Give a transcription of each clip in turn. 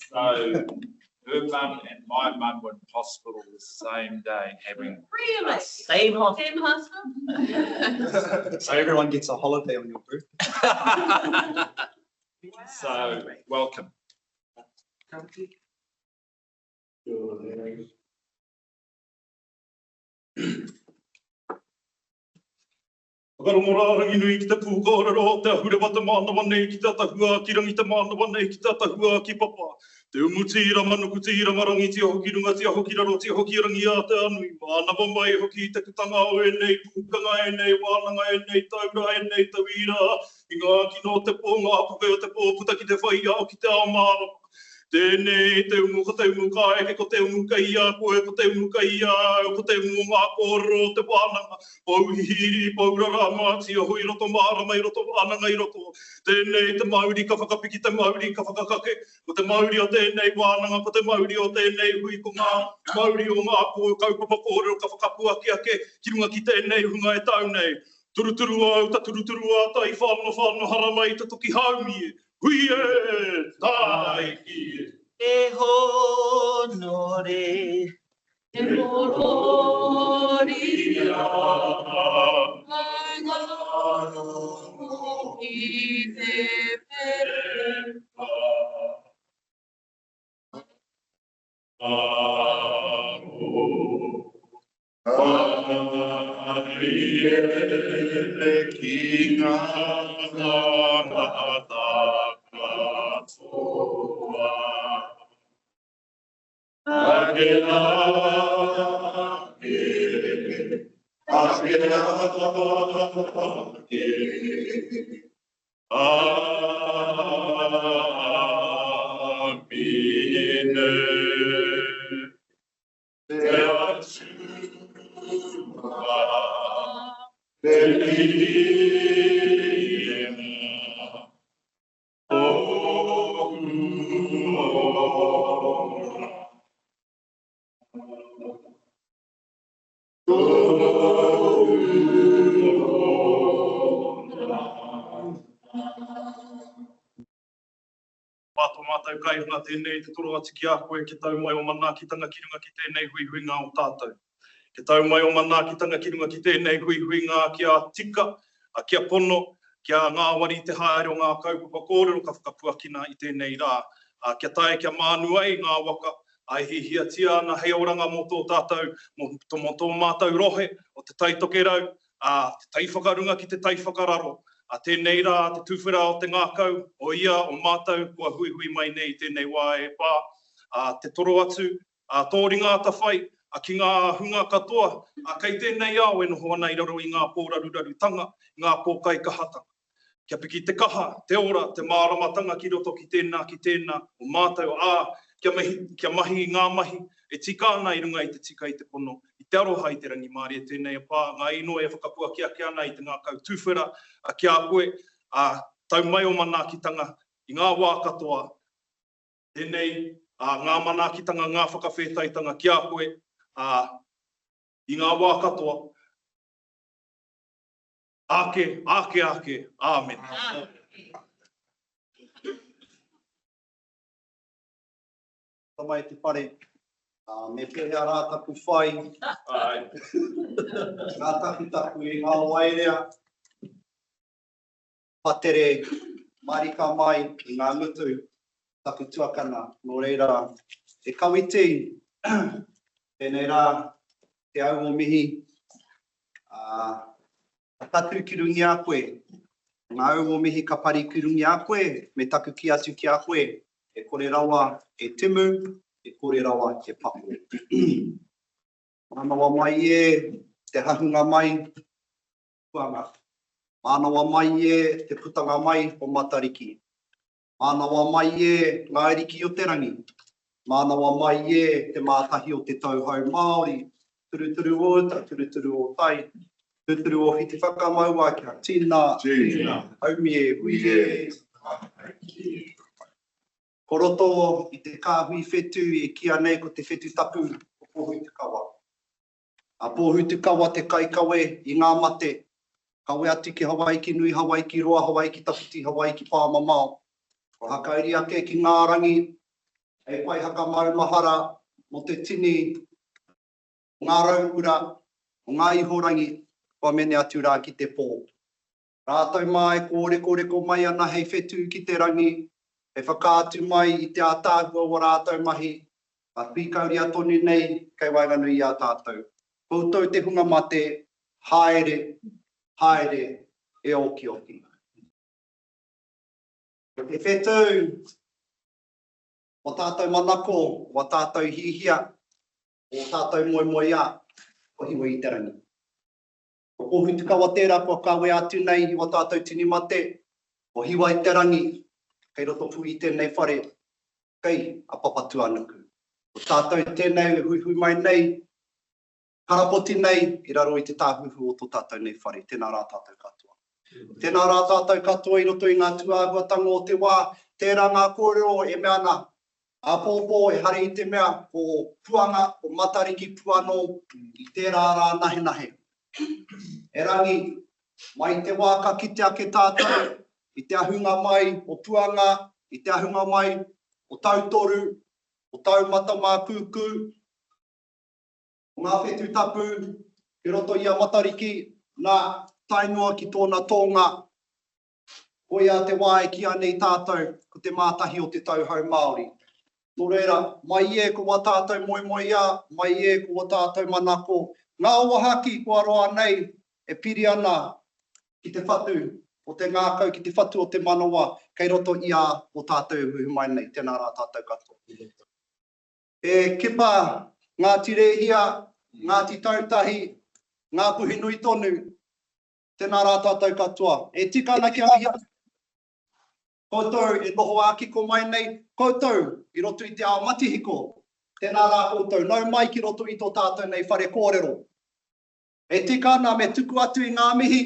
So her mum and my mum were in hospital the same day, having Really? Same hospital. Same hospital? So everyone gets a holiday on your birthday. So welcome. Karamora nui ki te pūkorero, te ahure wata mana wane ki te tahua, ki rangi te mana wane ki te tahua ki papa. Te umutira manuku tira marangi tia hoki runga tia hoki raro tia hoki rangi a te anui. Mana wamai hoki te kutanga o e nei, pūkanga e nei, wānanga e nei, taura e nei, tawira. I ngā kino te pō, ngā puke o te pō, puta ki te whaia o ki te amara. Tēnei te umu, ko te umu ka eke, ko te umu ka ia koe, ko te umu ka ia, ko te umu ngā kōrero, te wānanga, pauhiri, paurara, māti, a hui roto, māramai roto, wānanga i roto. Tēnei te Māori ka whakapiki, te Māori ka whakakake, ko te Māori o tēnei wānanga, ko te Māori o tēnei hui, ko ngā Māori o ngā kaupapa kōrero ka whakapuaki ake, ki runga ki tēnei hunga e tau nei. Turuturu au, ta turuturu a, tai whāno haramai, ta toki haumi e. Hui e, tai ki e. E honore. E honore. I te pere. Ki ngā ngāta katoa. Agena, Pato mātou kai hunga tēnei te toro ati ki a koe ke tau mai o manaakitanga ki runga ki tēnei huihuinga o tātou. Ke tau mai o manaakitanga ki runga ki tēnei huihuinga ki a tika, a ki a pono, ki a ngā wari te haere o ngā kaupapa kōrero ka whakapuakina i tēnei rā. Kia tae kia mānu ai ngā waka, ai hihiatia ana hei oranga mō tō tātou, mō tō mātou rohe o te taitokerau, te taiwhakarunga ki te taiwhakararo. A tēnei rā, te tuwhera o te ngākau, o ia, o mātou, kua hui mai nei tēnei wā e pā. Te toro atu, tōri ngā tawhai, ki ngā hunga katoa, kei tēnei au e noho ana i raro i ngā pōrarurarutanga, ngā pōkai kahatanga. Kia piki te kaha, te ora, te māramatanga ki roto ki tēnā, o mātou, kia mahi i ngā mahi, e tika ana i runga i te tika i te pono, i te aroha i te rangi Māori e tēnei pā, ngā ino e whakapuaki ake ana i te ngākau tuwhera, ki a koe, tau mai o manaakitanga i ngā wā katoa, tēnei, ngā manaakitanga, ngā whakawhētaitanga ki a koe, i ngā wā katoa, ake, amen. Tamai te pare, me pēhea rā taku whai, ngā taku i ngā wairea, patere, marika mai i ngā ngutu, taku tuakana, nō reira, e kawiti, tēnei rā, te au o mihi, tatu ki rungi a koe, ngā au o mihi ka pari ki rungi a koe, me taku ki atu ki a koe, e kore rawa e timu, e kore rawa e papu. Manawa mai e, te hahunga mai, Kuanga. Manawa mai e, te putanga mai o Matariki. Manawa mai e, ngā eriki o te rangi. Manawa mai e, te mātahi o te tauhau Māori. Turuturu o ta, turuturu o tai. Turuturu o hiti whakamaua kia tīna. Haumi e, hui e. Koroto i te kāhui whetu e kia nei ko te whetu tapu o Pōhutu Kawa. A Pōhutu Kawa te kai kawe i ngā mate. Kawe atu ki Hawaii ki nui, Hawaii ki roa, Hawaii ki taputi, Hawaii ki pāmamao. Ko hakairi ake ki ngā rangi, e pai haka maumahara mo te tini ngā rauura o ngā ihorangi kua mene atu rā ki te pō. Rātou mai ko mai ana hei whetū ki te rangi, e whakaatu mai i te ātāhua o rātou mahi, a whikauri atoni nei kei wainganui i a tātou. Koutou te hunga mate, haere, haere, e oki oki. Te whetū, o tātou manako, o tātou hihia, o tātou moimoia, o hiwa i te rangi. O kohu te kawa tērā kua kawe atu nei o tātou tini mate, o hiwa i te rangi, kei roto pu i tēnei whare, kei a papatu anuku. O tātou tēnei hui mai nei, karapoti nei, i raro i te tāhuhu o tō tātou nei whare, tēnā rā tātou katoa. Tēnā rā tātou katoa i roto i ngā tuāhuatanga o te wā, tērā ngā kōrero e mea ana, a pōpō e hare i te mea o puanga, o matariki puano, i tērā rā nahe nahe. E rangi, mai te wā ka kite ake tātou, i te ahunga mai o puanga, i te ahunga mai o tautoru, o taumata mā kūkū, o ngā whetū tapu, i roto i a matariki, nā tainua ki tōna tōnga, ko ia te wā e ki anei tātou, ko te mātahi o te tauhau Māori. Nō reira, mai e kua tātou moimoia, mai e kua tātou manako, ngā wahaki kua roa nei, e piri ana ki te whatu o te ngākau, ki te whatu o te manawa, kei roto ia o tātou huhu mai nei, tēnā rā tātou katoa. E kipa ngā tirehia, ngā tautahi, ngā puhinui tonu, tēnā rā tātou katoa. E tika ana ki ahia, koutou e noho aki ko mai nei, koutou i roto i te ao matihiko, tēnā rā koutou, nau mai ki roto i tō tātou nei whare kōrero. E tika ana me tuku atu i ngā mihi,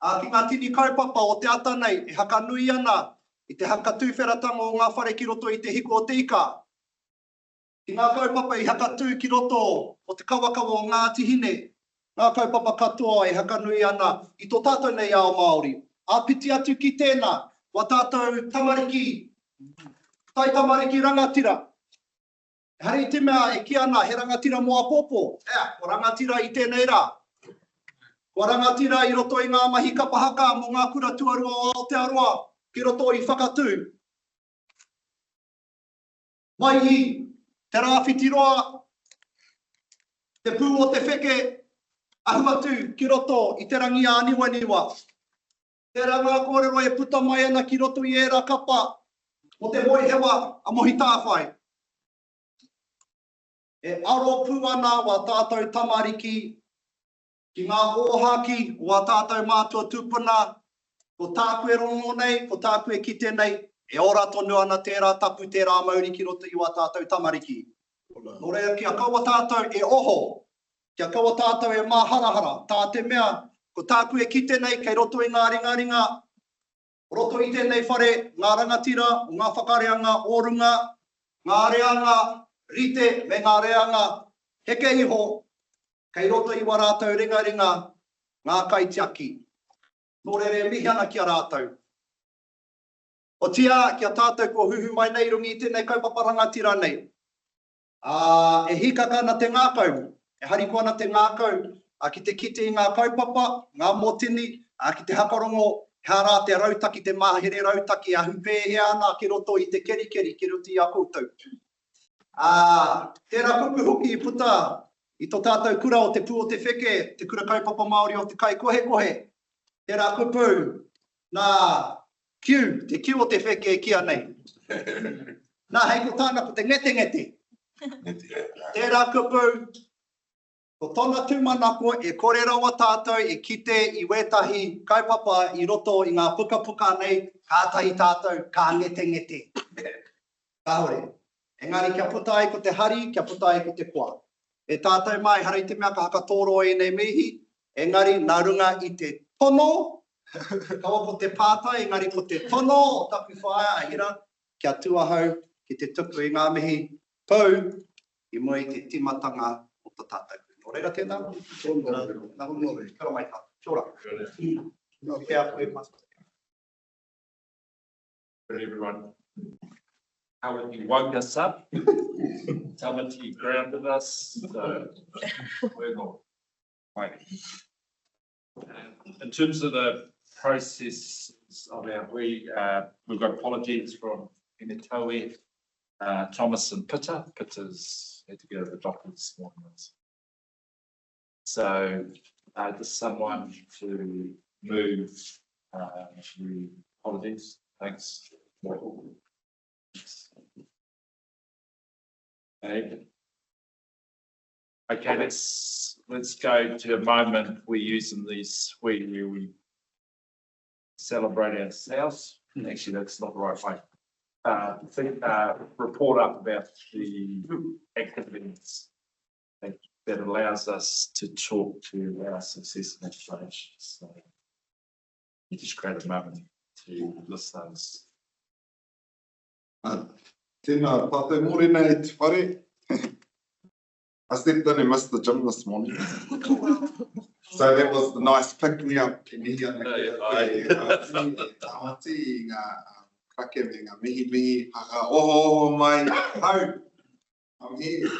a ki ngā tini kaupapa o te ata nei, e haka nui ana, i te haka tūwheratanga o ngā whare ki roto i te hiko o te ika. Ki ngā kaupapa i haka tū ki roto o te kawakawa o ngā tihine, ngā kaupapa katoa e haka nui ana i tō tātou nei ao Māori. A piti atu ki tēnā, wa tātou tamariki, tai tamariki rangatira. Hare i te mea e ki ana, he rangatira moa pōpō. Ko rangatira i tēnei rā. Ko rangatira i roto i ngā mahi kapahaka mo ngā kura tuarua o Aotearoa, ki roto i whakatū. Mai i te rāwhitiroa, te pū o te wheke, ahumatu ki roto i te rangi a niwa. Tērā ngā kōrero e puta mai ana ki roto i ērā kapa o te hoi hewa a mohi tāwhai. E aro pū ana wa tātou tamariki ki ngā ōhaki wa tātou mātua tūpuna, ko tākue rongo nei, ko tākue ki tēnei, e ora tonu ana tērā tapu tērā mauri ki roto i wa tātou tamariki. Nō reira kia kaua tātou e oho, kia kaua tātou e māharahara, tā te mea, ko tākue ki tēnei, kei roto i ngā ringaringa, roto i tēnei whare, ngā rangatira, ngā whakareanga, orunga, ngā reanga, rite, me ngā reanga, heke iho, kei roto i warātou ringaringa, ngā kaitiaki. Nō reire mihi ana ki a rātou. O tia, kia tātou ko huhu mai nei rungi i tēnei kaupapa rangatira nei. E hikaka na te ngākau, e hariko ana te ngākau, a ki te kite i ngā kaupapa, ngā motini, a ki te hakarongo, hea rā te rautaki, te mahere rautaki, a hupēhea ana ki roto i te kerikeri, ki roto i a koutou. Tērā kupu hoki i puta, i tō tātou kura o te pū o te wheke, te kura kaupapa Māori o te kai kohe. Tērā kupu, nā kiu, te kiu o te wheke e kia nei. Nā hei ko tāna ko te ngete. Tērā kupu, ko tōna tūmanako e kore rawa tātou e kite i wetahi kaupapa i roto i ngā puka nei, kātahi tātou, kā ngete. Kāore, engari kia puta ai ko te hari, kia puta ai ko te koa. E tātou mai, hara i te mea ka haka tōro e nei mihi, engari nā runga i te tono, kawa ko te pātai, engari ko te tono o tapu whaia ahira, kia tuahau ki te tuku i ngā mihi, pau i mua i te timatanga o tā tātou. Nō reira tēnā? Nā honore, kara mai tā. Kia ora. Kia koe masa. Everyone. Tamati woke us up. Tamati grounded us, so we're not waiting. In terms of the process of we've got apologies from Initoe, Thomas and Pitta. Pitta's had to go to the doctor this morning. So just someone to move the apologies. Thanks. Okay, let's go to a moment we're using these where we celebrate ourselves. Actually, that's not the right way. Report up about the activities that allows us to talk to our success and aspirations. So you just create a moment to list those. Tēnā tātou mōrena e te whare. I stepped in and missed the gym this morning. So that was the nice pick me up. Tamati, ngā krake me ngā mihi, haka oho mai, hau. I'm here.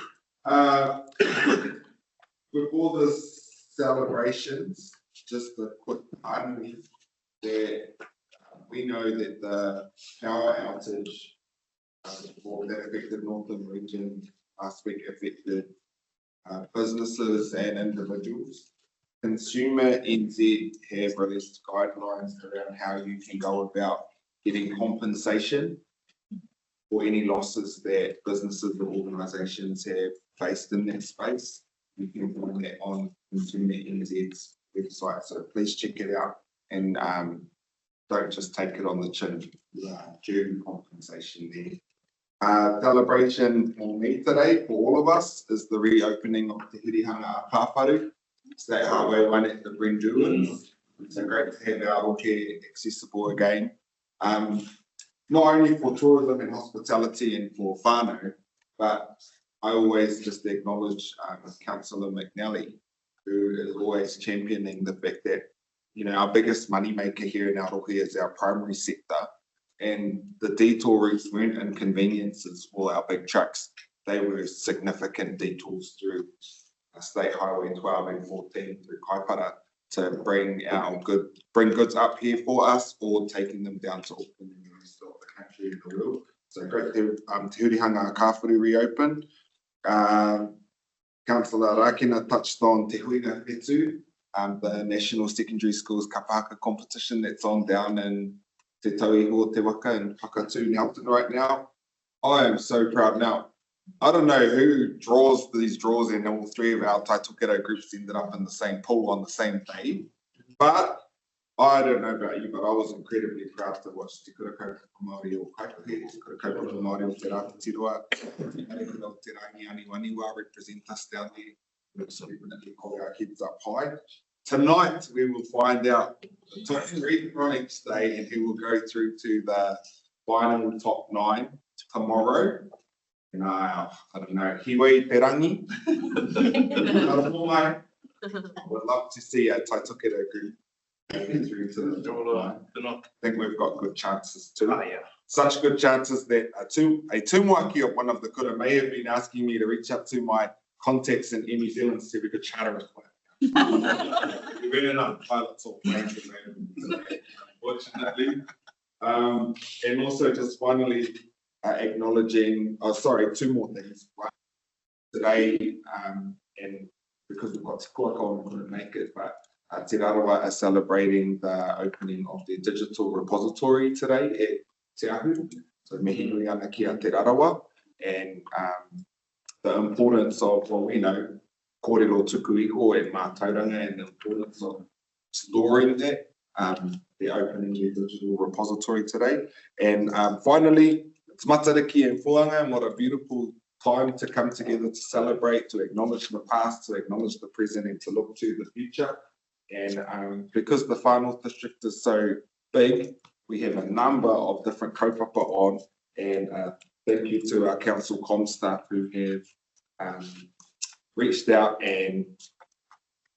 Before the celebrations, just a quick pardon that we know that the power outage that affected Northern Region last week affected businesses and individuals. Consumer NZ have released guidelines around how you can go about getting compensation for any losses that businesses or organisations have faced in that space. You can find that on Consumer NZ's website, so please check it out and don't just take it on the chin. Due compensation there. Celebration for me today, for all of us, is the reopening of Te Hurihanga Kāwharu State Highway 1 at the Brenduans. It's great to have our care accessible again. Not only for tourism and hospitality and for whānau, but I always just acknowledge Councillor McNally, who is always championing the fact that, you know, our biggest money maker here in Aotearoa is our primary sector. And the detour routes weren't inconveniences for our big trucks. They were significant detours through State Highway 12 and 14 through Kaipara to bring goods up here for us or taking them down to Auckland and the rest of the country and the world. So great to Te Hurihanga Kāwharu reopened. Councillor Rakina touched on Te Huinga Whetū, the National Secondary Schools Kapahaka competition that's on down in Te Tauiho Te Waka and Whakatū Nelton right now. I am so proud. Now, I don't know who draws these draws, and all three of our Taitokerau groups ended up in the same pool on the same day. But I don't know about you, but I was incredibly proud to watch Te Kura Kaupapa Māori o Kaipaki, Te Kura Kaupapa Māori o Te Rāwhitiroa, Te Arikura o Te Rangi Aniwaniwa represent us down there. We'll definitely hold our kids up high. Tonight, we will find out the top 3 on each day and who will go through to the final top 9 tomorrow. And I don't know, Hiwei Te Rangi. I would love to see a Taitokerau group going through to the top 9. I think we've got good chances too. Oh, yeah. Such good chances that a tūmaki of one of the kura may have been asking me to reach out to my contacts in New Zealand to see if we could charter a flight. We've been enough pilots or planes available today, unfortunately. And also just finally acknowledging, 2 more things. Right? Today, and because we've got Te Kuaka, we couldn't make it, but Te Raroa are celebrating the opening of their digital repository today at Te Ahu. So mihi nui ana ki a Te Raroa, and the importance of, well, we know, kōrero tuku iho and mātauranga, and the importance of storing that, they're opening their digital repository today. And finally, it's Matariki and Fuanga, and what a beautiful time to come together to celebrate, to acknowledge the past, to acknowledge the present, and to look to the future. And because the finals district is so big, we have a number of different kaupapa on, and thank you to our council comm staff who have reached out and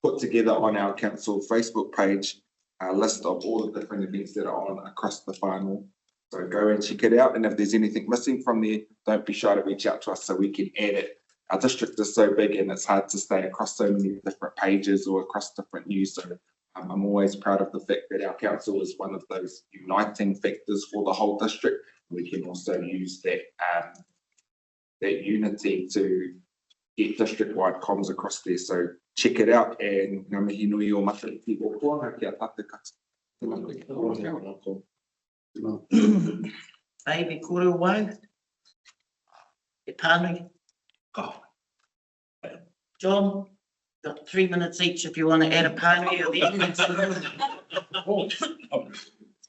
put together on our council Facebook page a list of all the different events that are on across the final So go and check it out, and if there's anything missing from there, don't be shy to reach out to us so we can add it. Our district is so big and it's hard to stay across so many different pages or across different news. So I'm always proud of the fact that our council is one of those uniting factors for the whole district. We can also use that that unity to get district-wide comms across there. So check it out, and ngā mihi nui o matariki o Kuaka kia tate kata. Baby, kore wai. E pānui. John, got 3 minutes each if you want to add a pānui or the evidence.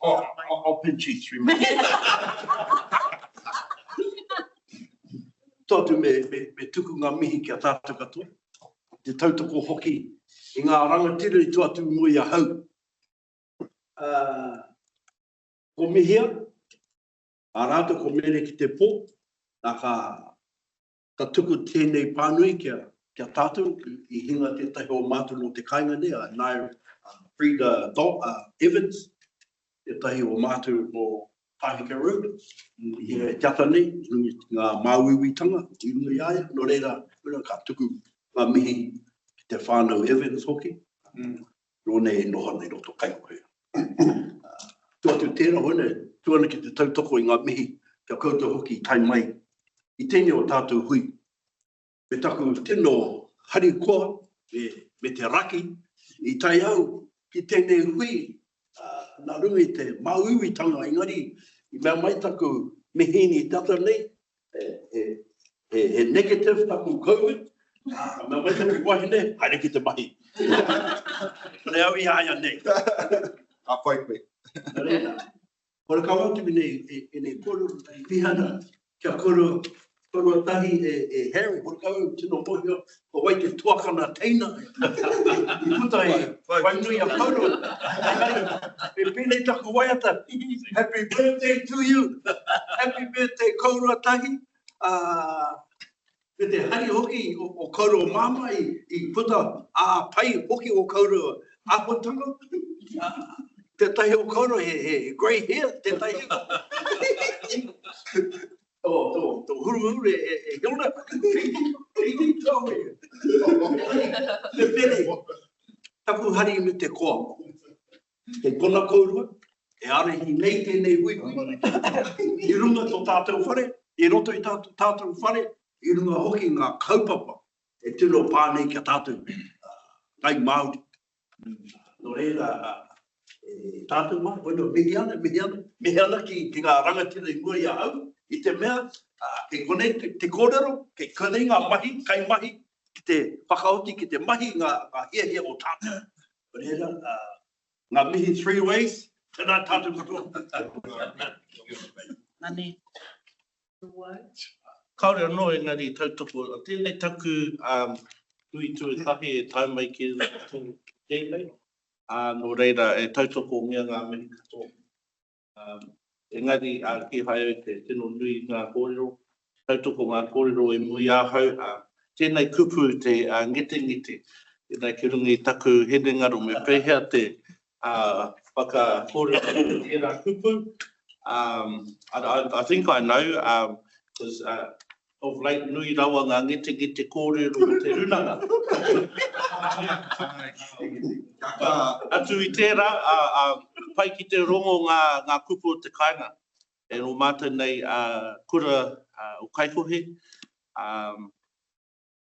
I'll pinch you 3 minutes. Tōtu me tuku ngā mihi kia tātou katoa. Te tautoko hoki i ngā rangatira i tuatu mui a hau. Ko mihia, a rātou ko mene ki te pō, nā ka tuku tēnei pānui kia tātou i hinga tētahi o mātou no te kainga nea, nai Frida Evans, tētahi o mātou o Tāhika Road, i hinga e tiata nei, ngā māuiwitanga, i runga iaia, no reira, ka tuku ngā mihi ki te whānau Evans hoki, no nei noha nei roto kainga. Tuatu tēnā hone, tuana ki te tautoko i ngā mihi, kia koutou hoki tai mai, i tēnei o tātou hui. Me taku tino hari koa, me te raki, i tai au, ki tēnei hui, nā runga i te māuiwitanga, engari, i mea mai taku mehini tata nei, he negative taku COVID, mea mai taku wahi nei, haere ki te mahi. Reo i aia nei. A whai koe. Kora ka watu nei, e nei koro, nei pihana, kia koro tahi e Harry, kora ka watu tino mohio, o wai te tuakana teina, i puta e wainui a koro. E pēnei taku waiata, happy birthday to you, happy birthday koro tahi. Me te hari hoki o koro mama i puta a pai hoki o koro apotanga. Te tahi o koro he grey hair, te tahi. Tō huru e hilda. Te pere, taku hari me te koa. Te kona kaurua, e arehi nei tēnei hui. I runga tō tātou whare, i roto i tātou whare, i runga hoki ngā kaupapa. E tino pānei kia tātou. Ngai Māori. No reira, tātou mā, bueno, mehiana ki ngā rangatira i mua i a au, i te mea, ke kone te kōrero, ke kone ngā mahi, kai mahi, ki te whakaoti, ki te mahi ngā hia o tātou. Reira, ngā mihi 3 ways, tēnā tātou katoa. Nani. Kaore anō engari tautoko, tēnei taku tui tahi e tai mai ki tēnei. No reira e tautoko mea ngā mihi katoa. Engari ki hae te tino nui ngā kōrero, tautoko ngā kōrero e mui ahau, tēnei kupu te ngete, tēnei ki rungi taku hene ngaro me pēhea te whaka kōrero e rā kupu. I think I know, because of late nui rawa ngā ngete kōrero me te runanga. Atu i tērā, pai ki te rongo ngā kupu o te kainga. E no mātou nei kura o kaikohe,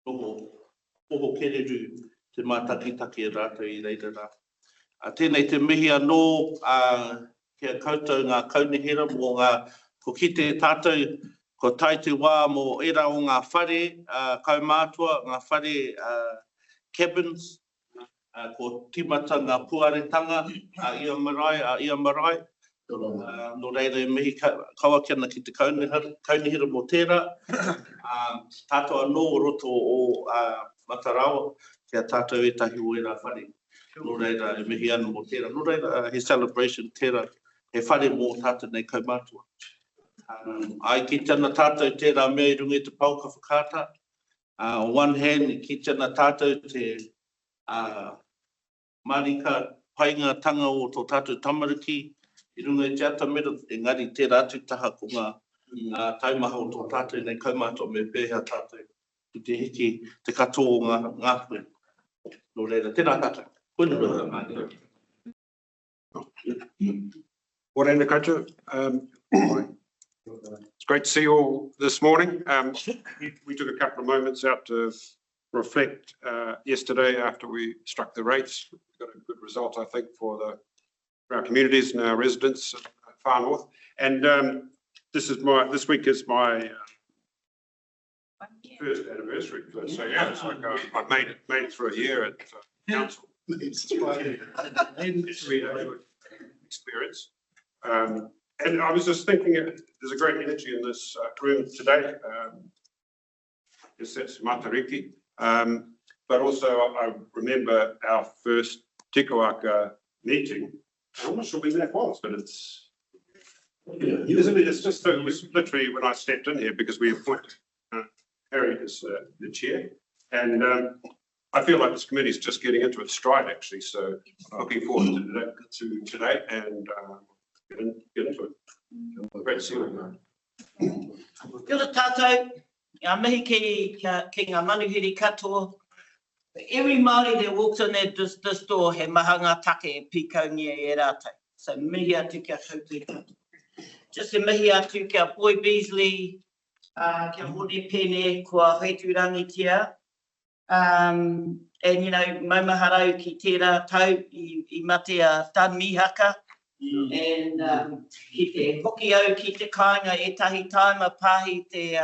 oho kereru te mātaki e rātou i reira rā. Tēnei te mihi anō kia koutou ngā kaunihera mō ngā ko ki te tātou, ko tai te wā mō era o ngā whare, kaumātua, ngā whare cabins, ko timata ngā puaretanga, ia marae. No reira mihi kaua kia ki te kaunihira mō tērā. Tātou anō roto o Matarawa, kia tātou e tahi o era whare. No reira mihi ana mō tērā. No reira he celebration tērā, he whare mō tātou nei kaumātua. Ai ki tana tātou tērā mea i rungi te pau ka whakāta. On one hand, ki tana tātou te marika painga tanga o tō tātou tamariki, I runga I te atamira, engari te rātu taha ko ngā taumaha o tō tātou nei kaumātua me pēhea tātou. I te hiki, te katoa o ngā pui. Nō reira, tēnā tātou. Koe Morena koutou. It's great to see you all this morning. We took a couple of moments out to reflect yesterday after we struck the rates. We got a good result, I think, for our communities and our residents far north. And this week is my first anniversary. So yeah, it's like I've made it through a year at council. It's been a good experience. And I was just thinking, there's a great energy in this room today. That's Matariki. But also I remember our first Te Kuaka meeting. I'm not sure when that was, but it's just, it was literally when I stepped in here because we appointed Harry as the chair. And I feel like this committee is just getting into its stride, actually. So I'm looking forward to today and get into it. Great to see you. Kia ora tātou, ngā mihi ki ngā manuhiri katoa. Every Māori that walks in this door he mahanga take e pikaungia e rātou. So mihi atu kia koutou katoa. Just a mihi atu kia Boy Beasley, kia hone pene, kua Heiturangitia. And you know, maumaharau ki tērā tau I mate a tan mihaka. And ki te hoki au ki te kāinga e tahi taima pāhi te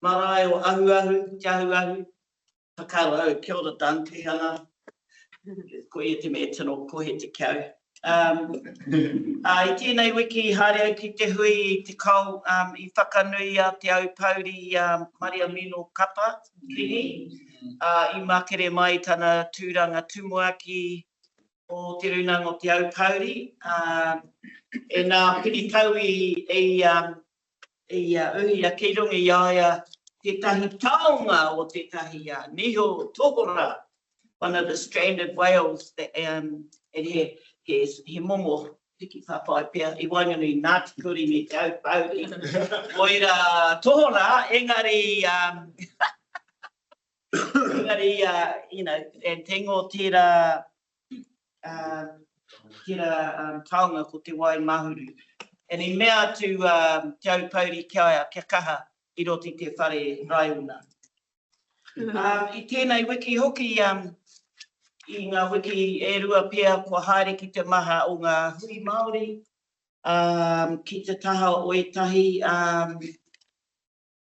marae o ahu, te ahu. Whakaaro au, kia ora Dan, te hana. Ko e te mea tino, ko he te kiau. I tēnei wiki haere au ki te hui I te kau I whakanui a te au pauri Maria Mino Kapa, kini. I makere mai tana tūranga tumuaki o te runanga o te au pauri. E nā piritau uhi a keirungi iaia tētahi taonga o tētahi niho tohora. One of the stranded whales that he momo hiki whawhai pia I wainganui Ngāti Kuri me te au pauri. Oira tohora engari you know, and tengo tira taonga ko te wai mahuru. And I mea tu te au pauri kia kaha I roti te whare raiuna. I tēnei wiki hoki, I ngā wiki e rua pia kua haere ki te maha o ngā hui Māori, ki te taha o etahi,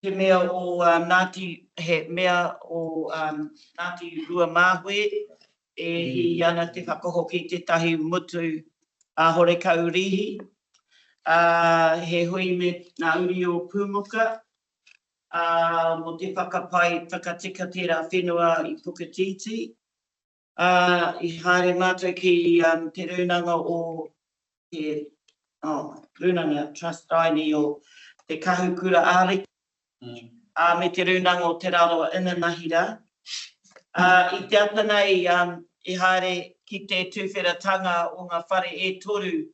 he mea o Ngāti, he mea o Ngāti Rua Māhue, e hi ana te whakahoki te tahi mutu hore kaurihi. He hui me ngā uri o Pūmuka, mo te whakapai whakatika tērā whenua I Puketiti. I haere mātou ki te runanga o te runanga trust aini o te kahukura āre. Me te runanga o te raroa inanahira. I te atanei I haere ki te tūwheratanga o ngā whare e toru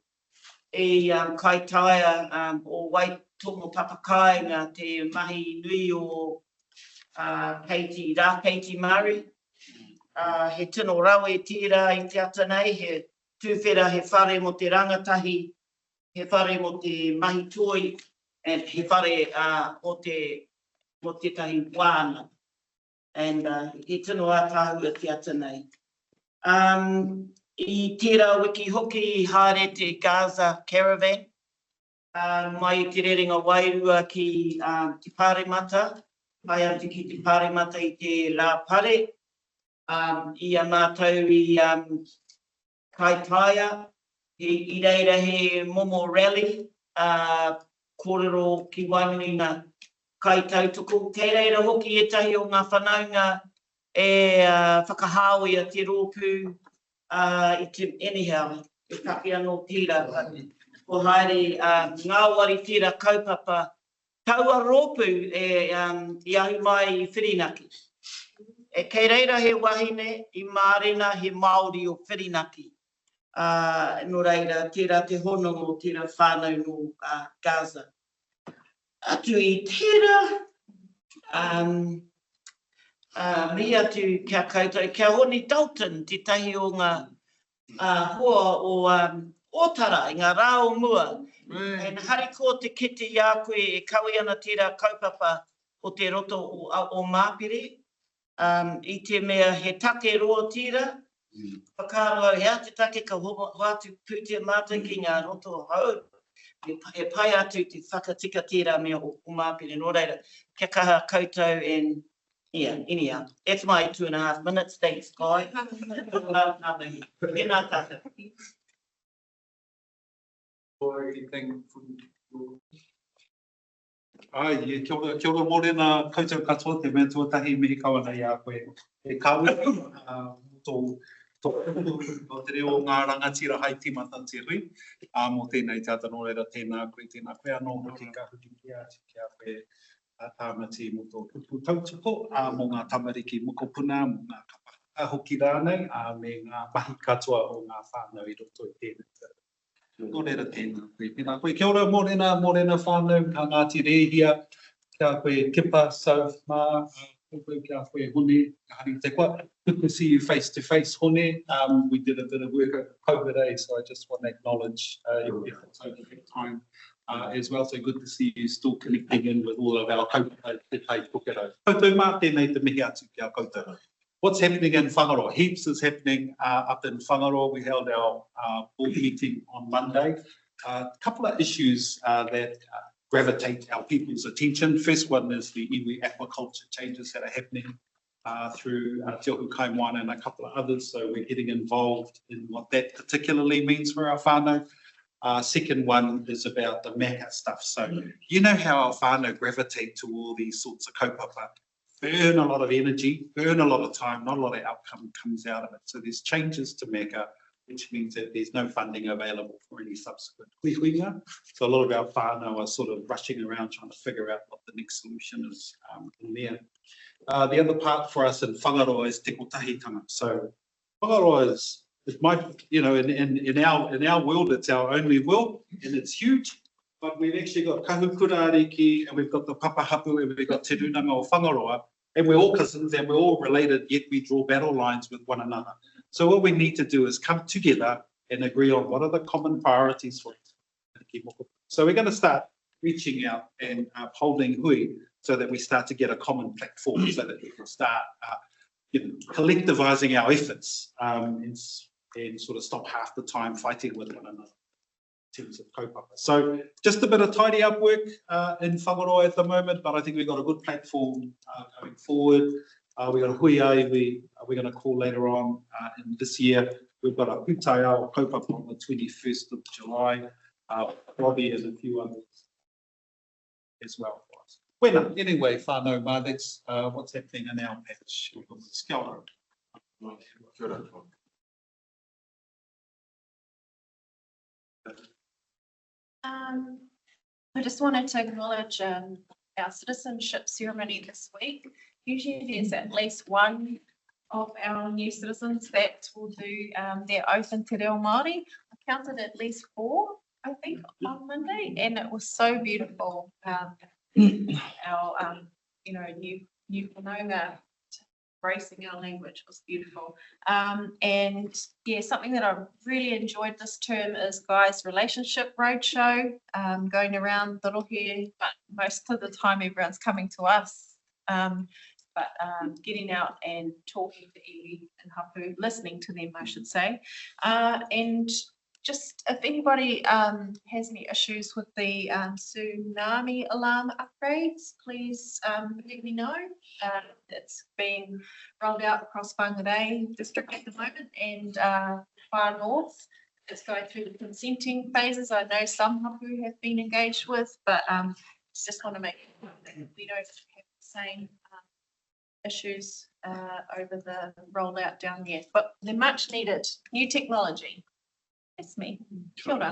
e kaitaia o Waitonga Papakai ngā te mahi nui o Katie Māori. He tino rau e tira I te atanei, he tūwhera he whare mo te rangatahi, he whare mo te mahi toi, and he whare mo te tahi wāna. And he tino ātahu e te atanei. I tira wiki hoki haere te Gaza caravan, mai te rerenga wairua ki te Pāremata, mai atu ki te Pāremata I te Rā Pare, I a mātou I kaitaia, I reira he momo rally, kōrero ki wainganui ngā kaitautuku. Kei reira hoki e tahi o ngā whanaunga e whakahāoi a te rōpū, I te anyhow, e taki anō tira. Ko haere ngā wari tira kaupapa, taua rōpū e I ahu mai I Whirinaki. E kei reira he wahine I Mārena he Māori o Whirinaki. No reira, tērā te hono o tērā whānau no Gaza. Atu I tērā, mi atu kia koutou, kia honi Dalton, te tahi o ngā hoa o Otara, I ngā rā o mua. And hariko te kete I a koe e kawi ana tērā kaupapa o te roto o Māpiri. I te mea he take roa tira, whakaroa hea te take ka hoatu pūtia mātou ki ngā roto hau. E pai atu te whakatika tira mea o Māpiri. Nō reira, kia kaha koutou and anyhow. That's my 2.5 minutes. Thanks, guys. Tēnā tātou. Ai, kia ora mōrena koutou katoa te mea tuatahi me kawana I a koe. E kawe, o te reo ngā rangatira hai timata te hui. Mō tēnei tātou nō reira tēnā koe anō hoki ka huki kia koe tāmati mō tō pupu tautoko, mō ngā tamariki mokopuna, mō ngā kapa hoki rānei, me ngā mahi katoa o ngā whānau I roto I tēnei. Nō reira tēnā koe. Kia ora mōrena whānau, ka Ngāti Rehia, kia koe kipa, sau, mā, kia koe hone, hari te kwa. Good to see you face to face, hone. We did a bit of work over COVID, so I just want to acknowledge your efforts over that time as well. So good to see you still connecting in with all of our kaupapa te tai pukero. Koutou mā tēnei te mihi atu kia koutou. What's happening in Whangaroa? Heaps is happening up in Whangaroa. We held our board meeting on Monday. A couple of issues that gravitate our people's attention. First one is the iwi aquaculture changes that are happening through Te Ohu Kaimwana and a couple of others. So we're getting involved in what that particularly means for our whānau. Second one is about the maka stuff. So you know how our whānau gravitate to all these sorts of kaupapa, burn a lot of energy, burn a lot of time, not a lot of outcome comes out of it. So there's changes to maka, which means that there's no funding available for any subsequent huihuinga. So a lot of our whānau are sort of rushing around trying to figure out what the next solution is in there. The other part for us in Whangaroa is te kotahitanga. So Whangaroa is my, you know, in our world, it's our only world and it's huge. But we've actually got kahukura ariki and we've got the papahapu and we've got te runanga o Whangaroa. And we're all cousins and we're all related, yet we draw battle lines with one another. So what we need to do is come together and agree on what are the common priorities for it. So we're going to start reaching out and holding hui so that we start to get a common platform so that we can start collectivizing our efforts and sort of stop half the time fighting with one another in terms of kaupapa. So just a bit of tidy up work in Whangaroa at the moment, but I think we've got a good platform going forward. We've got a huiai we're going to call later on in this year. We've got a pūtaiao kaupapa on the 21st of July. Robbie and a few others as well for us. Well, anyway, whānau mā, that's what's happening in our patch. Kia ora. Kia ora. I just wanted to acknowledge our citizenship ceremony this week. Usually there's at least one of our new citizens that will do their oath in te reo Māori. I counted at least 4, I think, on Monday, and it was so beautiful. Our new whanaunga embracing our language was beautiful. And yeah, something that I really enjoyed this term is Guy's relationship roadshow, going around the rohe, but most of the time everyone's coming to us. But getting out and talking to iwi and hapu, listening to them, I should say. And just if anybody has any issues with the tsunami alarm upgrades, please let me know. It's being rolled out across Whangarei district at the moment and far north. It's going through the consenting phases. I know some hapu have been engaged with, but just want to make sure that we don't have the same issues over the rollout down there. But they're much needed. New technology. That's me. Kia ora.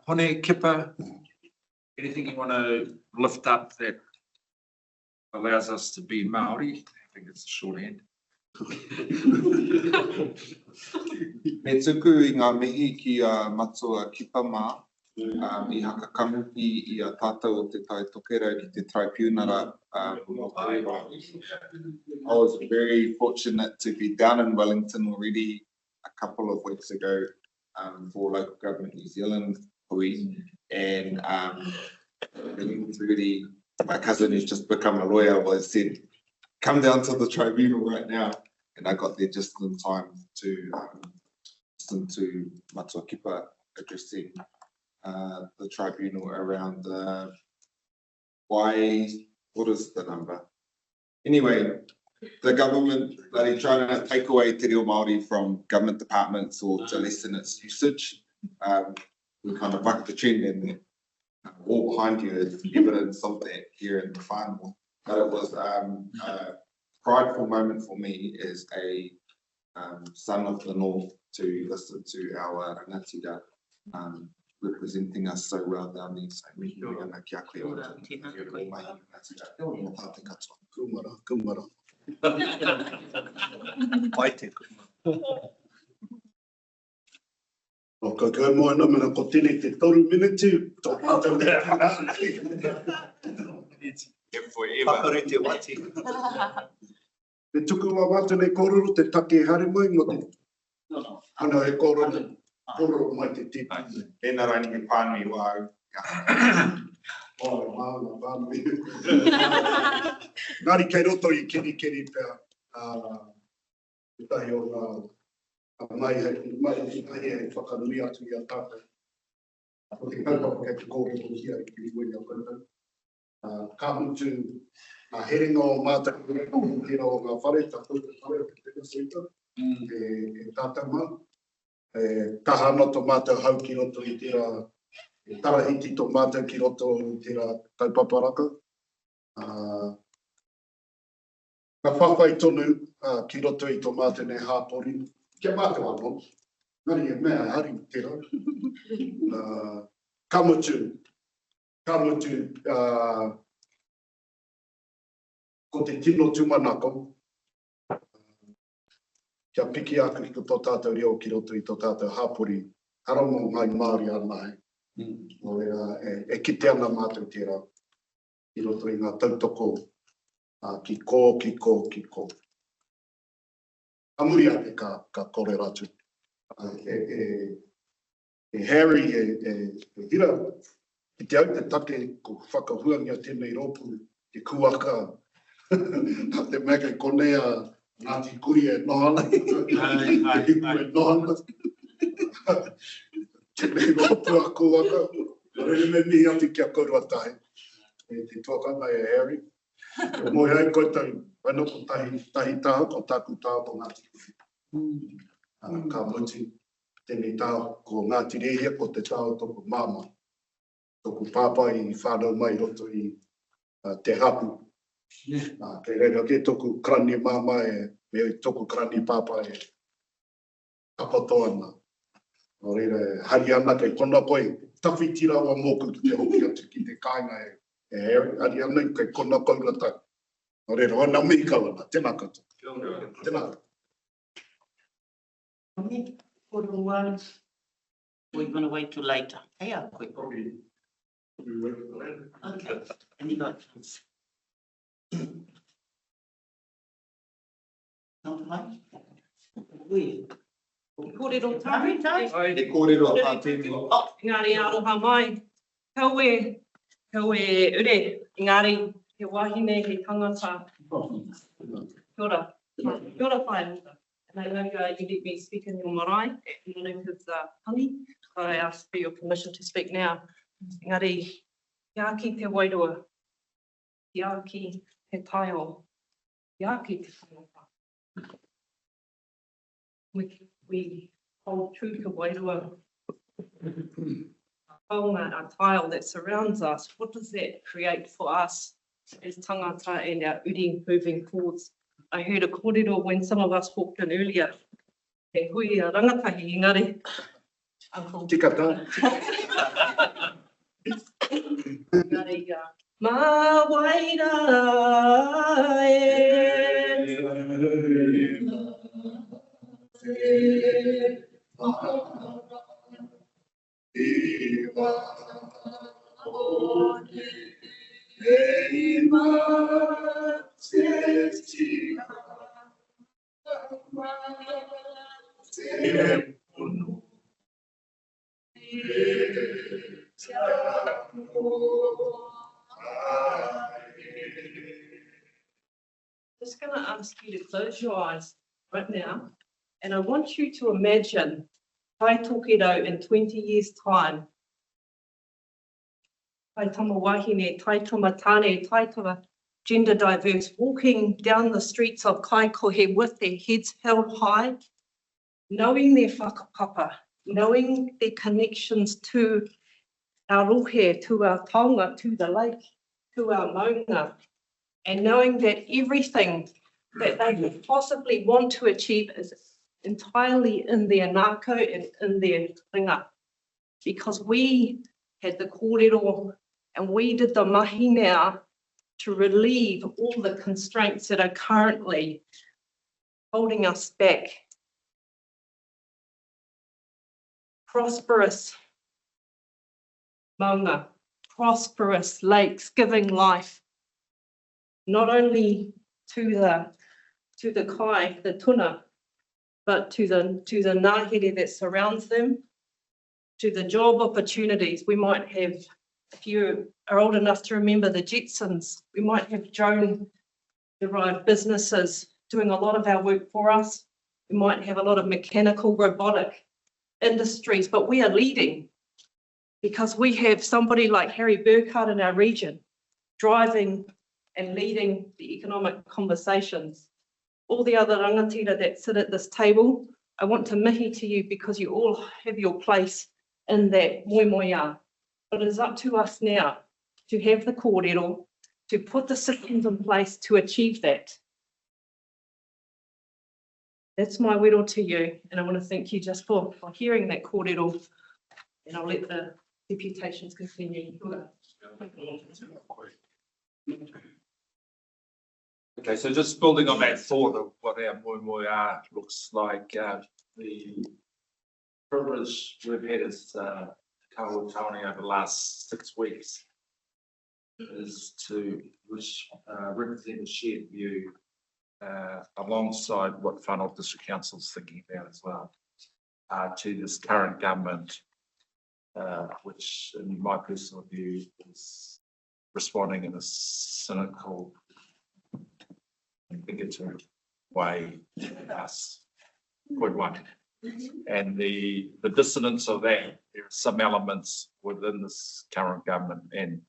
Hone Kippa, anything you want to lift up that allows us to be Māori? I think it's the short end. Me tuku I ngā mihi ki a matua kipama I haka kamupi I a tātou o te tai tokera ki te tribunara. I was very fortunate to be down in Wellington already a couple of weeks ago for Local Government New Zealand, and really, my cousin who's just become a lawyer was said, come down to the tribunal right now, and I got there just in time to listen to Matua Kipa addressing the tribunal around why, what is the number? Anyway, the government, they're trying to take away te reo Māori from government departments or to lessen its usage. We kind of bucked the trend and all behind you is evidence of that here in the final. But it was a prideful moment for me as a son of the North to listen to our rangatira representing us so well down there. So mihi o ana ki a koe o te mai rangatira. Mō tāte katoa. Kumara, kumara. Pai te kumara. O ka kai moana mena ko tini te toru miniti, tō pātau Whakare te wati. Me tuku wa wata nei kororo te take hare mai mo te. Ana e kororo mai te titi. Pēnā rani me pānui wau. O, māna, pānui. Ngāri kei roto I kiri pēr. Te tahi o ngā mai e whakanui atu I a tātou. O te kaupapa kei te kōrero hia I kiri wei a koutou. Ka mutu a heringa o mātou hira o ngā whare, ta koutou whare o te teka suita, e tātou mau. Taha noto mātou hau ki roto I tērā, e tarahiti tō mātou ki roto I tērā taupaparaka. Ka whawhai tonu ki roto I tō mātou nei hāpori. Kia mātou anō, ngari e mea hari tērā. Ka mutu, ko te tino tūmanako, kia piki aku I tō tātou reo ki roto I tō tātou hāpori, haramo ngai Māori ana e kite ana mātou tērā, I roto I ngā tautoko, ki kō. Amuri ake ka kore ratu. Harry hira, I te au te take ko whakahuangia tēnei rōpū, te Kuaka, te meka konea Ngāti Kuri e nohana, te hiku e nohana. Tēnei rōpū a Kuaka, rere me mihi atu kia korua tahi. Te tuakanga e Harry. Moi ai koutou, whanoko tahi taha, ko tāku taha ko Ngāti Kuri. Ka mutu, tēnei taha ko Ngāti Rehia, ko te taha toko māma. Toko pāpai I whānau mai roto I te hapu. Kei reira ke toku krani māma me toku krani pāpai e kapato ana. O reira hari ana kei kona koe, tawhitira wa mōku ki te hoki atu ki te kāinga e hari ana kei kona koe rata. O reira, wana mihi kawana, tēnā kata. Tēnā. We're going to wait till later. Hey, quick. Okay. And you got not much. We. Kōrero tāri tai. E kōrero a tātēmi. Engari aroha mai. Kaue ure. Engari he wahine he tangata. Kia ora. Kia ora whai. And I know you let me speak in your marae, in the name of Honey. I ask for your permission to speak now. Engari, ia ki te wairua. Ia ki te taio. Ia ki te whanaka. We hold true to wairua. Our tile that surrounds us, what does that create for us as tangata and our uri moving forwards? I heard a kōrero when some of us walked in earlier. He hui a rangatahi, engari. Uncle. Tika tā. Engari, mā waira e. Just going to ask you to close your eyes right now, and I want you to imagine Tai Tokedo in 20 years' time. Tai tama wahine, tai tama tane, tai tama gender diverse, walking down the streets of Kaikohe with their heads held high, knowing their whakapapa, knowing their connections to our rohe, to our taonga, to the lake, to our maunga, and knowing that everything that they could possibly want to achieve is entirely in their nākau and in their ringa. Because we had the kōrero and we did the mahi now to relieve all the constraints that are currently holding us back. Prosperous maunga, prosperous lakes giving life, not only to the kai, the tuna, but to the ngāhere that surrounds them, to the job opportunities. We might have, if you are old enough to remember the Jetsons, we might have drone-derived businesses doing a lot of our work for us. We might have a lot of mechanical, robotic industries, but we are leading because we have somebody like Harry Burkhardt in our region driving and leading the economic conversations. All the other rangatira that sit at this table, I want to mihi to you because you all have your place in that moemoeā. But it is up to us now to have the kōrero, to put the systems in place to achieve that. That's my wero to you, and I want to thank you just for hearing that kōrero, and I'll let the deputations continue. Okay, so just building on that thought of what our moemoeā looks like, the privilege we've had as Kaua Taone over the last 6 weeks is to represent a shared view alongside what Whanau District Council is thinking about as well, to this current government, which in my personal view is responding in a cynical and bigoted way to us. Point one. And the dissonance of that, there are some elements within this current government and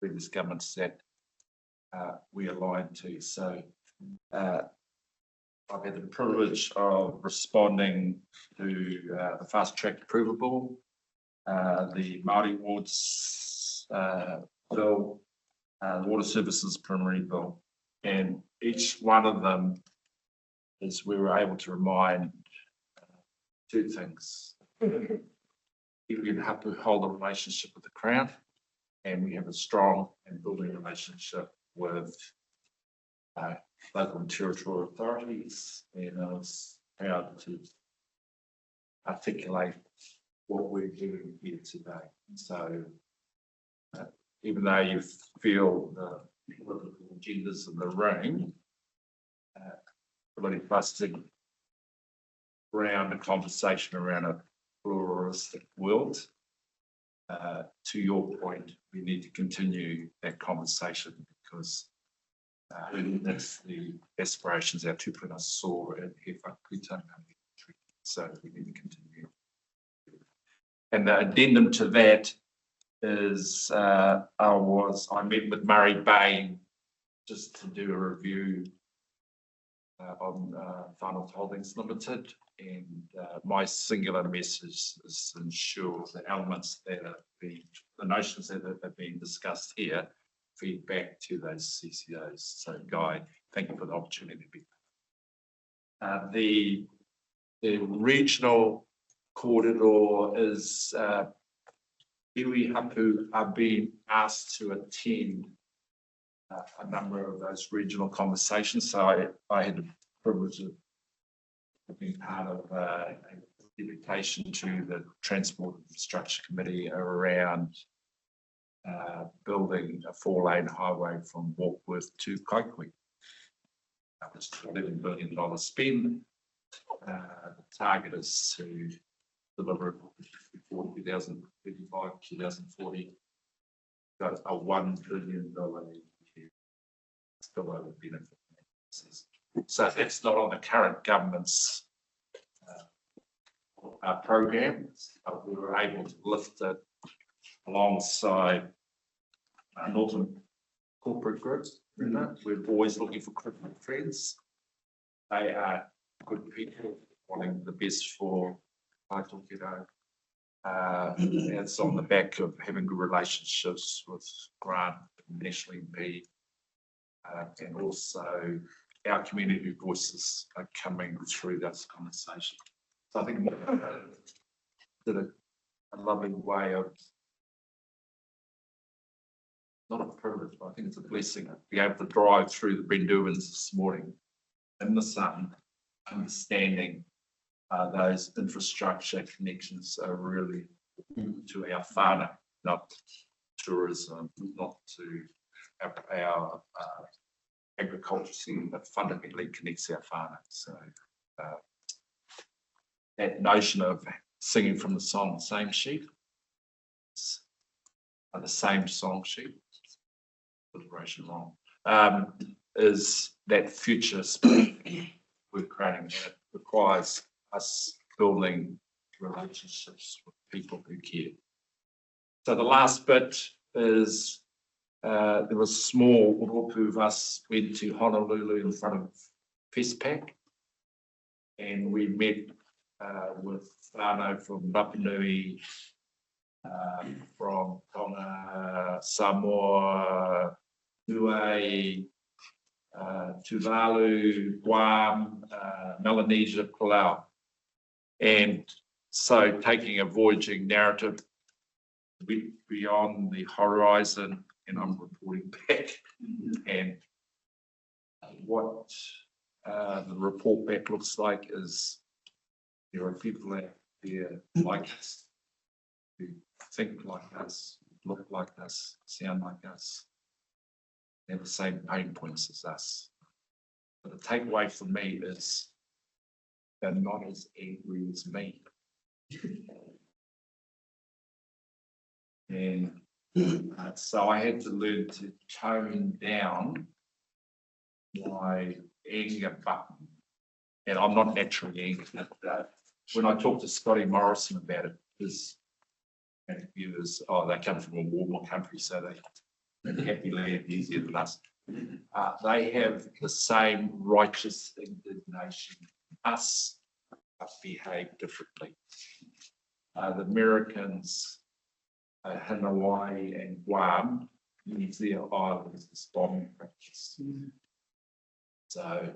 previous governments that we align to. So I've had the privilege of responding to the fast track approval bill, the Māori wards bill, the water services preliminary bill, and each one of them is we were able to remind two things. We have to hold a relationship with the Crown, and we have a strong and building relationship with local and territorial authorities, and I was proud to articulate what we're doing here today. So even though you feel the political agendas in the ring, really busting around a conversation around a pluralistic world. To your point, we need to continue that conversation because that's the aspirations our tupuna saw in He Whakaputanga. So we need to continue. And the addendum to that is I met with Murray Bain just to do a review on Whanau Holdings Limited, and my singular message is to ensure the elements that are being, the notions that are being discussed here feed back to those CCOs. So Guy, thank you for the opportunity to be. The regional corridor is iwi hapu are being asked to attend a number of those regional conversations. So I had the privilege of being part of a deputation to the Transport Infrastructure Committee around building a 4-lane highway from Warkworth to Kaikoui. Which is $11 billion spend. The target is to deliver it before 2035, 2040. Got a $1 billion spillover benefit. So that's not on the current government's program, but we were able to lift it alongside Northern corporate groups. We're always looking for corporate friends. They are good people wanting the best for Aotearoa. It's on the back of having good relationships with Grant, National MP, and also our community voices are coming through this conversation. So I think did a lovely way of, not a privilege, but I think it's a blessing to be able to drive through the Brenduans this morning in the sun, understanding those infrastructure connections are really to our whānau, not tourism, not to our agriculture scene, but fundamentally connects our whānau. So that notion of singing from the song, same sheet, the same song sheet, alliteration wrong, is that future space we're creating, and it requires us building relationships with people who care. So the last bit is there was a small group of us went to Honolulu in front of FESPAC, and we met with whānau from Rapa Nui, from Tonga, Samoa, Niue, Tuvalu, Guam, Melanesia, Palau. And so taking a voyaging narrative beyond the horizon, and I'm reporting back, and what the report back looks like is there are people out there like us, who think like us, look like us, sound like us, have the same pain points as us. But the takeaway for me is they're not as angry as me. And so I had to learn to tone down my anger button. And I'm not naturally angry. When I talked to Scotty Morrison about it, his view is, oh, they come from a warmer country, so they're happy land easier than us. They have the same righteous indignation as us, but behave differently. The Americans, Hawaii and Guam, use their islands as bombing practice. So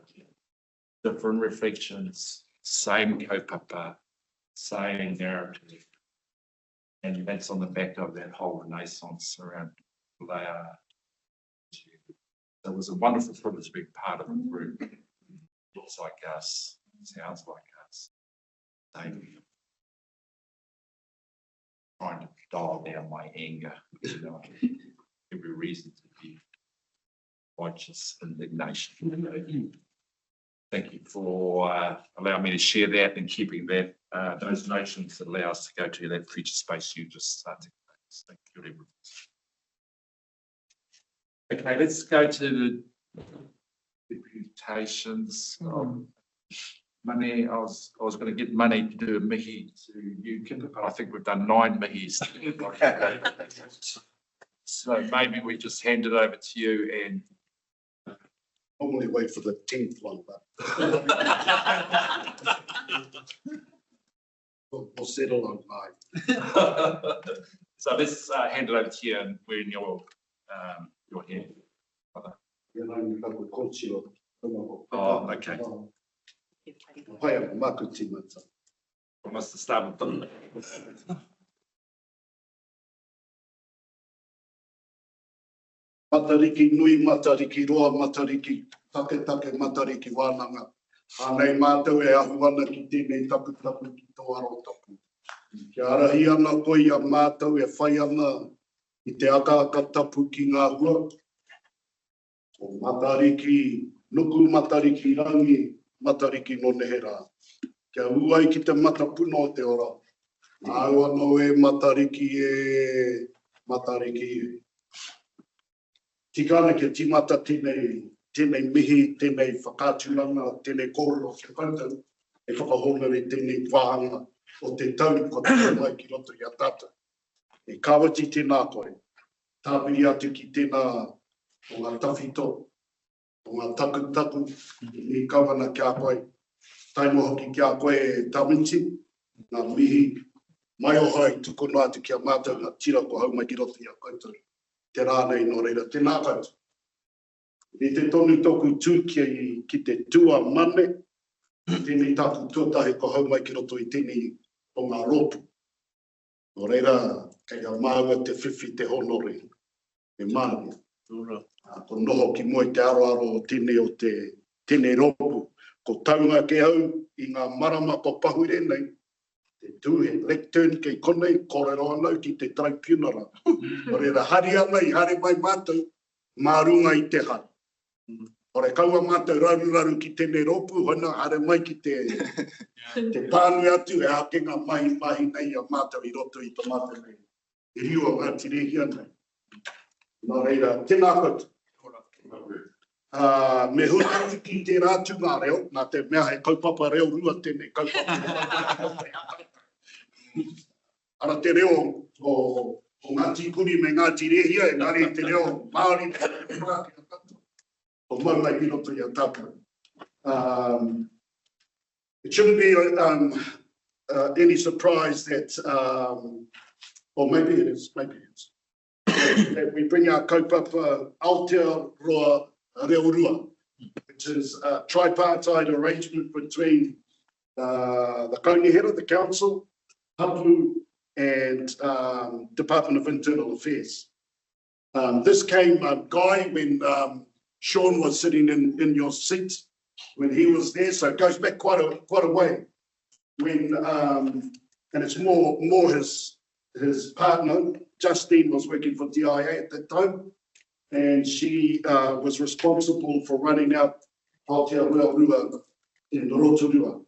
different reflections, same kaupapa, same narrative. And that's on the back of that whole renaissance around Laia. It was a wonderful privilege to be part of a group. Looks like us, sounds like us. Thank you. Trying to dial down my anger, you know, every reason to be righteous indignation. Thank you for allowing me to share that and keeping that those notions that allow us to go to that future space you just started. Thank you, everyone. Okay, let's go to the deputations. Money, I was going to get money to do a mihi to you, Kipper, but I think we've done 9 mihis. So maybe we just hand it over to you and Normally wait for the 10th one, but we'll settle on 5. So let's hand it over to you, and we're in your hand. Oh, okay. I must start with them. Matariki nui, matariki roa, matariki take, matariki wānanga. Anei mātou e ahu ana ki tēnei tapu ki tō aro tapu. Kia arahi ana koe a mātou e whai ana i te aka tapu ki ngā hua. O matariki, nuku matariki rangi, matariki no nehera. Kia uai ki te matapuna o te ora. Au anō e matariki e, matariki e. Tikana ke timata tēnei mihi, tēnei whakāturanga, tēnei kōrero ke koutou, e whakahongare tēnei wāhanga o te tau ko te mai ki roto i a tata. E kāwati tēnā koe, tāpiri atu ki tēnā o ngā tawhito, o ngā taku, i kawana kia koe, taimo hoki kia koe e taminti, ngā mihi, mai o hai tukono atu kia mātou ngā tira ko hau mai ki roto i a koutou. Te rānei no reira, tēnā koutou. I te tonu toku tūkia ki te tua mane, tēnei tāku tuatahe ko hau mai ki roto i tēnei o ngā ropu. No reira, kei a māua te whiwhi te honore, e mane. Ko noho ki moe te aroaro o tēnei ropu. Ko taunga ke hau i ngā marama ko pahure nei, te tūhe lectern kei konei, kōrero anau ki te tribunara. No reira, hari ana i hare mai mātou, mārunga i te hari. Ore kaua mātou raru ki tēnei ropu, hana hare mai ki te pānui atu e akenga mahi nei a mātou i roto i ta mātou nei. I riua ngāti rehi ana. Nā reira, tēnā koutou. Me huna atu ki te rātu ngā reo, nā te mea he kaupapa reo rua tēnei kaupapa. Ara te reo o Ngāti Kuri me Ngāti Rehia, e ngāre te reo Māori o mai ki roto i a tapa. It shouldn't be any surprise that, or maybe it is, that we bring our kaupapa Aotearoa Reorua, which is a tripartite arrangement between the Kaunihera, the council, Hapu, and Department of Internal Affairs. This came, Guy, when Sean was sitting in your seat, when he was there, so it goes back quite a way. When and it's more his partner, Justine, was working for DIA at that time, and she was responsible for running out Aotearoa in Rotorua.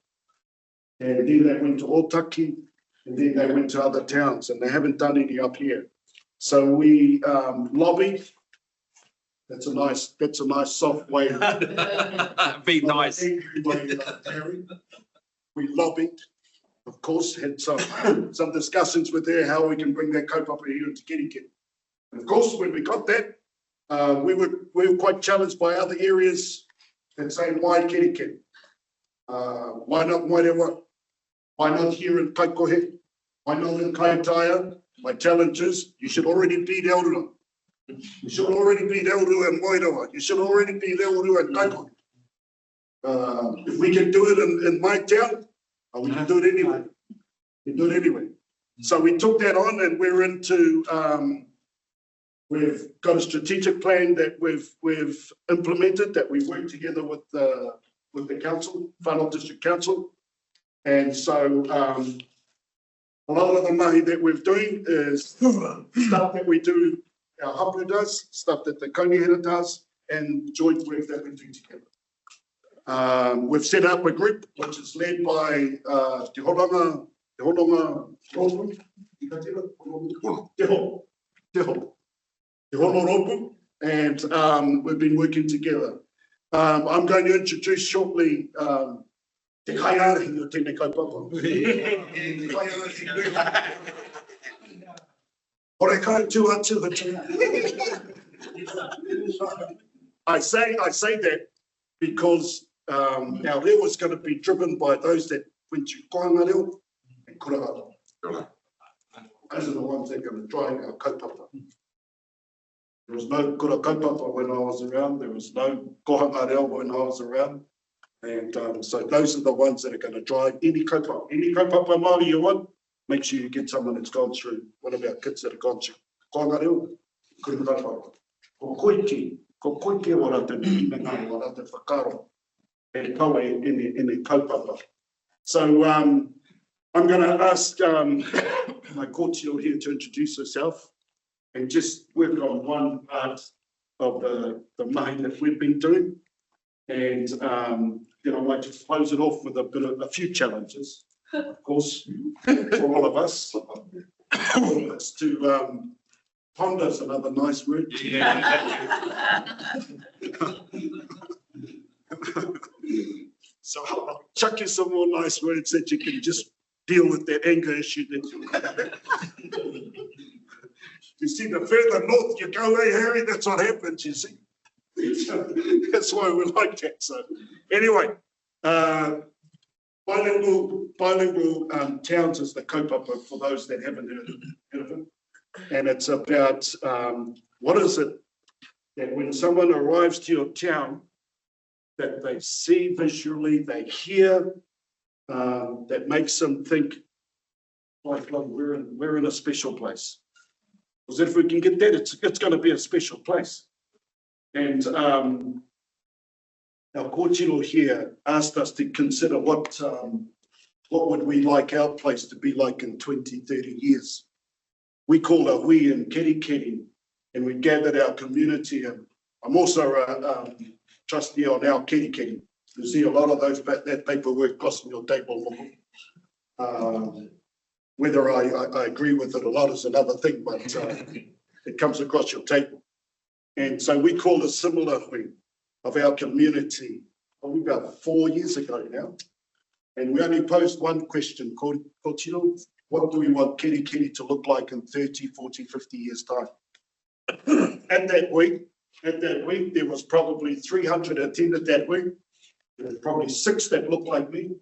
And then they went to Otaki, and then they went to other towns, and they haven't done any up here. So we lobbied. That's a nice soft way. Be nice. We lobbied, of course, had some discussions with her how we can bring that kaupapa here into Kirikin. And of course, when we got that, we were quite challenged by other areas and saying, why Kirikin? Why not Moerewa? Why not here in Kaikohe? Why not in Kaitaia? My challenge is, you should already be Aotearoa. You should already be Aotearoa and Moerewa. You should already be Aotearoa and Kaikohe. If we can do it in my town, we can do it anyway. We can do it anyway. So we took that on, and we're into. We've got a strategic plan that we've implemented, that we work together with the council, Whanau District Council, and so a lot of the mahi that we're doing is stuff that we do. Our hapu does, stuff that the Kaunihera does, and joint work that we do together. We've set up a group which is led by Te Hononga Ropu, Te Hono Ropu, and we've been working together. I'm going to introduce shortly Te Kaiarahi o tēnei kaupapa. Ore kai tū atu I say that because our reo is going to be driven by those that went to koanga reo and kuranga. Those are the ones that are going to drive our kaupapa. There was no kura kaupapa when I was around. There was no kohanga reo when I was around. And so those are the ones that are going to drive any kaupapa. Any kaupapa Māori you want, make sure you get someone that's gone through, one of our kids that have gone through koanga reo, kura kaupapa. Ko koike o rata ni ngā o rata whakaro. e kawe in e kaupapa. So I'm going to ask my kōtio here to introduce herself and just work on one part of the mahi that we've been doing. And then I might just close it off with a few challenges, of course, for all of us. It's to ponder is another nice word. So I'll chuck you some more nice words that you can just deal with that anger issue that you You see, the further north you go, hey Harry, that's what happens, you see. That's why we like that. So anyway, bilingual towns is the kaupapa for those that haven't heard of it. And it's about what is it that when someone arrives to your town, that they see visually, they hear, that makes them think, like, well, we're in a special place. Because if we can get that, it's going to be a special place. And our kōtiro here asked us to consider what would we like our place to be like in 20, 30 years. We call a hui and keri, and we gathered our community. And I'm also a trustee on our keri. You see a lot of that paperwork crossing your table. Whether I agree with it a lot is another thing, but it comes across your table. And so we called a similar thing of our community probably about 4 years ago now. And we only posed one question called, what do we want keri to look like in 30, 40, 50 years' time? At that week, there was probably 300 attended that week. There was probably 6 that looked like me.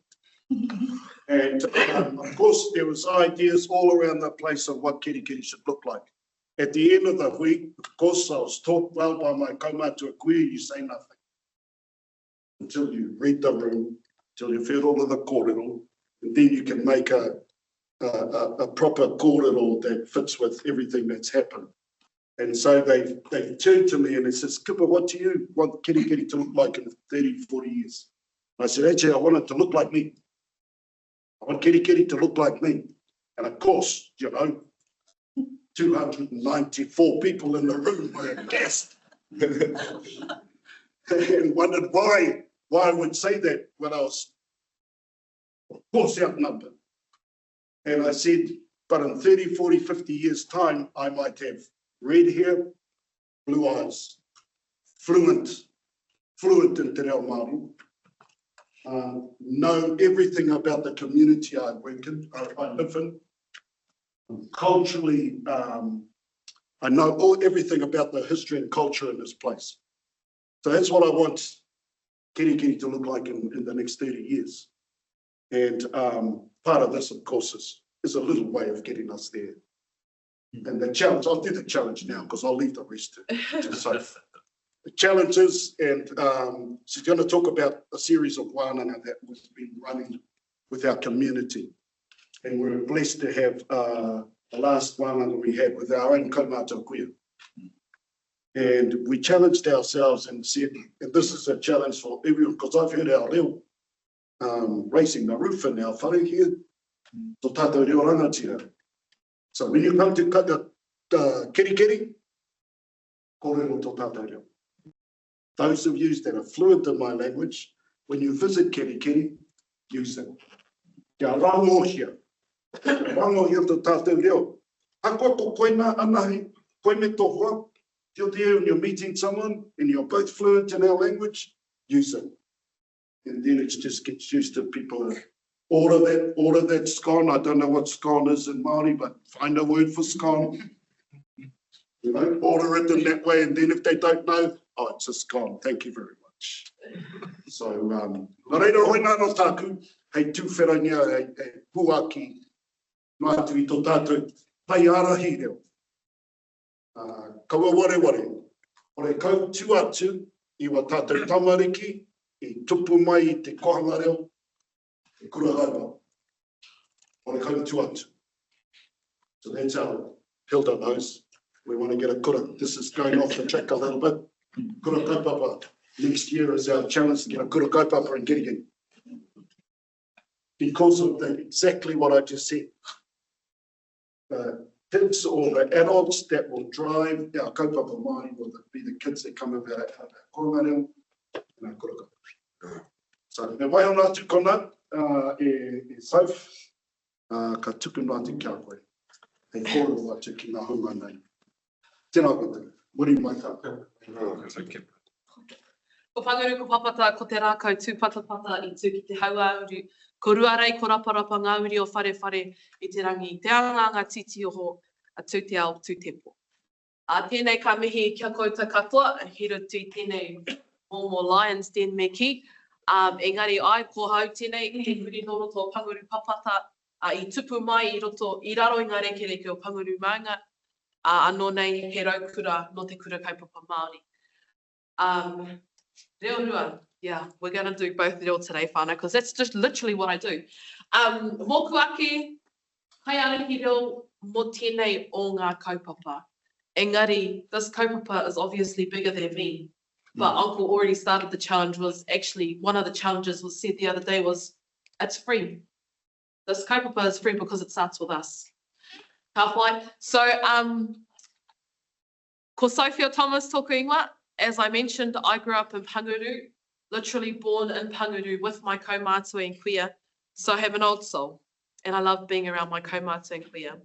And of course, there was ideas all around the place of what keri should look like. At the end of the week, of course, I was taught well by my kaumātua kuia, you say nothing. Until you read the room, until you've heard all of the kōrero, and then you can make a proper kōrero that fits with everything that's happened. And so they turned to me and they said, Skipper, what do you want keri to look like in 30, 40 years? And I said, actually, I want it to look like me. I want keri to look like me. And of course, 294 people in the room were aghast and wondered why I would say that when I was, of course, outnumbered. And I said, but in 30, 40, 50 years' time, I might have red hair, blue eyes, fluent in Te Reo Māori, know everything about the community I work in, I live in. Culturally, I know everything about the history and culture in this place. So that's what I want keri to look like in the next 30 years. And part of this, of course, is a little way of getting us there. And the challenge, I'll do the challenge now because I'll leave the rest to Sophie. The challenges, and she's going to talk about a series of wānanga that we've been running with our community. And we're blessed to have the last wānanga we had with our own kaumātua kuia. And we challenged ourselves and said, and this is a challenge for everyone, because I've heard our reo racing the roof in our whare here, tō tātou reo rangatira. So when you come to the keri, kōrero tō tātou reo. Those of you that are fluent in my language, when you visit keri, use it. Kia rangohia. Rangohia tō tātou reo. Ako ko koe nā anahi, koe me tohua. You're there and you're meeting someone and you're both fluent in our language, use it. And then it just gets used to people. Order that scone. I don't know what scone is in Māori, but find a word for scone. Order it in that way, and then if they don't know, oh, it's a scone. Thank you very much. So, nā reira hoi nā no tāku, hei tūwherangia, hei puaki, nā atu I tō tātou, pai arahi reo. Kaua ware, ore kau tu atu, I wa tātou tamariki, I tupu mai I te kohanga reo, I kura haiwa. Ore kau tu atu. So that's our Hilda knows. We want to get a kura. This is going off the track a little bit. Kura kaupapa. next year is our challenge to get a kura kaupapa in Kirikiri. Because of exactly what I just said. Kids or the adults that will drive our kaupapa Māori will be the kids that come about our koronga reo and our kura kaupapa. So, me mai ona atu kona, sauf, ka tuku noa te kia koe. Hei kōrero atu ki ngā hunga nei. Tēnā koutou, muri mai ka. Ko Panguru, ko Papata, ko te rākau tūpatapata i tū ki te hauauru. Ko ruarei, ko raparapa ngāuri o whare i te rangi. Te anganga titi oho a tū te ao tū te po. Tēnei ka mihi kia koutou katoa, hira tū tēnei mō Lions Den me ki. Engari ai, ko hau tēnei, he huri no roto o Panguru Papata, i tupu mai i roto, i raro i ngā rekereke o Panguru Maunga, anō nei he raukura no te kura kaupapa Māori. Reo rua, yeah, we're going to do both reo today, whānau, because that's just literally what I do. Mō kuake, hai ariki reo mō tēnei o ngā kaupapa. Engari, this kaupapa is obviously bigger than me, but Uncle already started the challenge. Was actually, one of the challenges was said the other day was, it's free. This kaupapa is free because it starts with us. Halfway. So, ko Sophia Thomas tōku ingoa. As I mentioned, I grew up in Panguru, literally born in Panguru with my kaumātua and kuia. So I have an old soul and I love being around my kaumātua and kuia.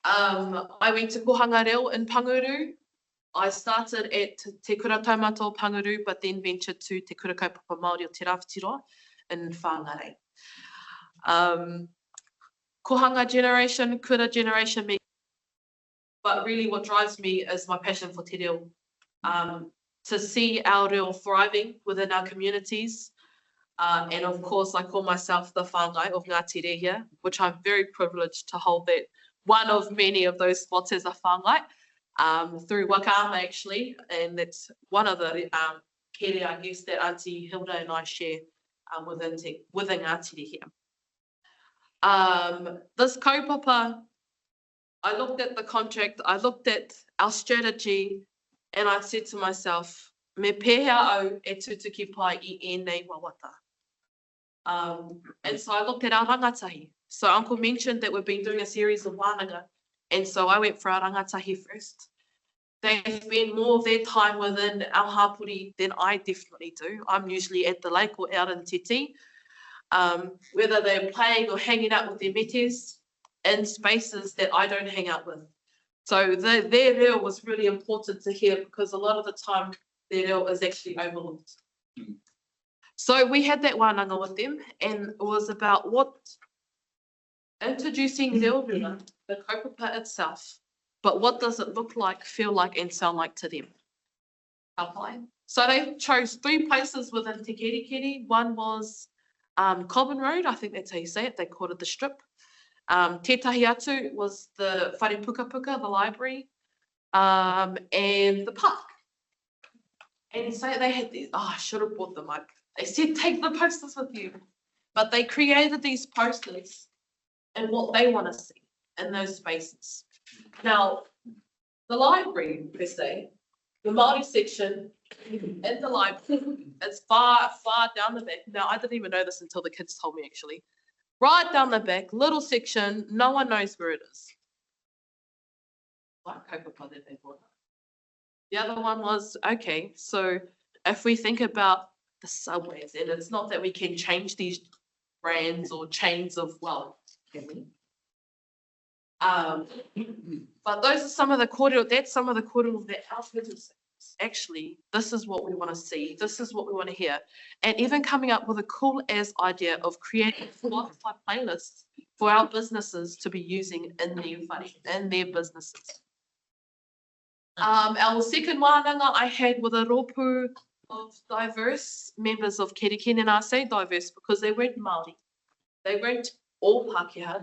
I went to Kohanga Reo in Panguru. I started at Te Kura Taumata o Panguru, but then ventured to Te Kura Kaupapa Māori o Te Rawhitiroa in Whāngarei. Kohanga generation, Kura generation, but really what drives me is my passion for te reo. To see our reo thriving within our communities. And of course, I call myself the whāngai of Ngāti Rehia, which I'm very privileged to hold that one of many of those spots as a whāngai through Wakama actually. And that's one of the kere, I guess, that Auntie Hilda and I share within Ngāti Rehia. This kaupapa, I looked at the contract, I looked at our strategy, and I said to myself, me pēhea au e tutuki pai I ēnei wawata. And so I looked at our rangatahi. So Uncle mentioned that we've been doing a series of wānanga. And so I went for our rangatahi first. They spend more of their time within our hapuri than I definitely do. I'm usually at the lake or out in Titi. Whether they're playing or hanging out with their metes in spaces that I don't hang out with. So their reo was really important to hear because a lot of the time their reo is actually overlooked. So we had that wānanga with them and it was about introducing reo rua, the kaupapa itself, but what does it look like, feel like and sound like to them. So they chose 3 places within Te Kerikeri. One was Common Road, I think that's how you say it, they called it the Strip. Tētahi atu was the Whare Puka Puka, the library, and the park. And so they had these, I should have brought them up. They said, take the posters with you. But they created these posters and what they want to see in those spaces. Now, the library, per se, the Māori section in the library is far down the back. Now, I didn't even know this until the kids told me, actually. Right down the back, little section, no one knows where it is. Like kaupapa that they brought up. The other one was, okay, so if we think about the subways, and it's not that we can change these brands or chains of wealth, can we? But those are some of the kōrero, that's some of the kōrero that our business actually, this is what we want to see, this is what we want to hear. And even coming up with a cool as idea of creating Spotify playlists for our businesses to be using in their businesses. Our second wānanga I had with a rōpū of diverse members of Kerikeri, and I say diverse because they weren't Māori. They weren't all Pākehā,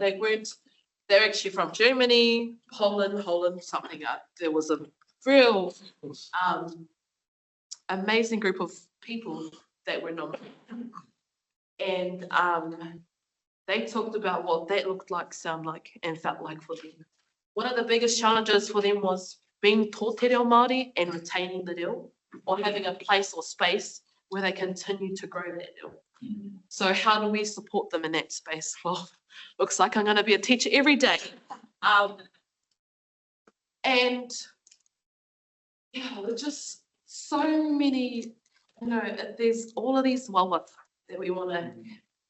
they're actually from Germany, Holland, something. There was a real amazing group of people that were nominated. And they talked about what that looked like, sound like, and felt like for them. One of the biggest challenges for them was being taught te reo Māori and retaining the reo. or having a place or space where they continue to grow that reo. So how do we support them in that space? Well, looks like I'm going to be a teacher every day. And yeah, there's just so many, there's all of these wawa that we want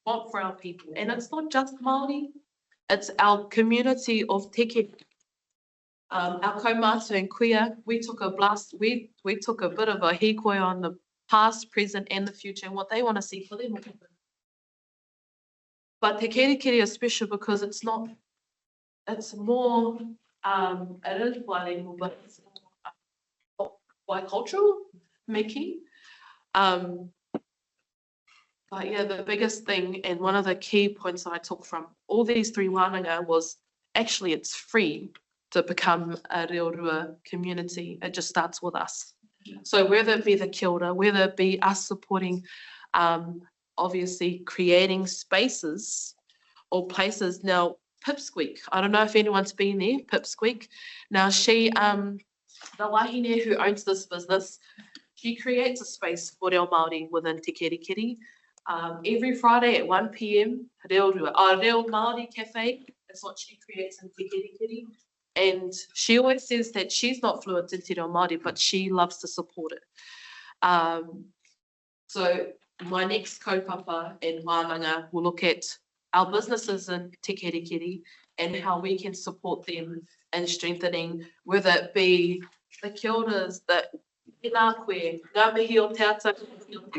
for our people. And it's not just Māori, it's our community of teke. Our kaumātua and kuia, we took a blast, we took a bit of a hikoi on the past, present and the future and what they want to see for them. But te kerikeri is special because it's more, it is bilingual, but it's more bicultural making. But yeah, the biggest thing and one of the key points that I took from all these three wānanga was actually it's free to become a reorua community. It just starts with us. So whether it be the kia ora, whether it be us supporting, obviously creating spaces or places. Now, Pipsqueak, I don't know if anyone's been there, Pipsqueak. Now she, the wahine who owns this business, she creates a space for reo Māori within Te Kerikeri. Every Friday at 1 p.m, reo Māori Cafe is what she creates in Te Kerikeri. And she always says that she's not fluent in Te Reo Māori, but she loves to support it. So my next kaupapa and wānanga will look at our businesses in Te Kerikeri and how we can support them in strengthening, whether it be the kia oras, the ina koe, ngā mihi o te ata, te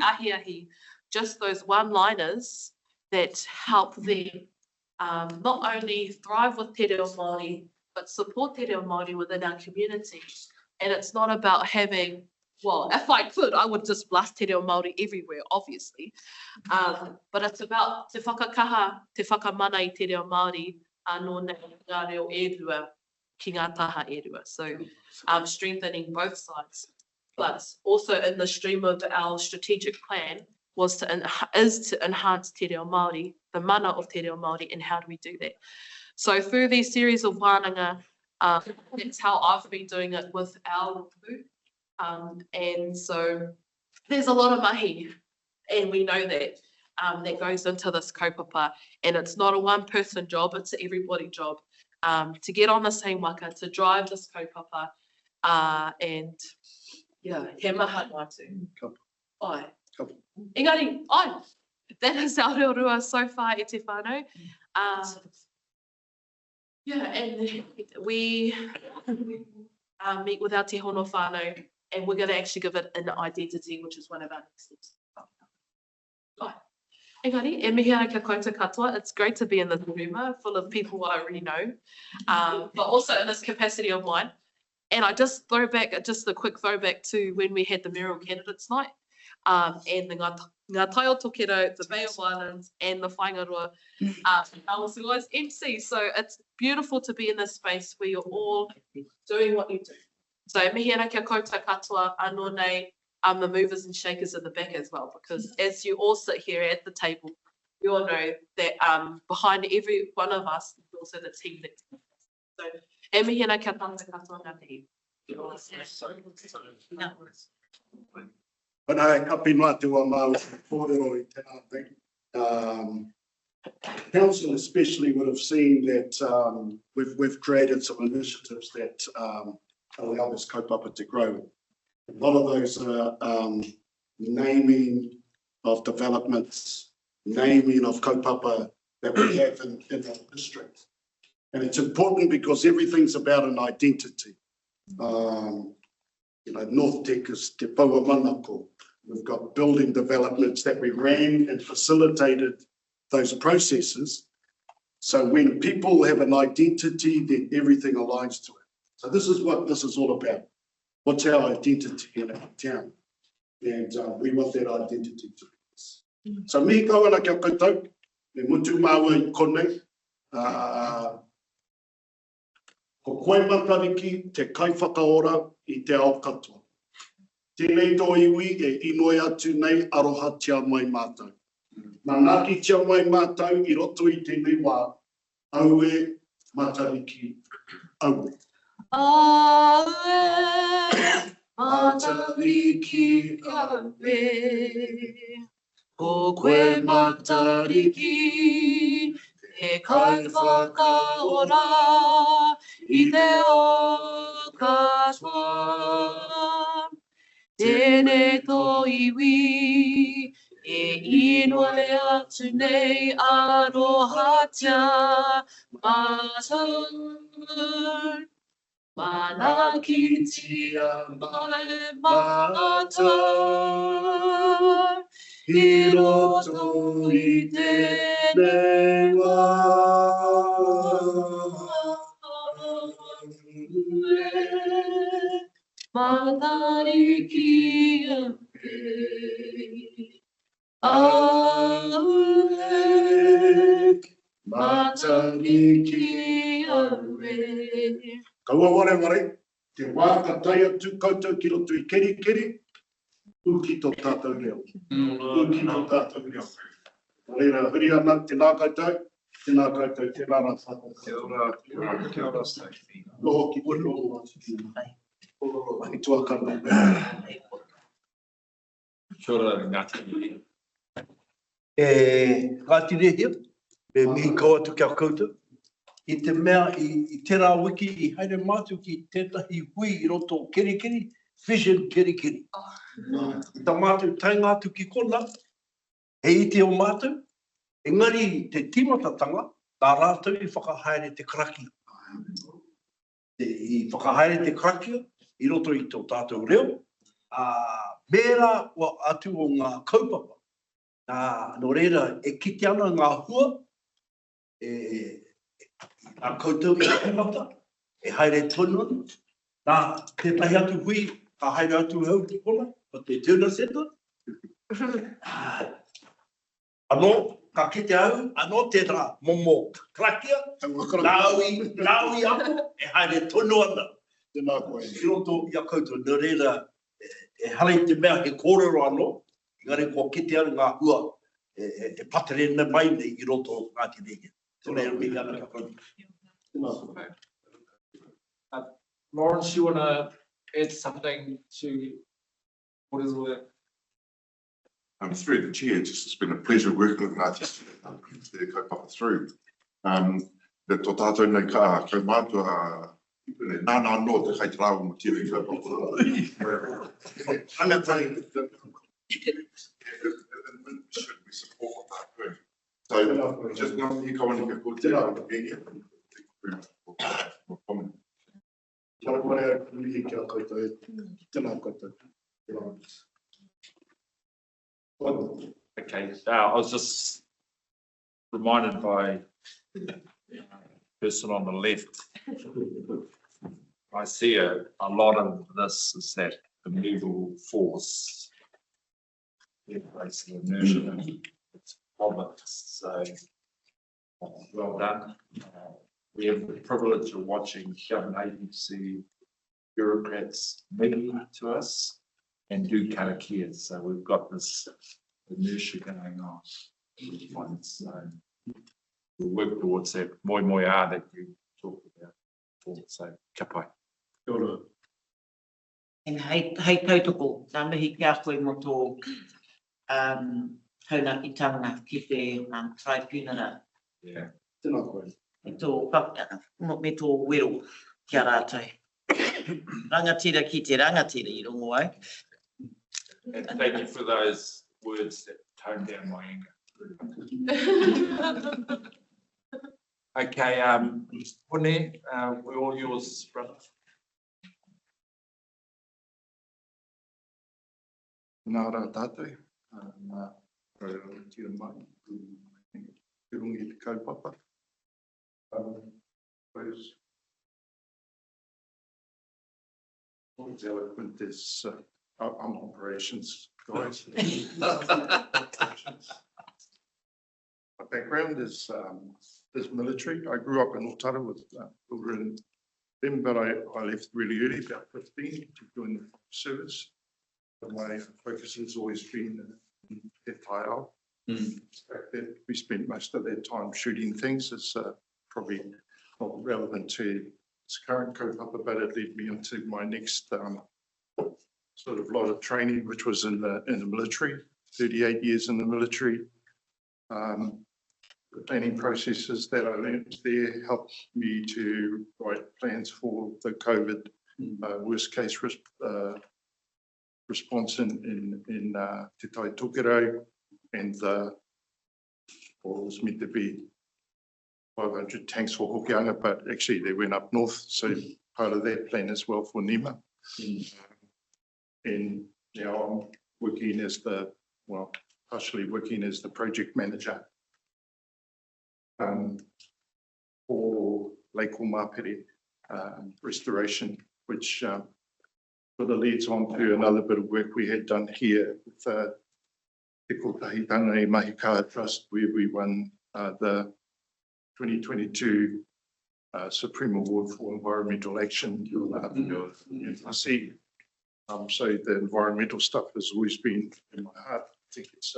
ahi ahi, just those one-liners that help them not only thrive with Te Reo Māori, but support Te Reo Māori within our community. And it's not about having, well, if I could, I would just blast Te Reo Māori everywhere, obviously. But it's about te whakakaha, te whakamana I Te Reo Māori, anō nei ngā reo e rua ki ngā taha e rua. So strengthening both sides. But also in the stream of our strategic plan is to enhance Te Reo Māori, the mana of Te Reo Māori, and how do we do that? So through these series of wānanga, that's how I've been doing it with our group. And so there's a lot of mahi, and we know that that goes into this kaupapa, and it's not a one-person job, it's an everybody job to get on the same waka, to drive this kaupapa, and yeah, he maha watu. Ai. Engari, ai, that is our reorua so far, e te whānau. Yeah, and we meet with our te hono whānau, and we're going to actually give it an identity, which is one of our next steps. Engari, e mihi ana kia koutou katoa. It's great to be in this room full of people I already know, but also in this capacity of mine. And I just throw back, just a quick throwback to when we had the Mayoral Candidates Night, and the Ngā Tai o Tokero, the Bay of Islands, and the Whaingaroa. I was always MC, so it's beautiful to be in this space where you're all doing what you do. So mihi ana kia koutou katoa, anō nei, the movers and shakers in the back as well, because as you all sit here at the table, you all know that behind every one of us is also the team that. So e mihi ana kia katoa ngā te hi. Pana e kapinua te wa mau kōrero I tēnā thing. Council especially would have seen that we've created some initiatives that allow this kaupapa to grow. A lot of those are naming of developments, naming of kaupapa that we have in our district. And it's important because everything's about an identity. North Tech is Te Paua Manako. We've got building developments that we ran and facilitated those processes. So when people have an identity, then everything aligns to it. So this is what this is all about. What's our identity in our town? And we want that identity to be this. So me kawana kia koutou, me mutu maua I konei. Ko koe matariki te kaiwhakaora I te ao katoa. Tēnei tō iwi e inoi atu nei aroha tia mai mātou. Nā ngāki tia mai mātou I roto I tēnei wā, aue matariki aue. Aue Matariki awe, o koe matariki, e kai whakaora, i te o katoa. Tēnei tō iwi, e inoe atu nei arohatia mātou. Mana ki tia mai mātou, i roto i tēnei wā. Matariki awe, matariki awe. Kaua ware, te wā ka tai atu koutou ki roto i keri keri, uki tō tātou reo. Uki tō tātou reo. Reira, huri ana, tēnā koutou, tēnā koutou, tēnā rā whātou. Kia ora, kia ora, Sophie. Loho ki uro. Ai tuakana. Kia ora, Ngāti. Ngāti rehia, me mihi kau atu kia koutou. I te mea, i tērā wiki, i haere mātu ki tētahi hui i roto keri keri, vision keri keri. Tā mātu tainga atu ki kona, he iti o mātu, engari te timatatanga, tā rātou i whakahaere te karaki. I whakahaere te karaki, i roto i tō tātou reo. Mērā wa atu o ngā kaupapa. Nō reira, e kite ana ngā hua, nā koutou i tēmata, e haere tonu, nā tētahi atu hui, ka haere atu hau ki kona, o te tuna seta. Anō, ka kite au, anō tērā momo krakia, nāui ako, e haere tonu ana. Tēnā koe. I roto i a koutou, nō reira, e hale te mea he kōrero anō, engari kua kite au ngā hua, e paterena mai nei i roto Ngāti Rehia. Tēnā e mihi ana ka koutou. Lawrence, you want to add something to what is the Through the chair, it's been a pleasure working with Ngāti te kaupapa through. The tō tātou nei ka mātua, nāna anō te kai trāu mo tia i kaupapa. Ana tai. Should we support that work? So just not you come on and go to Kia ora, mihi kia koutou, tēnā koutou. Okay, I was just reminded by the person on the left. I see a lot of this is that immovable force. Basically inertia, it's of it, so well done. We have the privilege of watching government agency bureaucrats meet to us and do karakia, so we've got this inertia going on. So we'll work towards that moi that you talked about before, so ka pai. Kia ora. En hei tautoko, nā mihi kia koe mo tō haunakitanga ki te tribunal. Yeah. Tēnā koe. Me tō wero kia rātou. Rangatira ki te rangatira I rongo ai. And thank you for those words that toned down my anger. Okay, Pune, we're all yours, brother. Nā rā tātou, tira mai, te rungi te kaupapa. What's eloquent is I'm operations guys. My background is military. I grew up in Otara with children then, but I left really early, about 15, to join the service. But my focus has always been FIL. That we spent most of that time shooting things. It's probably not relevant to its current kaupapa, but it led me into my next sort of lot of training, which was in the military, 38 years in the military. The planning processes that I learned there helped me to write plans for the COVID worst case response in Te Tai Tokerau, and what was meant to be 500 tanks for Hokianga, but actually they went up north, so part of that plan as well for Nima. And now I'm working as partially working as the project manager for Lake Mapere restoration, which sort of leads on to another bit of work we had done here with Te Kotahitanga e Mahikaha Trust, where we won the 2022 Supreme Award for Environmental Action in Tasi. So the environmental stuff has always been in my heart. I think it's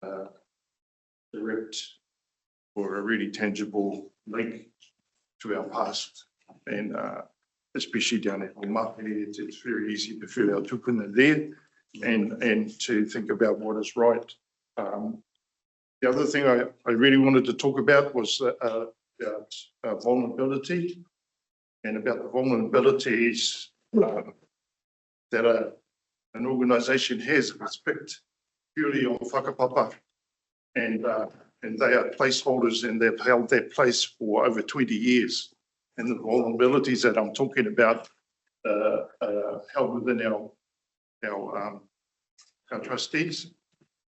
a direct or a really tangible link to our past, and especially down at Mapere, it's very easy to feel our tupuna there and to think about what is right. The other thing I really wanted to talk about was about vulnerability, and about the vulnerabilities that an organisation has if it's picked purely on whakapapa, and they are placeholders, and they've held that place for over 20 years. And the vulnerabilities that I'm talking about held within our trustees.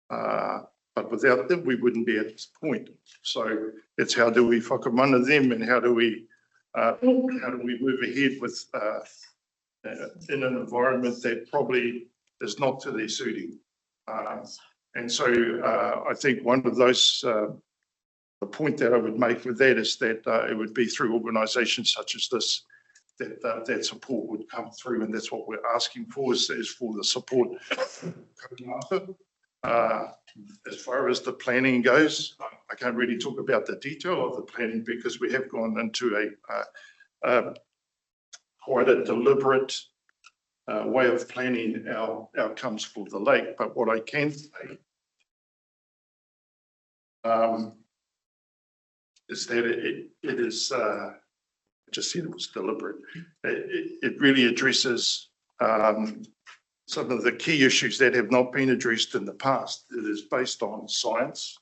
But without them, we wouldn't be at this point. So it's how do we whakamana them, and how do we move ahead with in an environment that probably is not to their suiting. And so I think one of those, the point that I would make with that is that it would be through organisations such as this that support would come through, and that's what we're asking for is for the support. As far as the planning goes, I can't really talk about the detail of the planning because we have gone into a quite a deliberate way of planning our outcomes for the lake. But what I can say is that it is, I just said it was deliberate. It really addresses some of the key issues that have not been addressed in the past. It is based on science.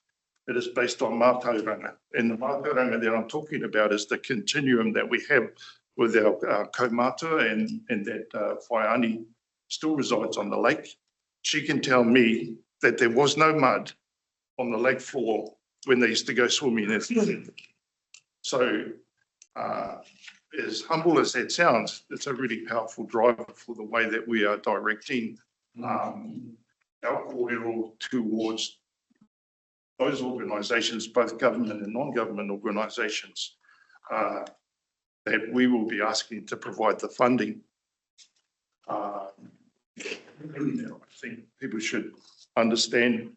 It is based on mātauranga. And the mātauranga that I'm talking about is the continuum that we have with our kaumātua, and that Whaiani still resides on the lake. She can tell me that there was no mud on the lake floor when they used to go swimming. So as humble as that sounds, it's a really powerful driver for the way that we are directing our kōrero towards those organisations, both government and non-government organisations, that we will be asking to provide the funding. I think people should understand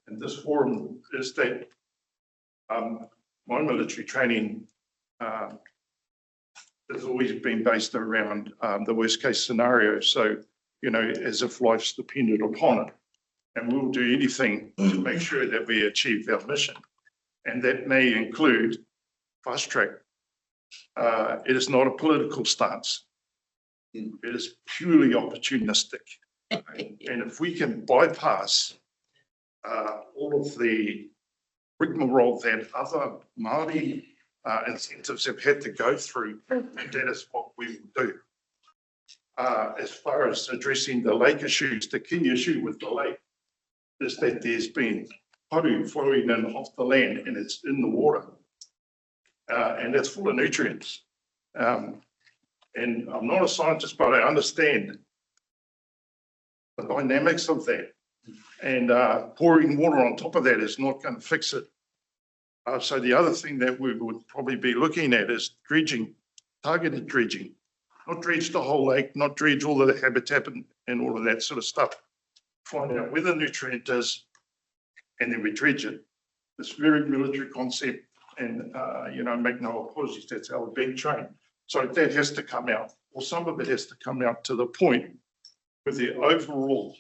in this forum is that my military training has always been based around the worst case scenario. So, as if life's depended upon it. And we'll do anything to make sure that we achieve our mission. And that may include fast track. It is not a political stance. It is purely opportunistic. And if we can bypass all of the rigmarole that other Māori incentives have had to go through, and that is what we will do. As far as addressing the lake issues, the key issue with the lake is that there's been haru flowing in off the land, and it's in the water, and it's full of nutrients. And I'm not a scientist, but I understand the dynamics of that. And pouring water on top of that is not going to fix it. So the other thing that we would probably be looking at is dredging, targeted dredging. Not dredge the whole lake, not dredge all of the habitat and all of that sort of stuff. Find out where the nutrient is, and then we dredge it. It's a very military concept, and make no apologies, that's how we've been trained. So that has to come out. or some of it has to come out to the point where the overall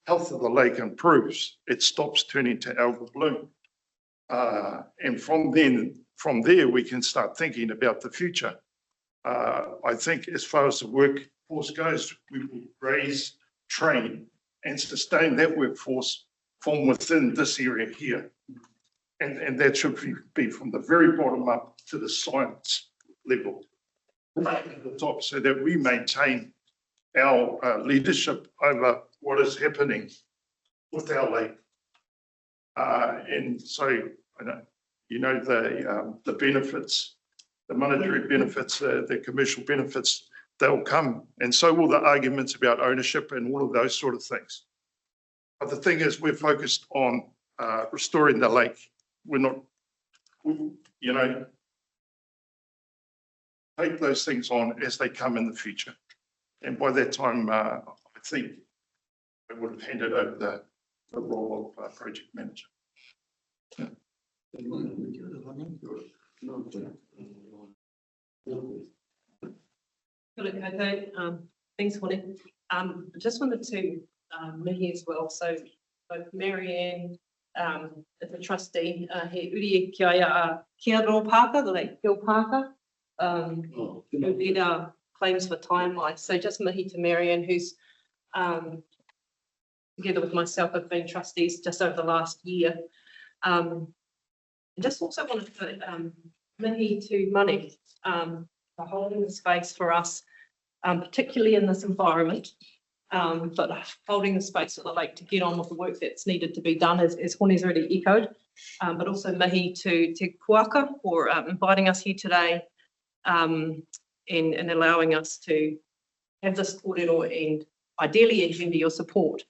health of the lake improves. It stops turning to algal bloom. And from there, we can start thinking about the future. I think as far as the workforce goes, we will raise, train, and sustain that workforce from within this area here. And that should be from the very bottom up to the science level at the top, so that we maintain our leadership over what is happening with our lake. And so, you know, the benefits, the monetary benefits, the commercial benefits, they'll come. And so will the arguments about ownership and all of those sort of things. But the thing is, we're focused on restoring the lake. We're not, you know, take those things on as they come in the future. And by that time, I think I would have handed over the role of project manager. Yeah. Thanks, Hone. I just wanted to mihi as well. So both Marianne, as a trustee, he uri ki aia kia rō Pāka, the Lake Hill Pāka, who led our claims for timelines. So just mihi to Marianne, who's together with myself have been trustees just over the last year. Just also wanted to mihi to Mani for holding the space for us, particularly in this environment, but holding the space at the lake to get on with the work that's needed to be done, as Hone's already echoed, but also mihi to Te Kuaka for inviting us here today and allowing us to have this kōrero and ideally engender your support.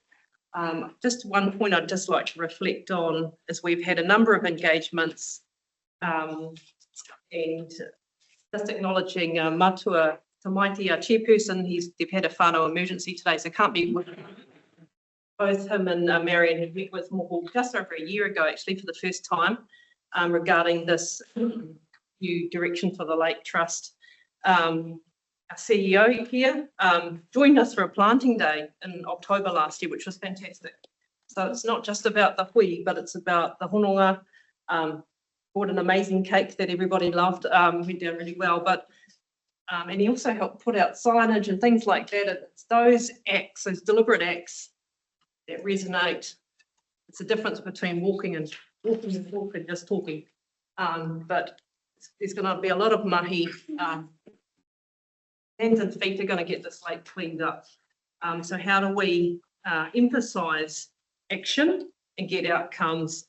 Just one point I'd just like to reflect on is we've had a number of engagements and just acknowledging Matua Tamaiti, our chairperson. They've had a whānau emergency today, so can't be with both him and Marianne had met with Moho just over a year ago, actually, for the first time, regarding this new direction for the Lake Trust. Our CEO here joined us for a planting day in October last year, which was fantastic. So it's not just about the hui, but it's about the hononga. Bought an amazing cake that everybody loved, went down really well, but and he also helped put out signage and things like that. It's those acts, those deliberate acts that resonate. It's the difference between walking and just talking. But there's going to be a lot of mahi. Hands and feet are going to get this lake cleaned up. So how do we emphasise action and get outcomes,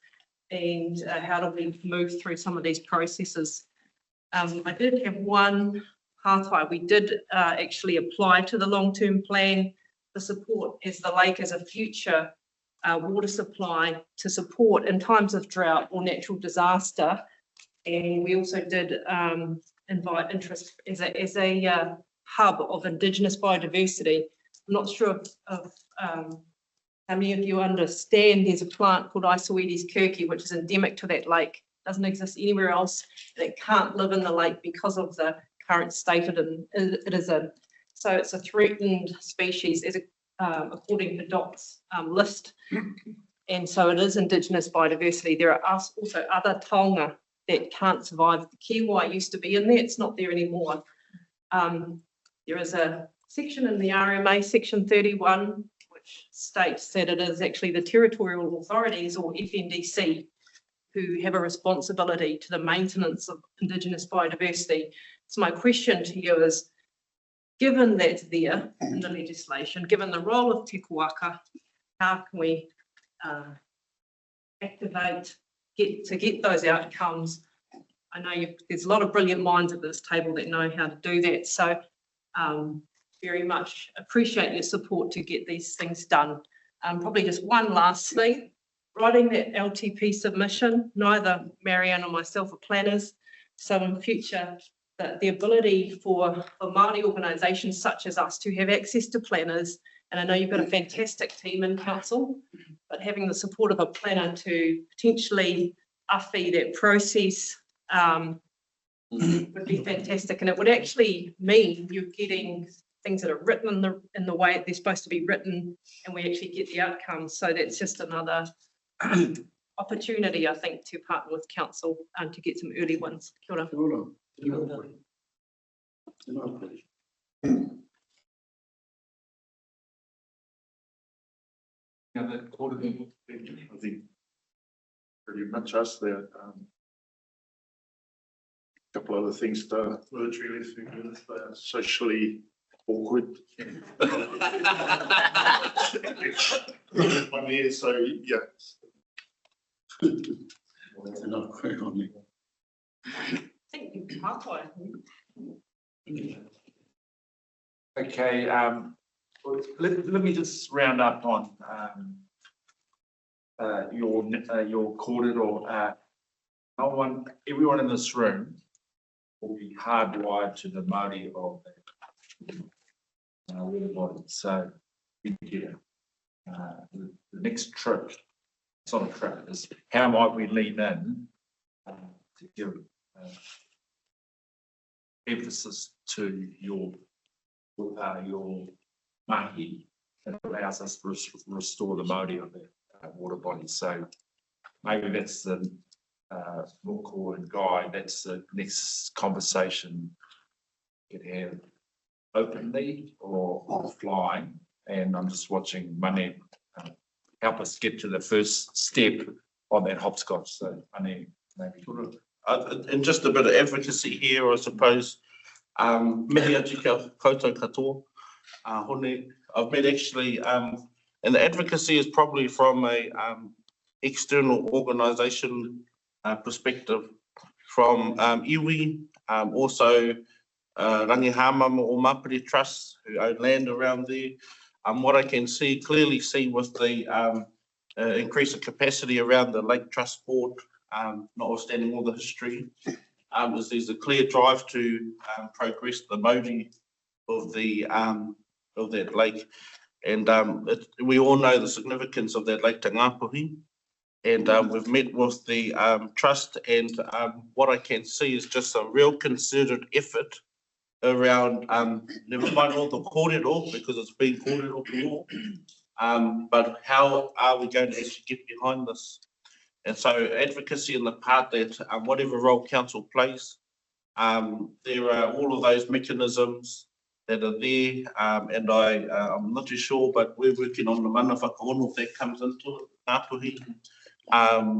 and how do we move through some of these processes? I did have one hātai. We did actually apply to the long-term plan for support as the lake as a future water supply to support in times of drought or natural disaster. And we also did invite interest as a hub of Indigenous biodiversity. I'm not sure if how many of you understand there's a plant called Isoedes kirki, which is endemic to that lake. Doesn't exist anywhere else, and it can't live in the lake because of the current state it is in. So it's a threatened species as according to DOC's list. And so it is Indigenous biodiversity. There are also other taonga that can't survive. The kiwi used to be in there, it's not there anymore. There is a section in the RMA, section 31, which states that it is actually the territorial authorities, or FNDC, who have a responsibility to the maintenance of Indigenous biodiversity. So my question to you is, given that's there in the legislation, given the role of Te Kuaka, how can we activate, get those outcomes? I know there's a lot of brilliant minds at this table that know how to do that. So very much appreciate your support to get these things done. Probably just one last thing, writing that LTP submission, neither Marianne or myself are planners. So in future, the ability for Māori organisations such as us to have access to planners, and I know you've got a fantastic team in council, but having the support of a planner to potentially awhi that process would be fantastic. And it would actually mean you're getting things that are written in the way they're supposed to be written, and we actually get the outcomes. So that's just another opportunity, I think, to partner with council to get some early ones. Kia ora. Yeah, that quarter, I think pretty much us there. Couple other things to military things, they are socially awkward. One year, so yeah. Not quite on me. Thank you, Kuaka. Okay, let me just round up on your corridor. Everyone in this room will be hardwired to the Māori of the body. So the next trip, it's not a trip, is how might we lean in to give emphasis to your mahi that allows us to restore the Māori of the water body. So maybe that's the Moko and Guy, that's the next conversation you can have openly or offline. And I'm just watching Mane help us get to the first step on that hopscotch. So Mane, maybe. And just a bit of advocacy here, I suppose. Mihi atu kia koutou katoa. Hone, I've met actually, and the advocacy is probably from a external organisation perspective, from iwi, also Rangihāmama or Māpiri Trust, who own land around there. What I can clearly see with the increase of capacity around the Lake Trust Board, notwithstanding all the history, is there's a clear drive to progress the Māori of that lake. And we all know the significance of that Lake Te Ngāpuhi. And we've met with the trust, and what I can see is just a real concerted effort around, never mind all the kōrero, because it's been kōrero before, but how are we going to actually get behind this? And so advocacy in the part that whatever role council plays, there are all of those mechanisms that are there, and I'm not too sure, but we're working on the mana whakaono that comes into it, Ngāpuhi.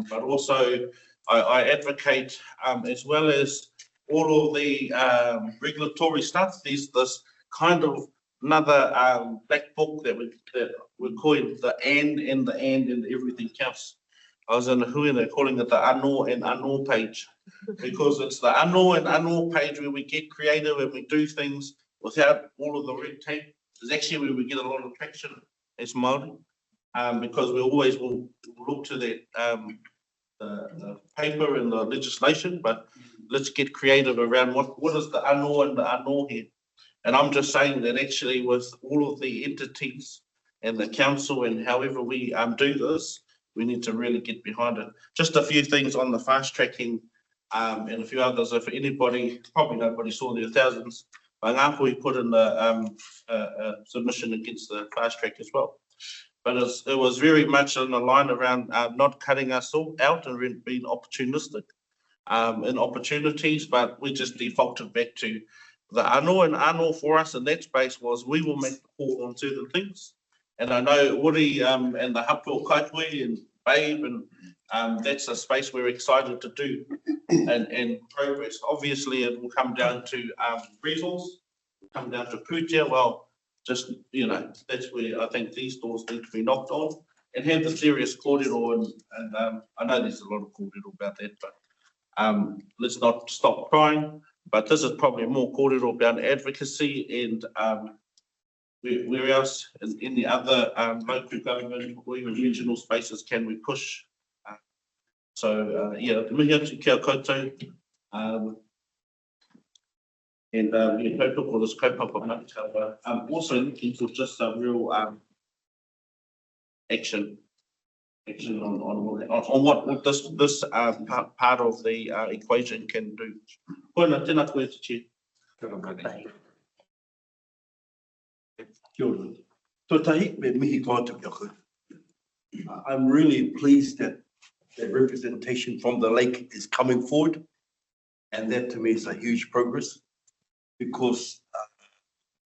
But also I advocate, as well as all of the regulatory stuff, there's this kind of another black book that we're calling the and everything else. I was in the hui and they're calling it the anō and anō page, because it's the anō and anō page where we get creative and we do things without all of the red tape. It's actually where we get a lot of traction as Māori, because we always will look to that the paper and the legislation, but let's get creative around what is the anō and the anō here. And I'm just saying that actually with all of the entities and the council and however we do this, we need to really get behind it. Just a few things on the fast tracking and a few others. If anybody, probably nobody saw the thousands, but Ngāpuhi put in the submission against the fast track as well. But it was very much in the line around not cutting us all out and being opportunistic in opportunities, but we just defaulted back to the anō and anō for us in that space was we will make the call on certain things. And I know Uri and the Hapua Kaitui and Babe, and that's a space we're excited to do and progress. Obviously, it will come down to resource, come down to pūtea. Well, just, you know, that's where I think these doors need to be knocked on and have the serious kōrero. And I know there's a lot of kōrero about that, but let's not stop trying. But this is probably more kōrero about advocacy and where else in the other local government or even regional spaces can we push? Yeah, te mihi atu kia koutou. And yeah, tautoko this kaupapa matakawa. Also looking for just a real action action on what this part of the equation can do. Koina, tēnā koe te chair. Kia ora. Tō tahi, me mihi kōtou kia koe. I'm really pleased that the representation from the lake is coming forward. And that to me is a huge progress because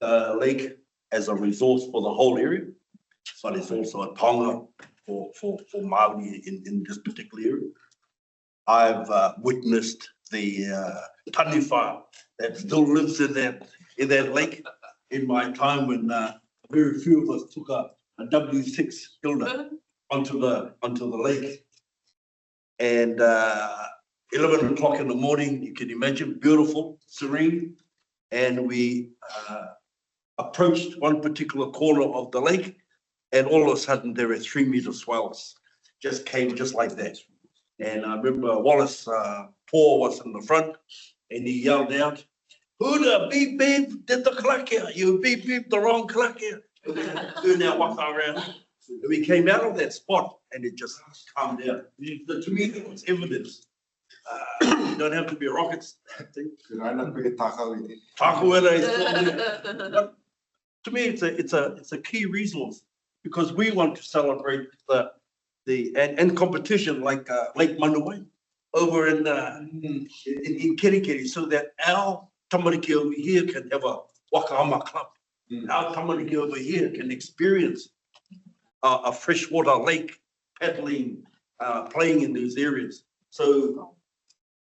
the lake as a resource for the whole area, but it's also a tonga for Māori in this particular area. I've witnessed the taniwha that still lives in that lake in my time when very few of us took a W6 builder onto the lake. And 11 o'clock in the morning, you can imagine, beautiful, serene. And we approached one particular corner of the lake, and all of a sudden there were 3-meter swells, just came just like that. And I remember Wallace Paul was in the front, and he yelled out, "Huda, beep, beep, did the kalakia, you beep, beep, the wrong kalakia." Turn our waka around. And we came out of that spot, and it just calmed down. To me, it was evidence. You don't have to be rockets. But to me, it's a key resource because we want to celebrate the competition like Lake Manawai over in Kerikeri, so that our tamariki over here can have a wakaama club. Our tamariki over here can experience a freshwater lake, paddling, playing in those areas. So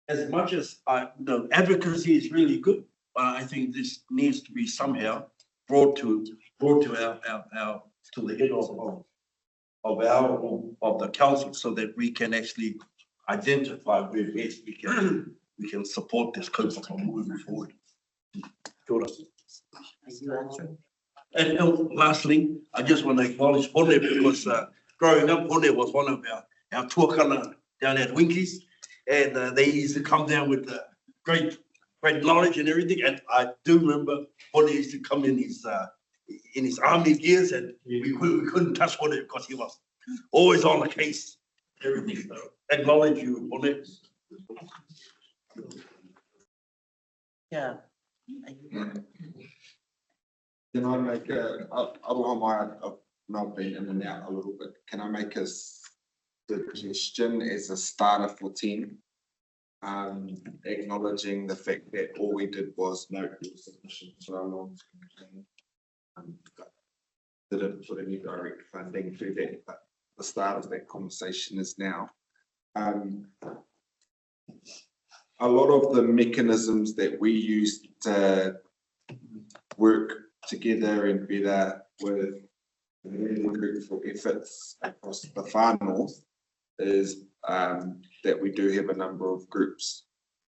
as much as advocacy is really good, I think this needs to be somehow brought to our to the head of the council, so that we can actually identify where best we can support this concept moving forward. And lastly, I just want to acknowledge Hone because growing up, Hone was one of our tuakana down at Winkies. And they used to come down with great knowledge and everything. And I do remember Hone used to come in his army gears, and we couldn't touch Hone because he was always on the case. Everything. So acknowledge you, Hone. Yeah. Can I make I've not been in and out a little bit. Can I make a suggestion as a starter for 10? Acknowledging the fact that all we did was note the submission to our launch campaign. Didn't put any direct funding to that, but the start of that conversation is now. A lot of the mechanisms that we use to work together and better with group efforts across the far north is that we do have a number of groups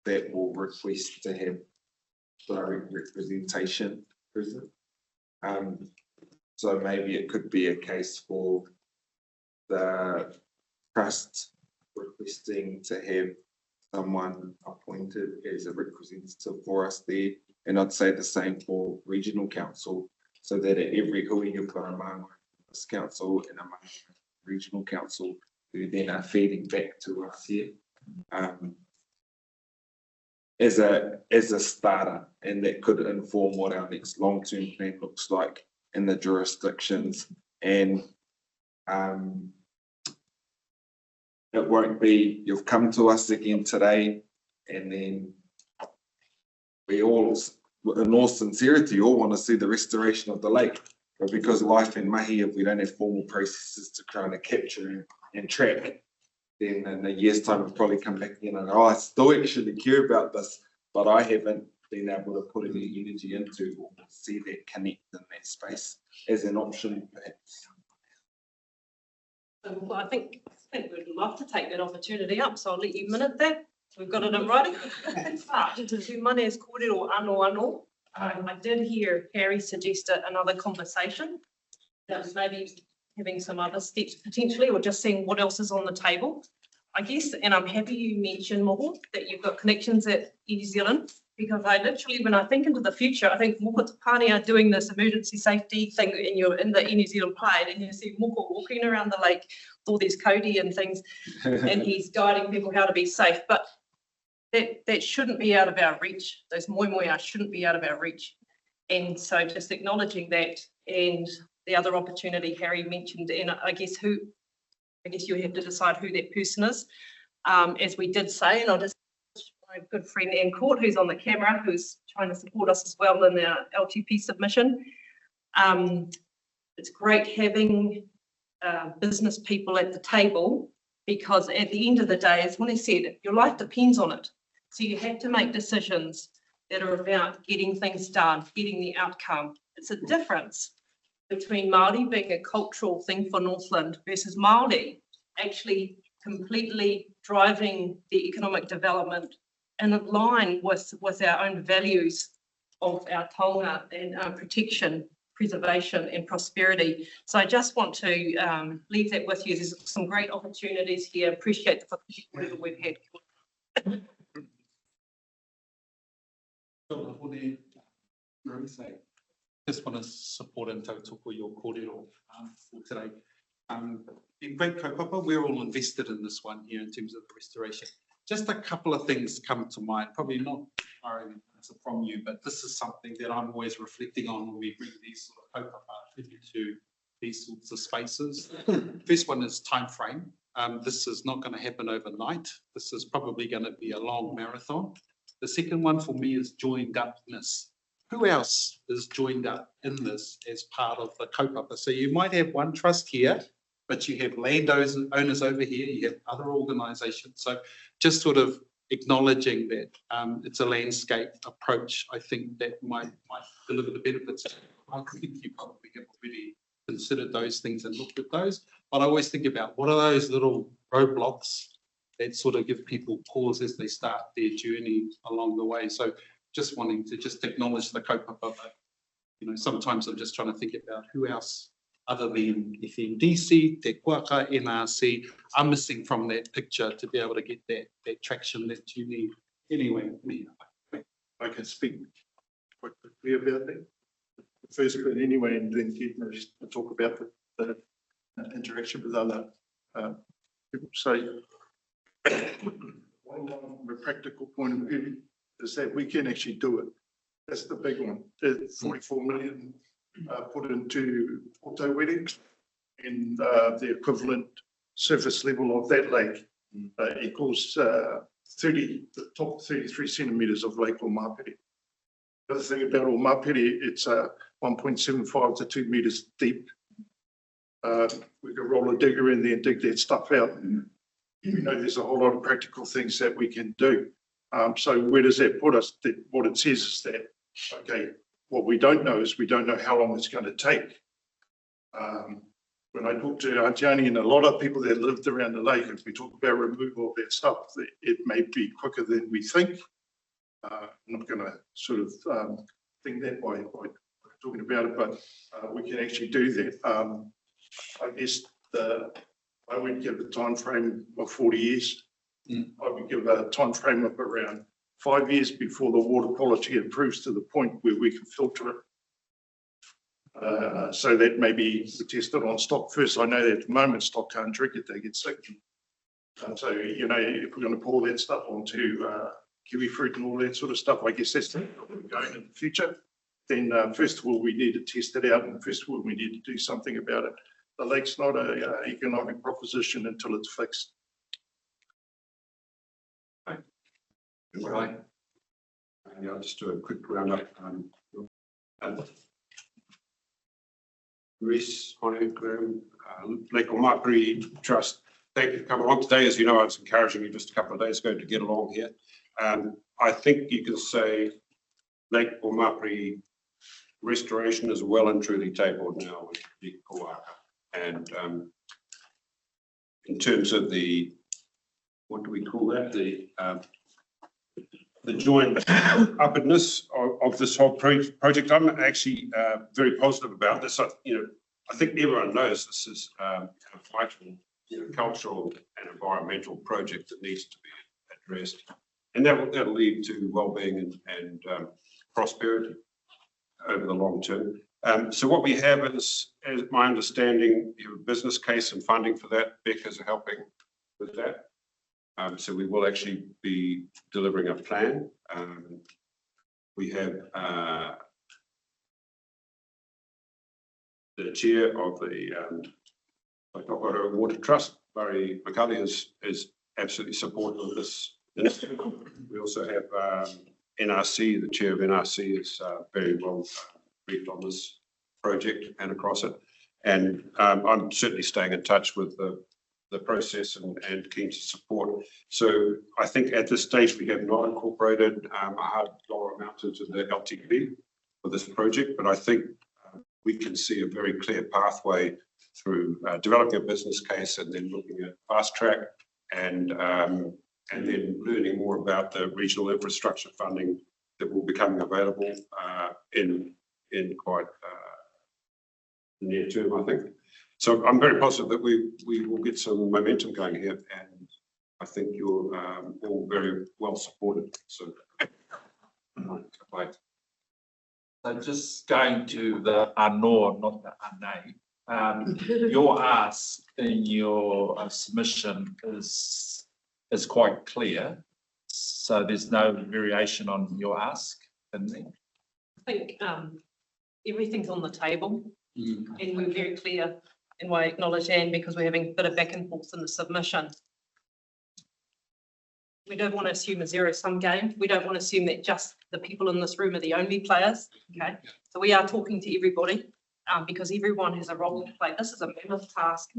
that will request to have direct representation present. So maybe it could be a case for the trust requesting to have someone appointed as a representative for us there. And I'd say the same for regional council, so that at every hui you've got a Māori council and a Māori regional council who then are feeding back to us here as a starter, and that could inform what our next long-term plan looks like in the jurisdictions. And it won't be you've come to us again today and then we all, in all sincerity, all want to see the restoration of the lake, but because life in mahi, if we don't have formal processes to kind of capture and track, then in a year's time we'll probably come back in and go, oh, I still actually care about this, but I haven't been able to put any energy into or see that connect in that space as an option, perhaps. Well, I think we'd love to take that opportunity up, so I'll let you minute that. We've got it in writing. Tū mane is kōrero anō. I did hear Harry suggest another conversation, that maybe having some other steps potentially, or just seeing what else is on the table. I guess, and I'm happy you mentioned more, that you've got connections at New Zealand, because I literally, when I think into the future, I think Moko Tapani are doing this emergency safety thing in the New Zealand plane, and you see Moko walking around the lake with all these Cody and things, and he's guiding people how to be safe. But that shouldn't be out of our reach. Those moimoia shouldn't be out of our reach. And so just acknowledging that, and the other opportunity Harry mentioned, and I guess you have to decide who that person is. As we did say, and I'll just my good friend Anne Court, who's on the camera, who's trying to support us as well in our LTP submission. It's great having business people at the table, because at the end of the day, as Mone said, your life depends on it. So you have to make decisions that are about getting things done, getting the outcome. It's a difference between Māori being a cultural thing for Northland versus Māori actually completely driving the economic development in line with our own values of our taonga and protection, preservation and prosperity. So I just want to leave that with you. There's some great opportunities here. Appreciate the whatever we've had. Just want to support and tautoko your kōrero for today. In great kaupapa, we're all invested in this one here in terms of the restoration. Just a couple of things come to mind, probably not from you, but this is something that I'm always reflecting on when we bring these sort of kaupapa into these sorts of spaces. First one is time frame. This is not going to happen overnight. This is probably going to be a long marathon. The second one for me is joined upness. Who else is joined up in this as part of the kaupapa? So you might have one trust here, but you have landowners over here, you have other organisations. So just sort of acknowledging that it's a landscape approach, I think that might deliver the benefits. I think you probably have already considered those things and looked at those, but I always think about what are those little roadblocks that sort of give people pause as they start their journey along the way. So just wanting to just acknowledge the kaupapa, but sometimes I'm just trying to think about who else other than FMDC, Te Kuaka, NRC, are missing from that picture to be able to get that traction that you need. Anyway, I can speak quite quickly about that. The first bit anyway, and then just talk about the interaction with other people. So from a practical point of view is that we can actually do it. That's the big one. There's 44 million put into auto weddings, and the equivalent surface level of that lake equals the top 33 centimetres of Lake Omapiri. The other thing about Omapiri, it's 1.75 to 2 metres deep. We could roll a digger in there and dig that stuff out. There's a whole lot of practical things that we can do. So where does that put us? What it says is that, okay, what we don't know is we don't know how long it's going to take. When I talked to Antiani and a lot of people that lived around the lake, if we talk about removal of that stuff, it may be quicker than we think. I'm not going to sort of think that by talking about it, but we can actually do that. I guess I would give a time frame of 40 years. I would give a time frame of around 5 years before the water quality improves to the point where we can filter it. So that maybe we test it on stock first. I know that at the moment stock can't drink it, they get sick. So, if we're going to pour that stuff onto kiwi fruit and all that sort of stuff, I guess that's where we're going in the future. Then first of all, we need to test it out, and first of all, we need to do something about it. The lake's not an economic proposition until it's fixed. Right. I'll just do a quick roundup. Reese, Graham, Lake Omapiri Trust, thank you for coming on today. As you know, I was encouraging you just a couple of days ago to get along here. I think you can say Lake Omapiri restoration is well and truly tabled now with the Kuaka. And in terms of the, what do we call that? The joint upperness of this whole project, I'm actually very positive about this. I think everyone knows this is vital cultural and environmental project that needs to be addressed. And that'll lead to well-being and prosperity over the long term. So what we have is my understanding, you have a business case and funding for that. Becca's helping with that. So we will actually be delivering a plan. We have the chair of the Kuaka Water Trust, Barry McCulley, is absolutely supportive of this initiative. We also have NRC, the chair of NRC is very well briefed on this project and across it. And I'm certainly staying in touch with the process and keen to support. So I think at this stage we have not incorporated a hard dollar amount into the LTP for this project, but I think we can see a very clear pathway through developing a business case and then looking at fast track and then learning more about the regional infrastructure funding that will be becoming available in quite near term, I think. So I'm very positive that we will get some momentum going here, and I think you're all very well supported. So, Right. So just going to the anō, not the ane. Your ask in your submission is quite clear. So there's no variation on your ask in there. I think everything's on the table and we're very clear, and I acknowledge Anne because we're having a bit of back and forth in the submission. We don't want to assume a zero-sum game. We don't want to assume that just the people in this room are the only players, okay? So we are talking to everybody because everyone has a role to play. This is a mammoth task.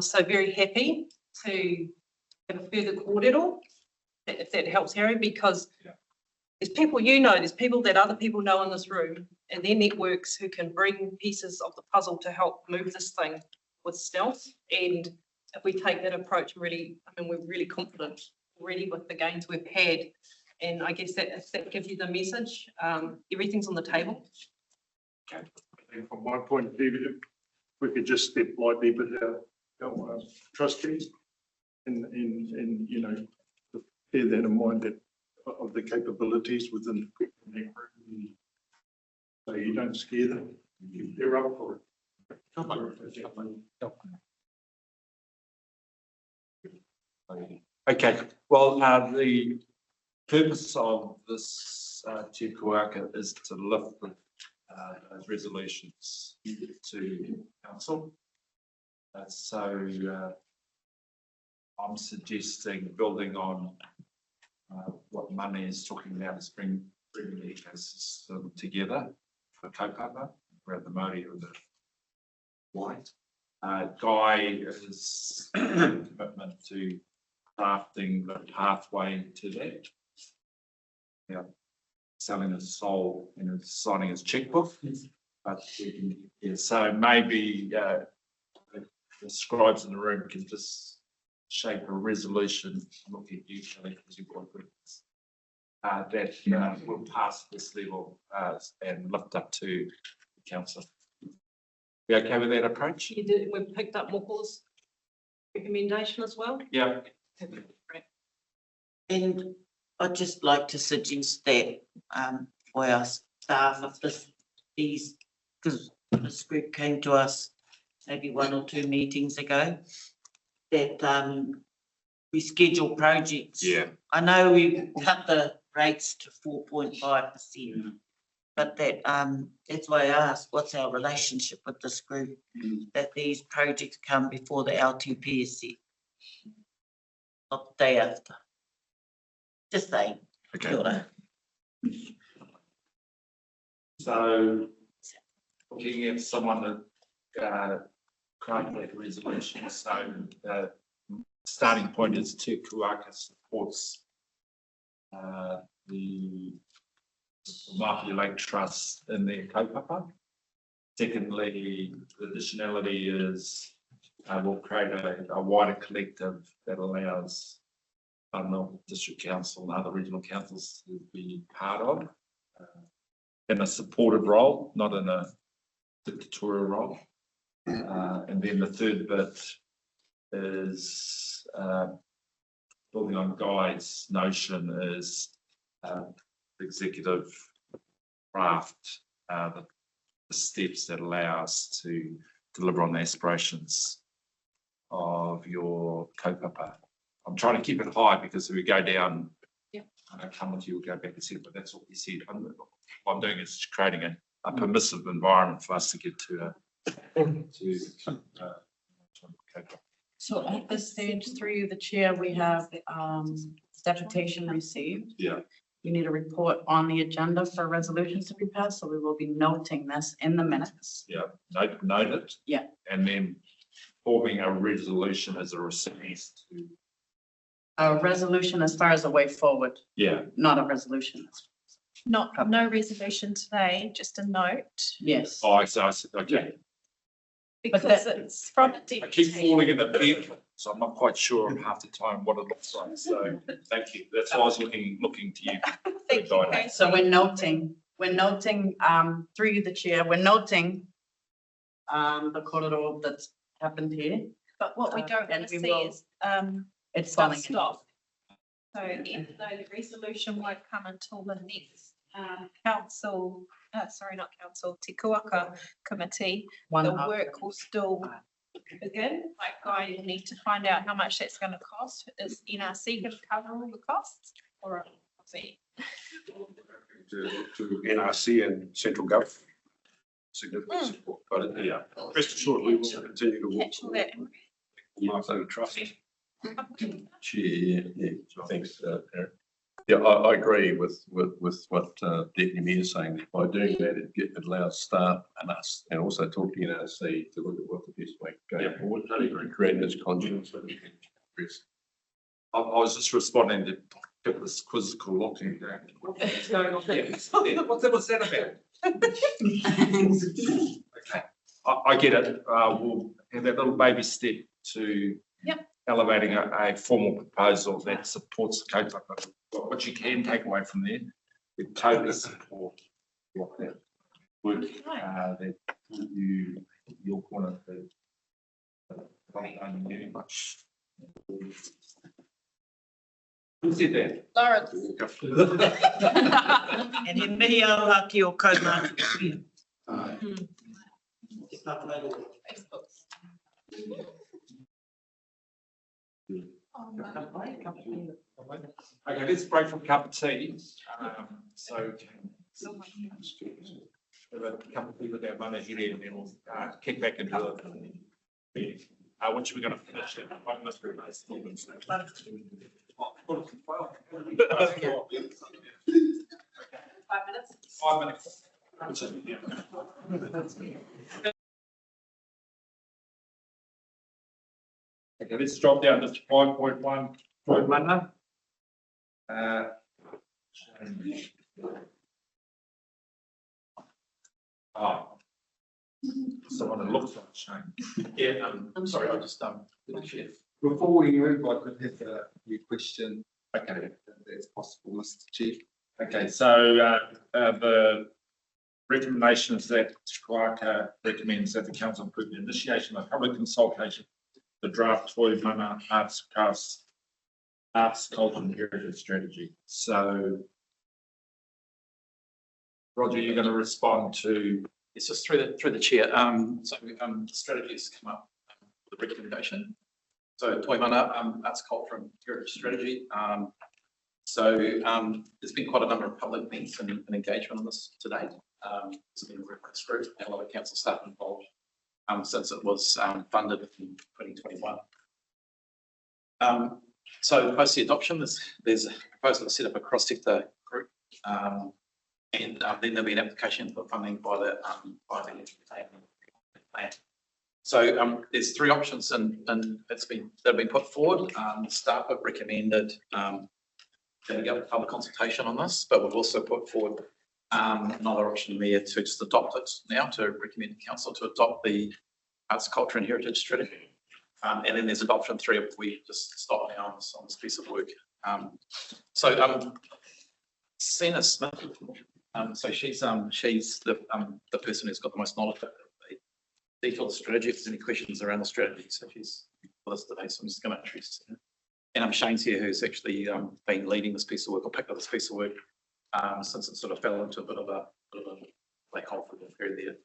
So very happy to have a further kōrero, if that helps, Harry, because there's people there's people that other people know in this room and their networks who can bring pieces of the puzzle to help move this thing with stealth. And if we take that approach, really, I mean, we're really confident already with the gains we've had. And I guess that if that gives you the message, everything's on the table. And from my point of view, if we could just step lightly with our trustees and you know, bear that in mind, that of the capabilities within the group, so you don't scare them. They're up for it. Okay, well, the purpose of this Te Kuaka is to lift those resolutions to council. So I'm suggesting building on what Mane is talking about is bringing the ecosystem together for kaupapa, around the Māori or the white. Guy is commitment to crafting the pathway to that. Yeah, selling his soul and signing his checkbook. But we can, yeah, so maybe the scribes in the room can just shape a resolution. Look at you, Kelly, because you've got goodness. That will pass this level and lift up to the council. Be okay with that approach? You did, we've picked up Moko's recommendation as well. Yeah. Great. And I'd just like to suggest that for our staff of these, because this group came to us maybe 1 or 2 meetings ago, that we schedule projects. Yeah. I know we cut the rates to 4.5%, but that's why I asked, what's our relationship with this group? That these projects come before the LTP is set, not the day after. Just saying. Okay. Kia ora. So looking at someone that craft that resolution, so the starting point is Te Kuaka supports the Māori Lake Trust in their kaupapa. Secondly, the additionality is we'll create a wider collective that allows district council and other regional councils to be part of in a supportive role, not in a dictatorial role. And then the third bit is building on Guy's notion is the executive craft the steps that allow us to deliver on the aspirations of your kaupapa. I'm trying to keep it high because if we go down, come with you, we'll go back and see, but that's what we said. What I'm doing is creating a permissive environment for us to get to So at this stage, through the chair, we have deputation received. Yeah. We need a report on the agenda for resolutions to be passed, so we will be noting this in the minutes. Yeah, note it. Yeah. And then forming a resolution as a response to. A resolution as far as a way forward, Yeah. not a resolution. No resolution today, just a note, Yes. Oh, I see, okay. because that- it's from a I keep deputy. falling in the pit, so I'm not quite sure half the time what it looks like. So thank you. That's why I was looking to you. Thank you, Guidance. Casey. So we're noting through the chair, we're noting the corridor that's happened here. But what we don't and want to we see will- is, It's stuff falling in. stop. So even though the resolution won't come until the next, council, not council, Te Kuaka committee, One the after. work will still begin. Like, I need to find out how much that's gonna cost. Is NRC gonna cover all the costs or see? To NRC and central government. Significant support, but yeah, rest assured, we will continue to work. Catch all that. Marco Trust. Chair, yeah, thanks, Aaron. Yeah, I agree with what Deputy Mayor is saying. By doing that, it allows staff and us, and also talk to NRC to look at what the best way going forward. Creating this conscience. I was just responding to this quizzical looking. What's going on there? What's that about? Okay, I get it. We'll have that little baby step to elevating a formal proposal that supports the kaupapa. What you can take away from there, we totally support what that work that you're going to do. Well done, very much. Who said that? Lawrence. And he mihi aroha ki o kaumātua. Okay, let's break for a cup of tea. So have a cup of tea with our mana here and then we'll kick back into the meeting. Which we're going to finish it. I must be nice. 5 minutes. 5 minutes. Okay, let's drop down to 5.1 point mana. Someone looks like Shane. Yeah, I'm sorry, I just with the chair. Before we move, I could Have a question, Okay. if that's possible, Mr. Chair. Okay, so the recommendation is that Kuaka recommends that the council approve the initiation of public consultation, the draft Toi Mana Arts, Crafts, Arts, Culture and Heritage Strategy. So Roger, you're going to respond to. It's just through the chair. The strategy has come up with a recommendation. So Toi Mana Arts, Culture and Heritage Strategy. There's been quite a number of public events and engagement on this to date. It's been a reference group and a lot of council staff involved since it was funded in 2021. So post the adoption, there's a proposal to set up a cross-sector group, and then there'll be an application for funding by the plan. So there's 3 options, and they've been put forward. Staff have recommended that we go to public consultation on this, but we've also put forward another option there to just adopt it now, to recommend the council to adopt the Arts, Culture and Heritage Strategy. And then there's option 3 if we just stop now on this piece of work. Sina Smith, so she's the person who's got the most knowledge of the detailed strategy. If there's any questions around the strategy, so she's for this today, so I'm just going to introduce him. And Shane's here, who's actually been leading this piece of work, or picked up this piece of work since it sort of fell into a bit of a black hole for the period there.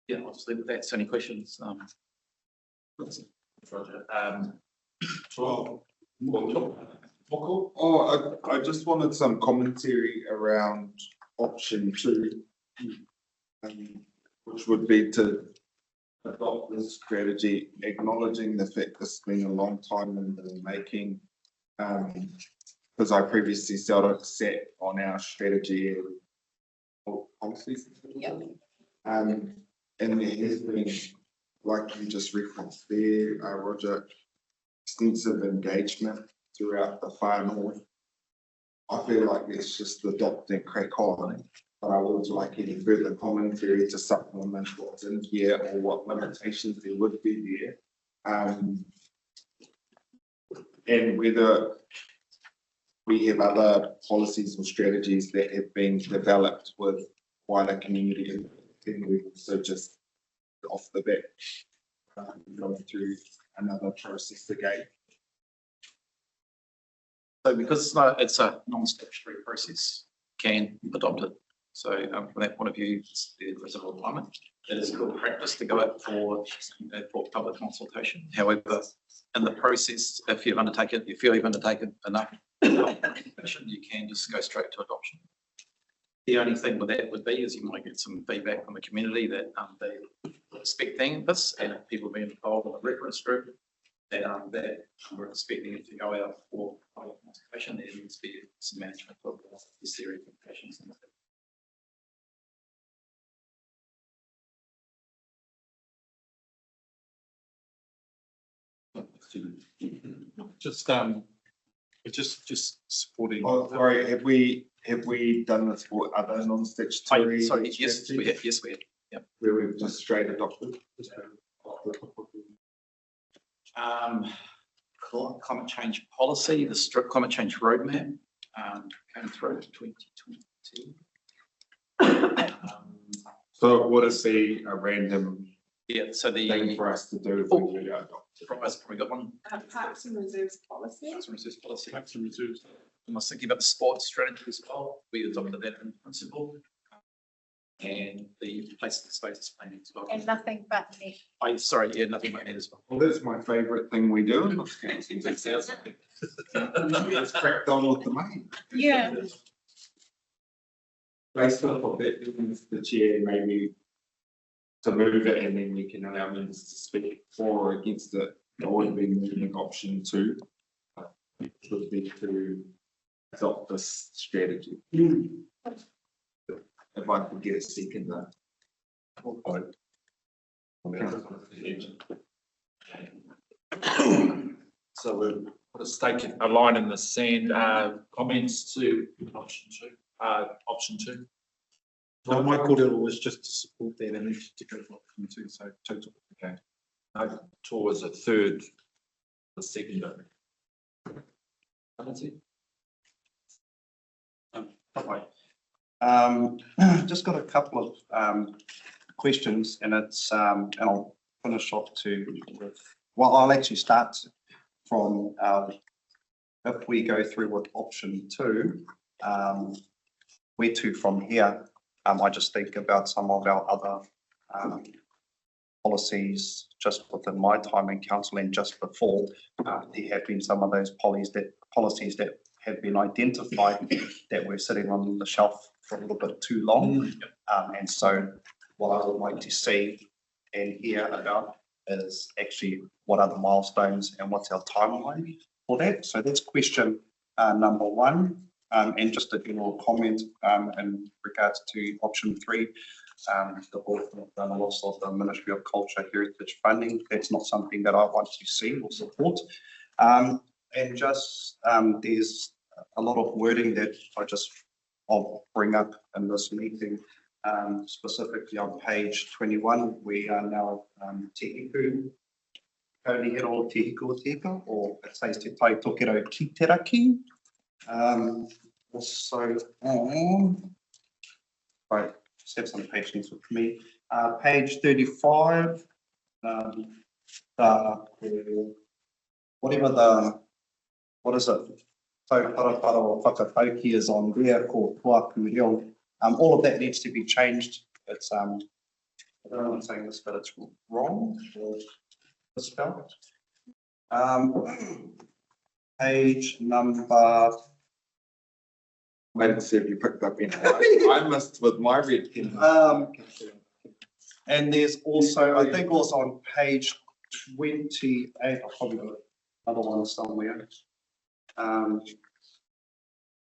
Yeah, I'll just leave it at that. So any questions? I just wanted some commentary around option 2, which would be to adopt this strategy, acknowledging the fact this has been a long time in the making. Because I previously sat on our strategy and policies. Yep. And there has been, like you just referenced there, Roger, extensive engagement throughout the far north. I feel like it's just adopt and crack on, but I would like any further commentary to supplement what's in here or what limitations there would be there. And whether we have other policies or strategies that have been developed with wider community, and we also just off the bat going through another process again. So because it's a non-statutory process, can adopt it. So from that point of view, there's a requirement. It is good practice to go out for public consultation. However, in the process, if you feel you've undertaken enough, you can just go straight to adoption. The only thing with that would be is you might get some feedback from the community that they expecting this, and people being involved in the reference group that we're expecting it to go out for public consultation. There needs to be some management of this theory of implications. Just supporting. Oh, sorry, have we done this for other non-statutory? Sorry, yes, we have. Yes, we have. Yep. Where we've just straight adopted. Climate change policy, the strict climate change roadmap came through in 2022. So would it be a random so the thing for us to do if we were to adopt? Probably got one. Parks and Reserves policy. Parks and Reserves policy. Parks and Reserves. I was thinking about the sports strategy as well. We adopted that in principle. And the places and spaces planning as well. And nothing but net. Nothing but net as well. Well, that's my favourite thing we do in this council. It's cracked on with the money. Yeah. Based off of that, the chair maybe to move it, and then we can allow members to speak for or against it. I would be moving option 2, which would be to adopt this strategy. If I could get a second there. So we'll put a stake, a line in the sand. Comments to option 2. Option 2. No, my kōrero was just to support that and to go for option 2, so total. Okay. No, towards a third, the secondary. Just got a couple of questions, and it's and I'll finish off I'll actually start from if we go through with option 2, where to from here. I just think about some of our other policies just within my time in council and just before. There have been some of those policies that have been identified that were sitting on the shelf for a little bit too long. And so what I would like to see and hear about is actually what are the milestones and what's our timeline for that. So that's question number 1. And just a general comment in regards to option 3. The board have done a loss of the Ministry of Culture Heritage funding. That's not something that I want to see or support. And just there's a lot of wording that I'll bring up in this meeting, specifically on page 21. We are now Tehiku, Kaunihero Tehiku Teka, or it says Te Tai Tokero Ki Teraki. Also, right, just have some patience with me. Page 35, whatever the, what is it? Tauparapara or whakatauki is on there called Kuaka reo. All of that needs to be changed. It's, I don't know if I'm saying this, but it's wrong or misspelled. Page number. Wait and see if you picked up in. I must with my red pen. And there's also, I think also on page 28, I've probably got another one somewhere. And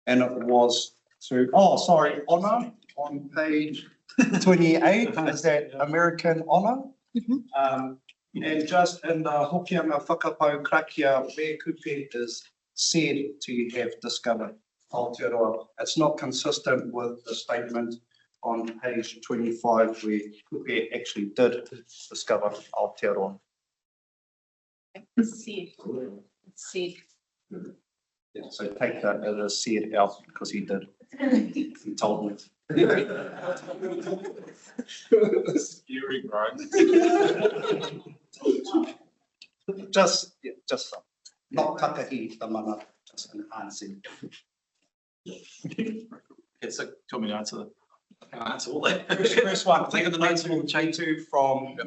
it was to, oh, sorry, honour on page 28, is that American honour? And just in the Hokianga Whakapau Krakia, where Kupe is said to have discovered Aotearoa. It's not consistent with the statement on page 25 where Kupe actually did discover Aotearoa. See. See. Yeah, so take that as a said out because he did. He told me. Scary, right? Just, yeah, just some. Not takahi the mana, just enhancing. Okay, so do you want me to answer I'll answer all that? First one, Taking the notes and all the changes. Two from Two.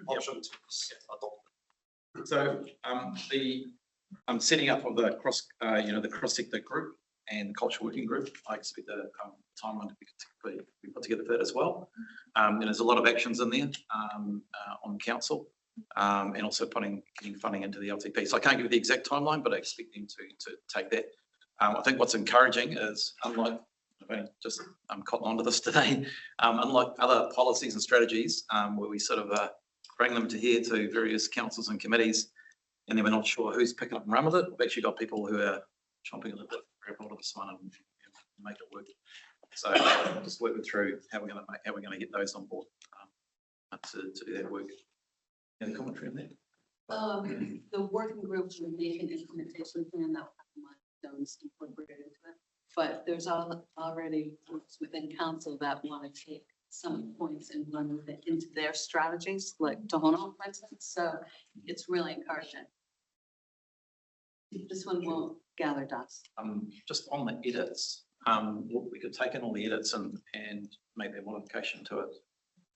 option two. So the setting up of the the cross-sector group and the cultural working group, I expect the timeline to be put together for that as well. And there's a lot of actions in there on council and also getting funding into the LTP. So I can't give you the exact timeline, but I expect them to take that. I think what's encouraging is, unlike I've only just cotton onto this today, unlike other policies and strategies where we sort of bring them to here to various councils and committees, and then we're not sure who's picking up and run with it. We've actually got people who are chomping a little bit, grab hold of this one and make it work. So I'm just working through how we're going to get those on board to do that work. Any commentary on that? The working group will make an implementation plan that will have milestones incorporated into it. But there's already groups within council that want to take some points and run with it into their strategies, like Tohono, for instance. So it's really encouraging. This one won't gather dust. Just on the edits, we could take in all the edits and make a modification to it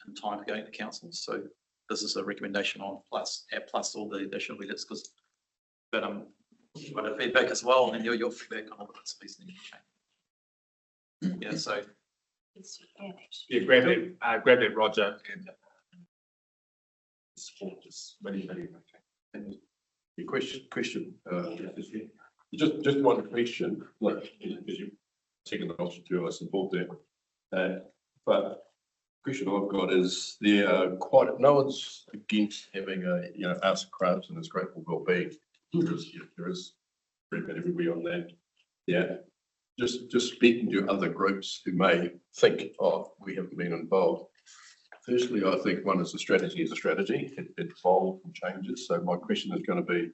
in time to go into council. So this is a recommendation on plus all the additional edits because but got feedback as well and your feedback on all the bits and pieces need to change. Yeah, so yeah, grab it, Roger, and support this very, very much. And your question, just one question, like, as you taking the option to, I support that. But question I've got is there are quite, no one's against having a, arts and crafts and its great for well-being. There is pretty much everybody on that. Yeah. Just speaking to other groups who may think, oh, we haven't been involved. Firstly, I think one is a strategy is a strategy. It evolves and changes. So my question is going to be,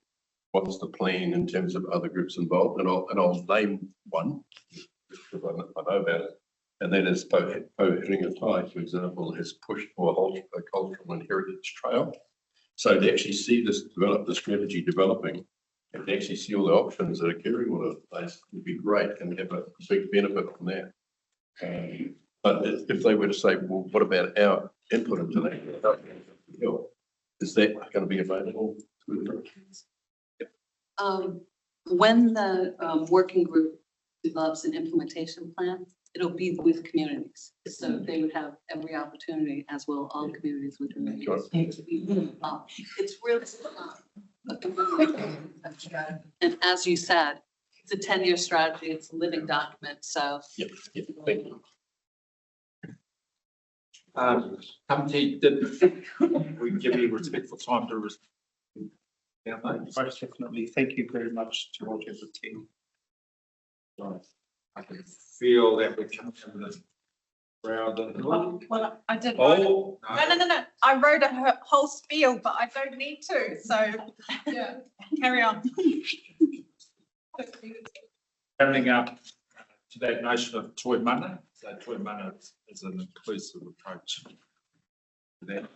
what's the plan in terms of other groups involved? And I'll name one because I know about it. And that is Pohiringatai, for example, has pushed for a cultural and heritage trail. So to actually see this develop, the strategy developing, and to actually see all the options that are occurring all over the place would be great and have a big benefit from that. But if they were to say, well, what about our input into that? Is that going to be available? When the working group develops an implementation plan, it'll be with communities. So they would have every opportunity, as will all communities within the community. It's really a community strategy. And as you said, it's a 10-year strategy. It's a living document. So yep, thank you. Humpty, did we give you respectful time to respond? Yeah, most definitely. Thank you very much to Roger and the team. Right. I can feel that we're coming to the round. Well, I did. Oh, no. I wrote a whole spiel, but I don't need to. So, yeah, carry on. Coming up to that notion of toi mana. So toi mana is an inclusive approach to that.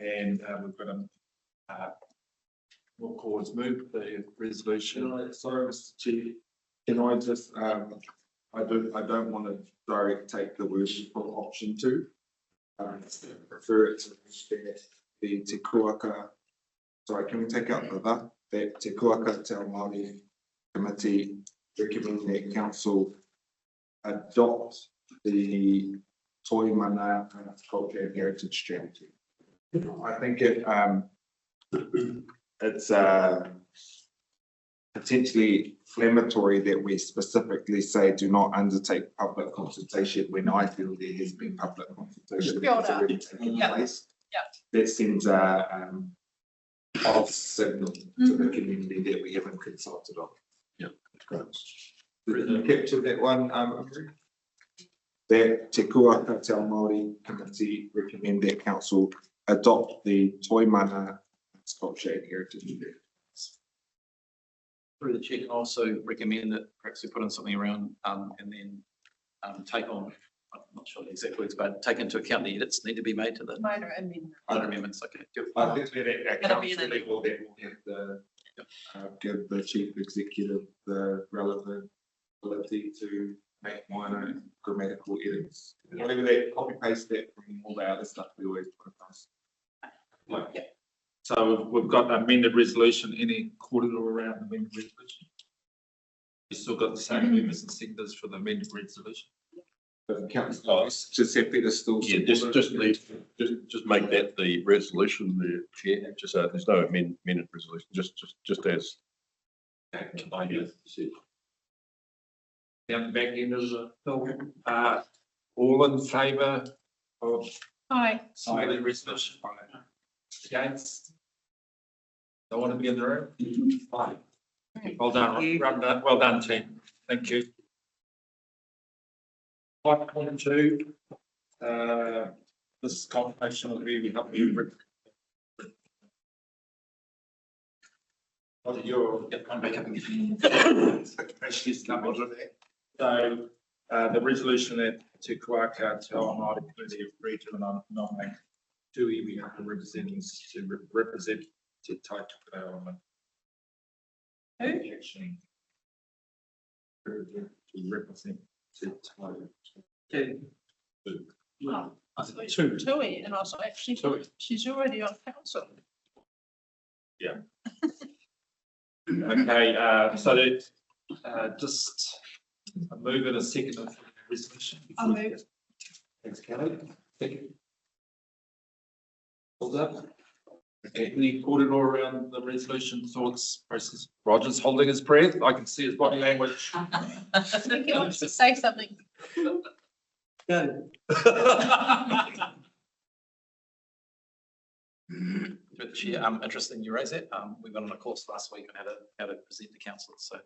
And we've got What cause move the resolution? Sorry, Mr. Chief, can I just, I don't want to direct take the word from option 2. Prefer it to the Te Kuaka, sorry, can we take out the Te Kuaka Te Māori Committee recommend that council adopt the Toi Mana Culture and Heritage Strategy. I think it's potentially inflammatory that we specifically say do not undertake public consultation when I feel there has been public consultation that's already taken place. That sends a false signal to the community that we haven't consulted on. Yeah, great. Did you capture that one, that Te Kuaka Te Māori Committee recommend that council adopt the Toi Mana Culture and Heritage. Through the chair, can also recommend that perhaps we put in something around and then take on, I'm not sure the exact words, but take into account the edits need to be made to the Minor amendment. other amendments. Okay. I think that at council level that will have the give the chief executive the relevant ability to make minor grammatical edits. Whatever that, copy paste that from all the other stuff we always put across. Yeah. So we've got amended resolution. Any corridor around the amended resolution? You still got the same members and seconders for the amended resolution. But council, just happy to still. Yeah, just make that the resolution, the chair, just so there's no amended resolution, just as. Down the back end of the bill, all in favour of Aye. the resolution? Against? Don't want to be in the room? Fine. Well done, well done, team. Thank you. 5.2, this is confirmation of really help you. What are your So the resolution that Te Kuaka Te Māori Committee of Regional nominate 2 iwi haka representatives to represent Te Tai Tukurau. Who? Actually, to represent Te Tai. Oh, Two. Tui, and also actually, she's already on council. Yeah. Okay, so that just a move and a second of resolution. I'll move. Thanks, Kelly. Thank you. Hold up. Okay, any corridor around the resolution thoughts process? Roger's holding his breath. I can see his body language. I think he wants to say something. Go. Through the chair, interesting you raise that. We went on a course last week on how to present to council, so.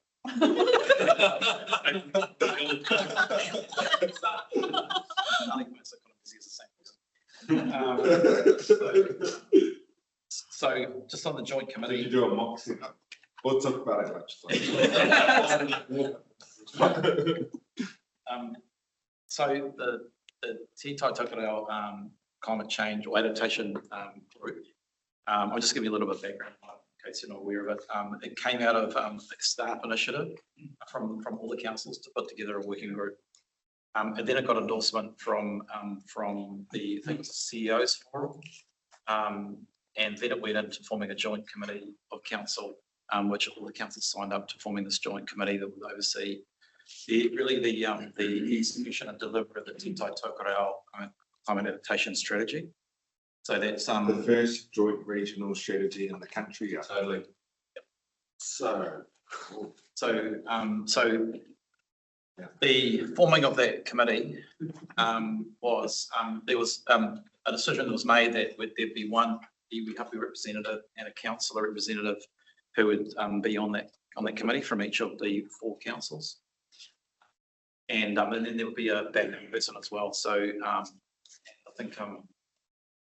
So just on the joint committee. Did you do a moxie? We'll talk about it later. So the Te Tai Tukurau climate change or adaptation group, I'll just give you a little bit of background in case you're not aware of it. It came out of a staff initiative from all the councils to put together a working group. And then it got endorsement from the, I think it was the CEO's forum. And then it went into forming a joint committee of council, which all the councils signed up to forming this joint committee that would oversee the execution and delivery of the Te Tai Tukurau climate adaptation strategy. So that's the first joint regional strategy in the country. Yeah. Totally. Yep. So the forming of that committee was there was a decision that was made that there'd be one iwi hapu representative and a councillor representative who would be on that committee from each of the 4 councils. And then there would be a backup person as well. So I think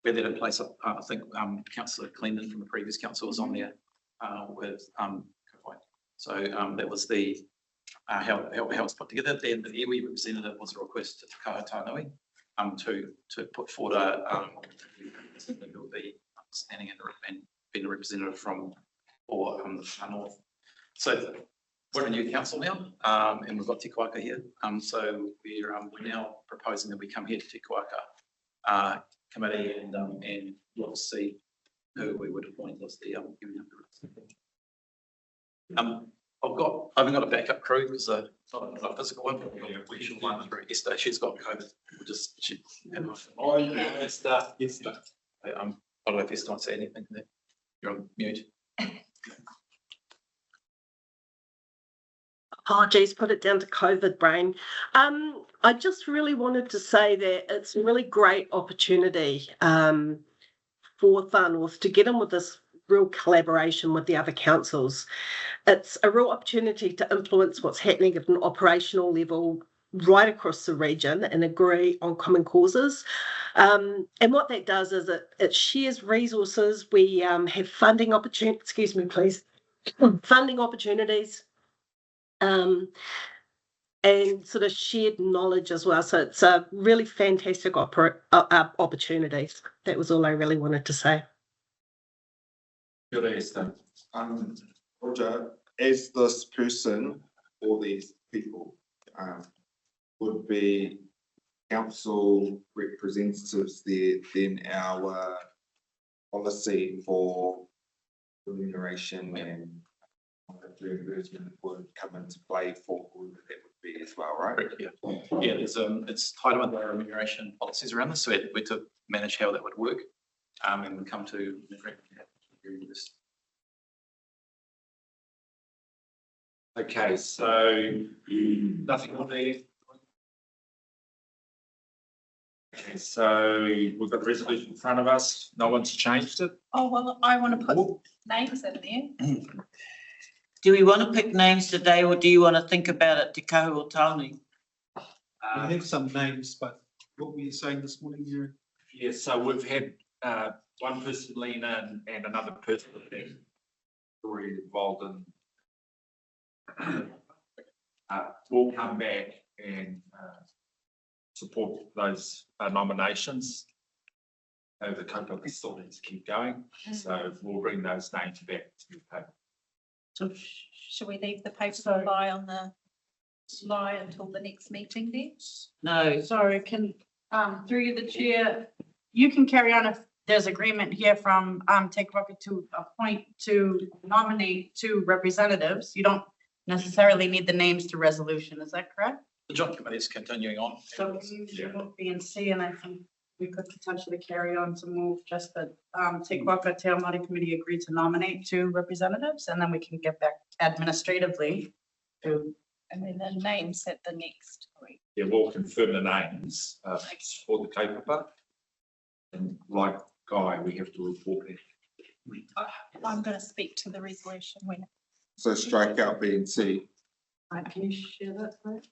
we had that in place. I think Councillor Clendon from the previous council was on there with so that was the how it was put together. Then the iwi representative was a request to Te Kahatanui to put forward a who will be standing in and being a representative from, or the Far North. So we're a new council now, and we've got Te Kuaka here. So we're now proposing that we come here to Te Kuaka committee and we'll see who we would appoint as the union representative. I haven't got a backup crew because not a physical one, but we should one through Esther. She's got COVID. We'll just Esther. Yes, I don't know if Esther wants to say anything there. You're on mute. Apologies, put it down to COVID brain. I just really wanted to say that it's a really great opportunity for Far North to get in with this real collaboration with the other councils. It's a real opportunity to influence what's happening at an operational level right across the region and agree on common causes. And what that does is it shares resources. We have funding opportunities, excuse me, please, funding opportunities. And sort of shared knowledge as well. So it's a really fantastic opportunities. That was all I really wanted to say. Roger, as this person or these people would be council representatives there, then our policy for remuneration and reimbursement would come into play for who that would be as well, right? Correct, yeah. Yeah, it's tied with our remuneration policies around this, so we're to manage how that would work. And we come to the agreement. Okay, so nothing on there. Okay, so we've got the resolution in front of us. No one's changed it. Oh, well, I want to put names in there. Do we want to pick names today or do you want to think about it, Te Kahu o Taonui? We have some names, but what were you saying this morning, Aaron? Yeah, so we've had one person lean in and another person that's already involved in. We'll come back and support those nominations. The kaupapa still needs to keep going, so we'll bring those names back to the paper. So should we leave the paper lie on the lie until the next meeting then? No. Sorry, can, through the chair, you can carry on if there's agreement here from Te Kuaka to appoint, to nominate 2 representatives. You don't necessarily need the names to resolution, is that correct? The joint committee is continuing on. So we won't be in C, and I think we could potentially carry on to move just that Te Kuaka Te Ao Māori Committee agreed to nominate 2 representatives, and then we can get back administratively to. And then the names at the next week. Yeah, we'll confirm the names for the kaupapa. And like Guy, we have to report it. I'm going to speak to the resolution when. So strike out B and C. Can you share that, please?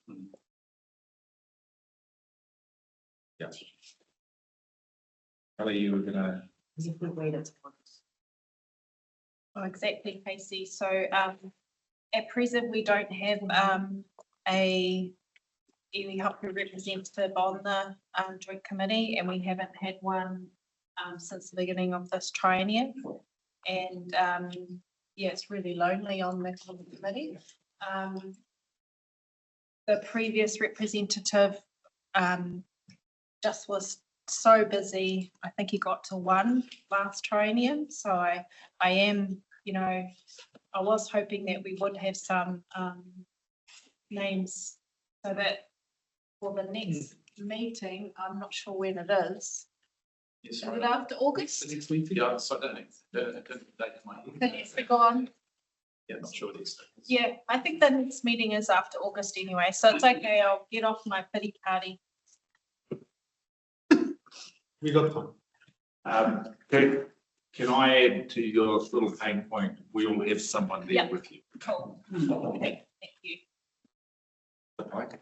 Yeah. Kelly, you were gonna. Oh, exactly, Casey. So at present, we don't have a iwi hapu representative on the joint committee, and we haven't had one since the beginning of this triennium. And yeah, it's really lonely on the committee. The previous representative just was so busy. I think he got to 1 last triennium. So I am, you know, I was hoping that we would have some names so that for the next meeting, I'm not sure when it is. Yes, Is it after August? The next meeting? Yeah, so the date might. It's gone. Yeah, not sure it is. Yeah, I think the next meeting is after August anyway, so it's okay. I'll get off my pity party. We got time. Can I add to your little pain point? We all have someone there with you. Cool. Okay, thank you. Okay.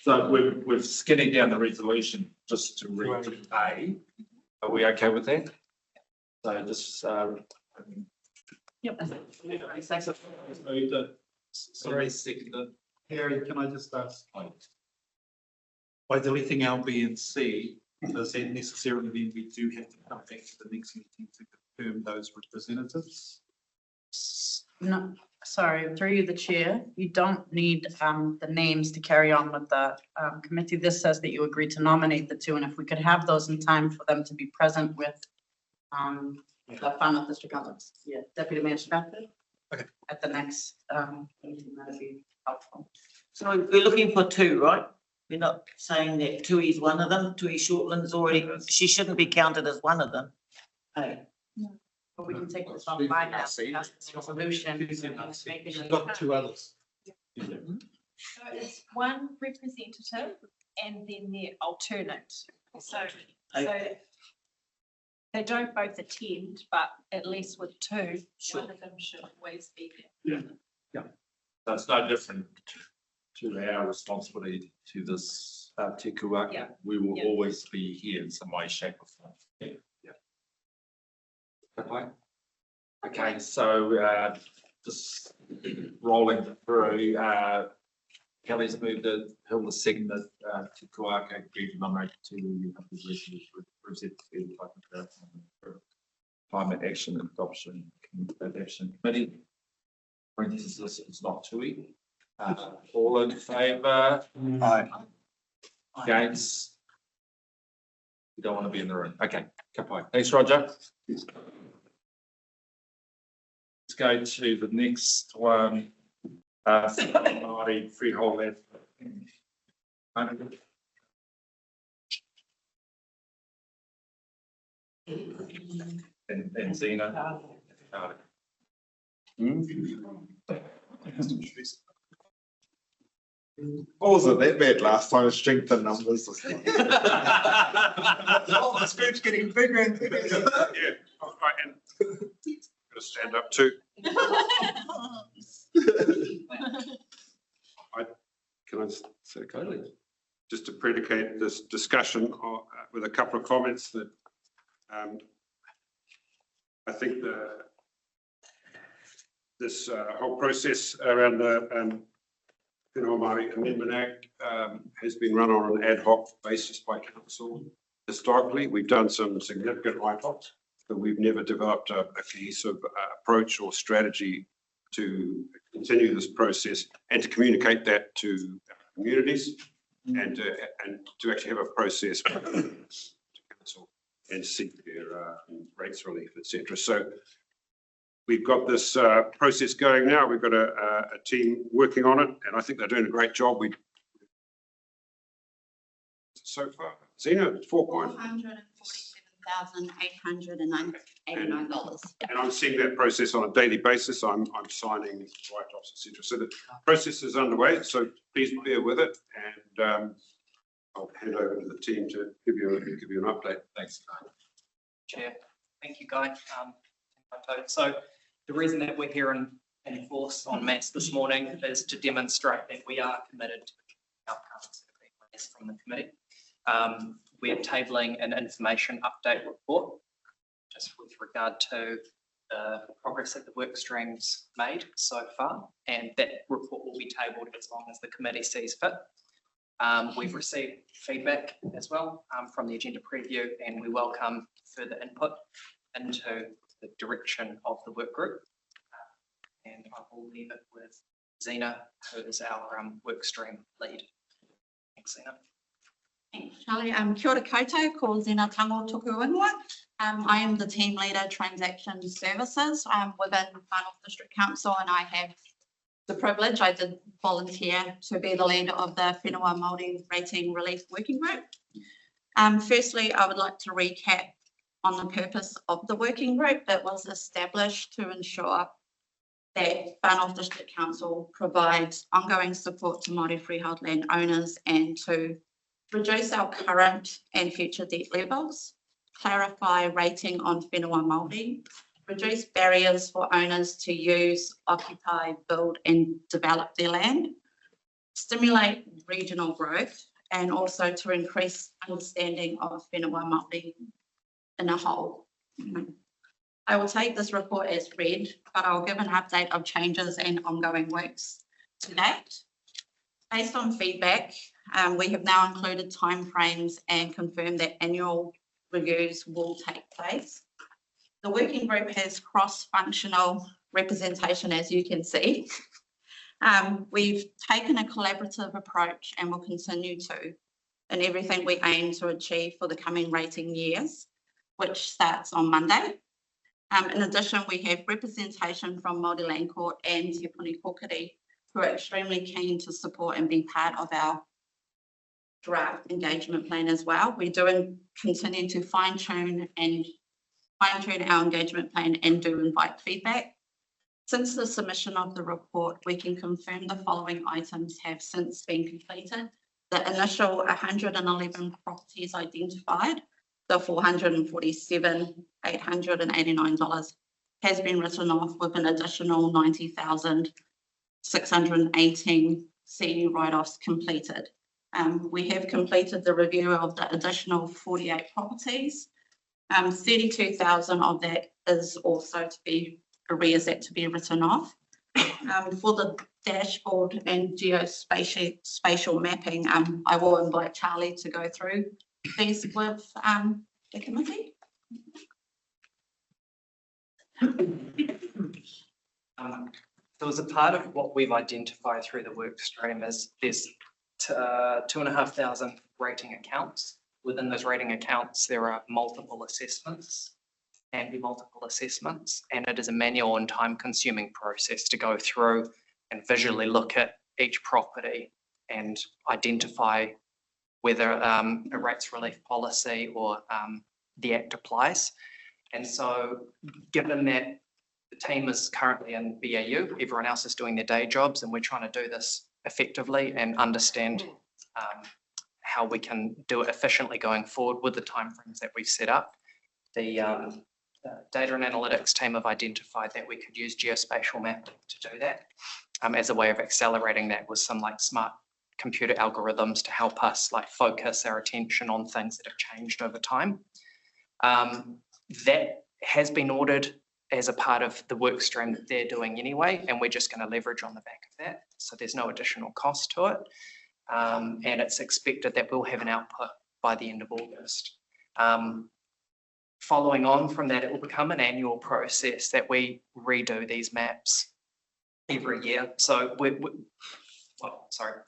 So we're skinning down the resolution just to read A. Are we okay with that? So just Yep. Sorry, Harry, can I just ask? By deleting our B and C, does that necessarily mean we do have to come back to the next meeting to confirm those representatives. No, sorry, through you, the chair, you don't need the names to carry on with the committee. This says that you agree to nominate the two, and if we could have those in time for them to be present with the Whānau District Council, yeah, Deputy Mayor Stratford. Okay. At the next meeting, that'd be helpful. So we're looking for two, right? We're not saying that Tui is one of them. Tui Shortland's already, she shouldn't be counted as one of them. Hey. But we can take this off by now, pass this resolution. She's got two others. So it's one representative and then their alternate. So they don't both attend, but at least with two, one of them should always be there. So it's no different to our responsibility to this Te Kuaka. Yeah. We will Yeah. always be here in some way, shape or form. Okay. Okay, so just rolling through, Kelly's moved it, Hilda seconded, Te Kuaka agreed to nominate two representatives Climate Action Adoption Committee. Parentheses, it's not Tui. All in favour? Aye. Against? You don't want to be in the room. Okay, kapai. Thanks, Roger. Let's go to the next one. Māori freehold land. And Zena. Wasn't that bad last time, strength in numbers. Oh, the group's getting bigger and bigger. Yeah, all right, and gotta stand up too. Can I say okay? Just to predicate this discussion with a couple of comments that I think this whole process around the Māori Amendment Act has been run on an ad hoc basis by council. Historically, we've done some significant write-offs, but we've never developed a cohesive approach or strategy to continue this process and to communicate that to communities and to actually have a process to council and seek their rates relief, etc. So we've got this process going now. We've got a team working on it, and I think they're doing a great job. So far, Zena, $447,889. And I'm seeing that process on a daily basis. I'm signing write-offs, etc. So the process is underway. So please bear with it, and I'll hand over to the team to give you an update. Thanks. Chair, thank you, Guy. So the reason that we're here in force en masse this morning is to demonstrate that we are committed to the outcomes that have been released from the committee. We're tabling an information update report just with regard to the progress that the work streams made so far, and that report will be tabled as long as the committee sees fit. We've received feedback as well from the agenda preview, and we welcome further input into the direction of the work group. And I will leave it with Zena, who is our work stream lead. Thanks, Zena. Thanks, Charlie. Kia ora koutou, ko Zena Tango Tuku Ingoa. I am the team leader transaction services within Whānau District Council, and I have the privilege, I did volunteer to be the leader of the Whenua Māori Rating Relief Working Group. Firstly, I would like to recap on the purpose of the working group that was established to ensure that Whānau District Council provides ongoing support to Māori freehold land owners and to reduce our current and future debt levels, clarify rating on Whenua Māori, reduce barriers for owners to use, occupy, build and develop their land, stimulate regional growth, and also to increase understanding of Whenua Māori in a whole. I will take this report as read, but I'll give an update of changes and ongoing works to date. Based on feedback, we have now included timeframes and confirmed that annual reviews will take place. The working group has cross-functional representation, as you can see. We've taken a collaborative approach and will continue to in everything we aim to achieve for the coming rating years, which starts on Monday. In addition, we have representation from Māori Land Court and Te Puni Kokiri, who are extremely keen to support and be part of our draft engagement plan as well. We do continue to fine-tune our engagement plan and do invite feedback. Since the submission of the report, we can confirm the following items have since been completed. The initial 111 properties identified, the $447,889 has been written off with an additional 90,618 CE write-offs completed. We have completed the review of the additional 48 properties. 32,000 of that is also to be arrears that to be written off. For the dashboard and geospatial mapping, I will invite Charlie to go through these with the committee. So as a part of what we've identified through the work stream is there's 2,500 rating accounts. Within those rating accounts, there are multiple assessments, can be multiple assessments, and it is a manual and time-consuming process to go through and visually look at each property and identify whether a rates relief policy or the Act applies. And so given that the team is currently in BAU, everyone else is doing their day jobs, and we're trying to do this effectively and understand how we can do it efficiently going forward with the timeframes that we've set up. The data and analytics team have identified that we could use geospatial mapping to do that as a way of accelerating that with some like smart computer algorithms to help us like focus our attention on things that have changed over time. That has been ordered as a part of the work stream that they're doing anyway, and we're just going to leverage on the back of that. So there's no additional cost to it. And it's expected that we'll have an output by the end of August. Following on from that, it will become an annual process that we redo these maps every year. So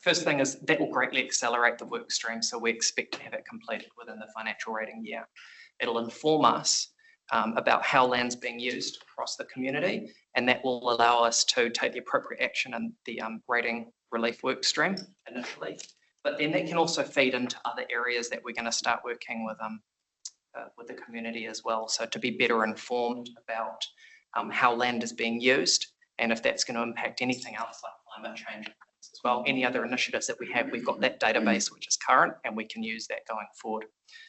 first thing is that will greatly accelerate the work stream. So we expect to have it completed within the financial rating year. It'll inform us about how land's being used across the community, and that will allow us to take the appropriate action in the rating relief work stream initially. But then that can also feed into other areas that we're going to start working with the community as well. So to be better informed about how land is being used, and if that's going to impact anything else like climate change as well. Any other initiatives that we have, we've got that database which is current, and we can use that going forward.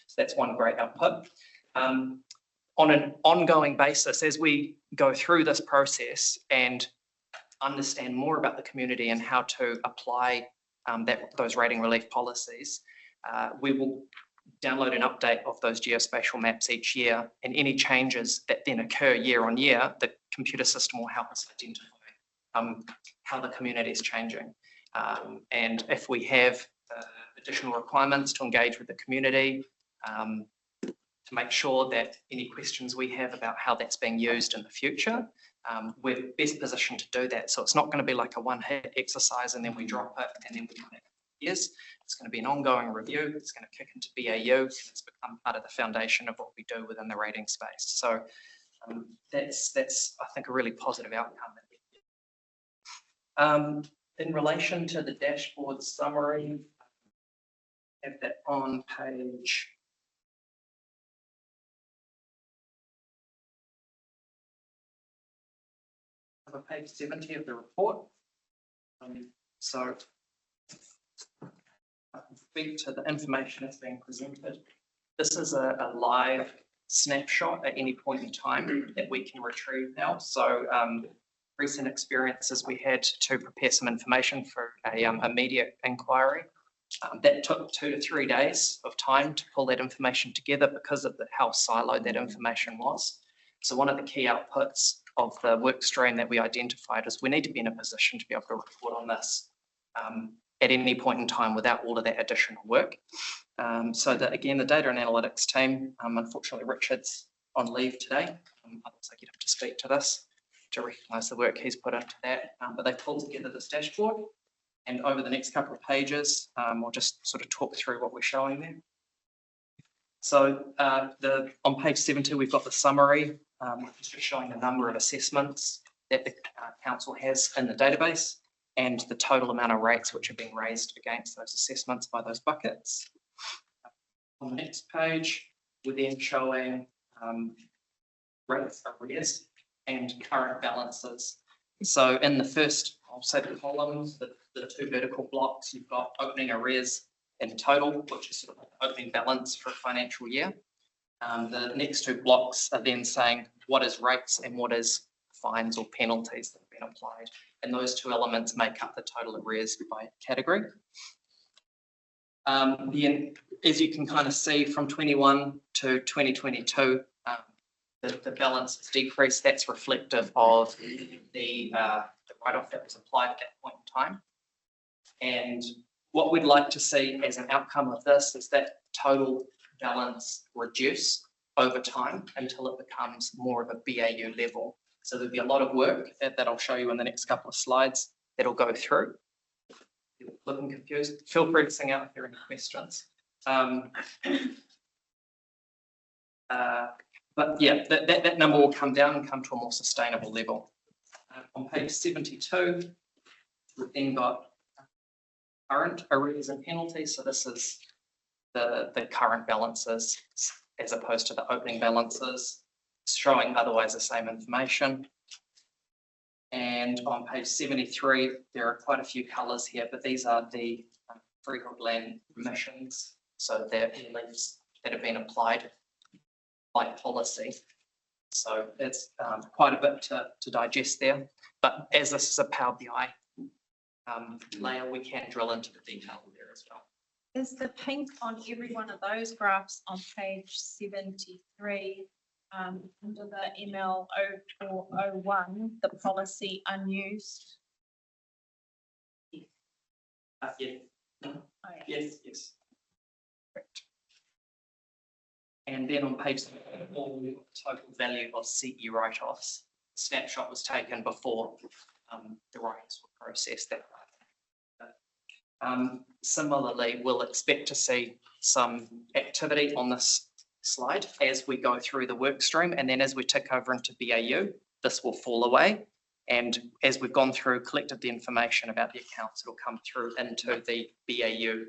So that's one great output. On an ongoing basis, as we go through this process and understand more about the community and how to apply those rating relief policies, we will download an update of those geospatial maps each year, and any changes that then occur year on year, the computer system will help us identify how the community is changing. And if we have additional requirements to engage with the community, to make sure that any questions we have about how that's being used in the future, we're best positioned to do that. So it's not going to be like a one-hit exercise and then we drop it and then we come back in years. It's going to be an ongoing review. It's going to kick into BAU, and it's become part of the foundation of what we do within the rating space. So that's I think a really positive outcome. In relation to the dashboard summary, I have that on page page 70 of the report. So I can speak to the information that's being presented. This is a live snapshot at any point in time that we can retrieve now. So recent experiences we had to prepare some information for a media inquiry. That took 2 to 3 days of time to pull that information together because of how siloed that information was. So one of the key outputs of the work stream that we identified is we need to be in a position to be able to report on this at any point in time without all of that additional work. So that again, the data and analytics team, unfortunately Richard's on leave today, Others I get him to speak to this, to recognise the work he's put into that. But they've pulled together this dashboard, and over the next couple of pages, we'll just sort of talk through what we're showing there. So on page 70, we've got the summary, which is just showing the number of assessments that the council has in the database and the total amount of rates which are being raised against those assessments by those buckets. On the next page, we're then showing rates, arrears, and current balances. So in the first, I'll say the columns, the two vertical blocks, you've got opening arrears in total, which is sort of the opening balance for a financial year. The next two blocks are then saying what is rates and what is fines or penalties that have been applied. And those two elements make up the total arrears by category. Then, as you can kind of see from 21 to 2022, the balance has decreased. That's reflective of the write-off that was applied at that point in time. And what we'd like to see as an outcome of this is that total balance reduce over time until it becomes more of a BAU level. So there'll be a lot of work that I'll show you in the next couple of slides that'll go through. If you're looking confused, feel free to sing out if there are any questions. But yeah, that number will come down and come to a more sustainable level. On page 72, we've then got current arrears and penalties. So this is the current balances as opposed to the opening balances, showing otherwise the same information. And on page 73, there are quite a few colours here, but these are the freehold land remissions. So they're reliefs that have been applied by policy. So it's quite a bit to digest there. But as this is a Power BI layer, we can drill into the detail there as well. Is the pink on every one of those graphs on page 73 under the ML 0401, the policy unused? Yeah. Yes, yes. Correct. And then on page 74, we've got the total value of CE write-offs. Snapshot was taken before the write-offs were processed. Similarly, we'll expect to see some activity on this slide as we go through the work stream, and then as we tick over into BAU, this will fall away. And as we've gone through, collected the information about the accounts, it'll come through into the BAU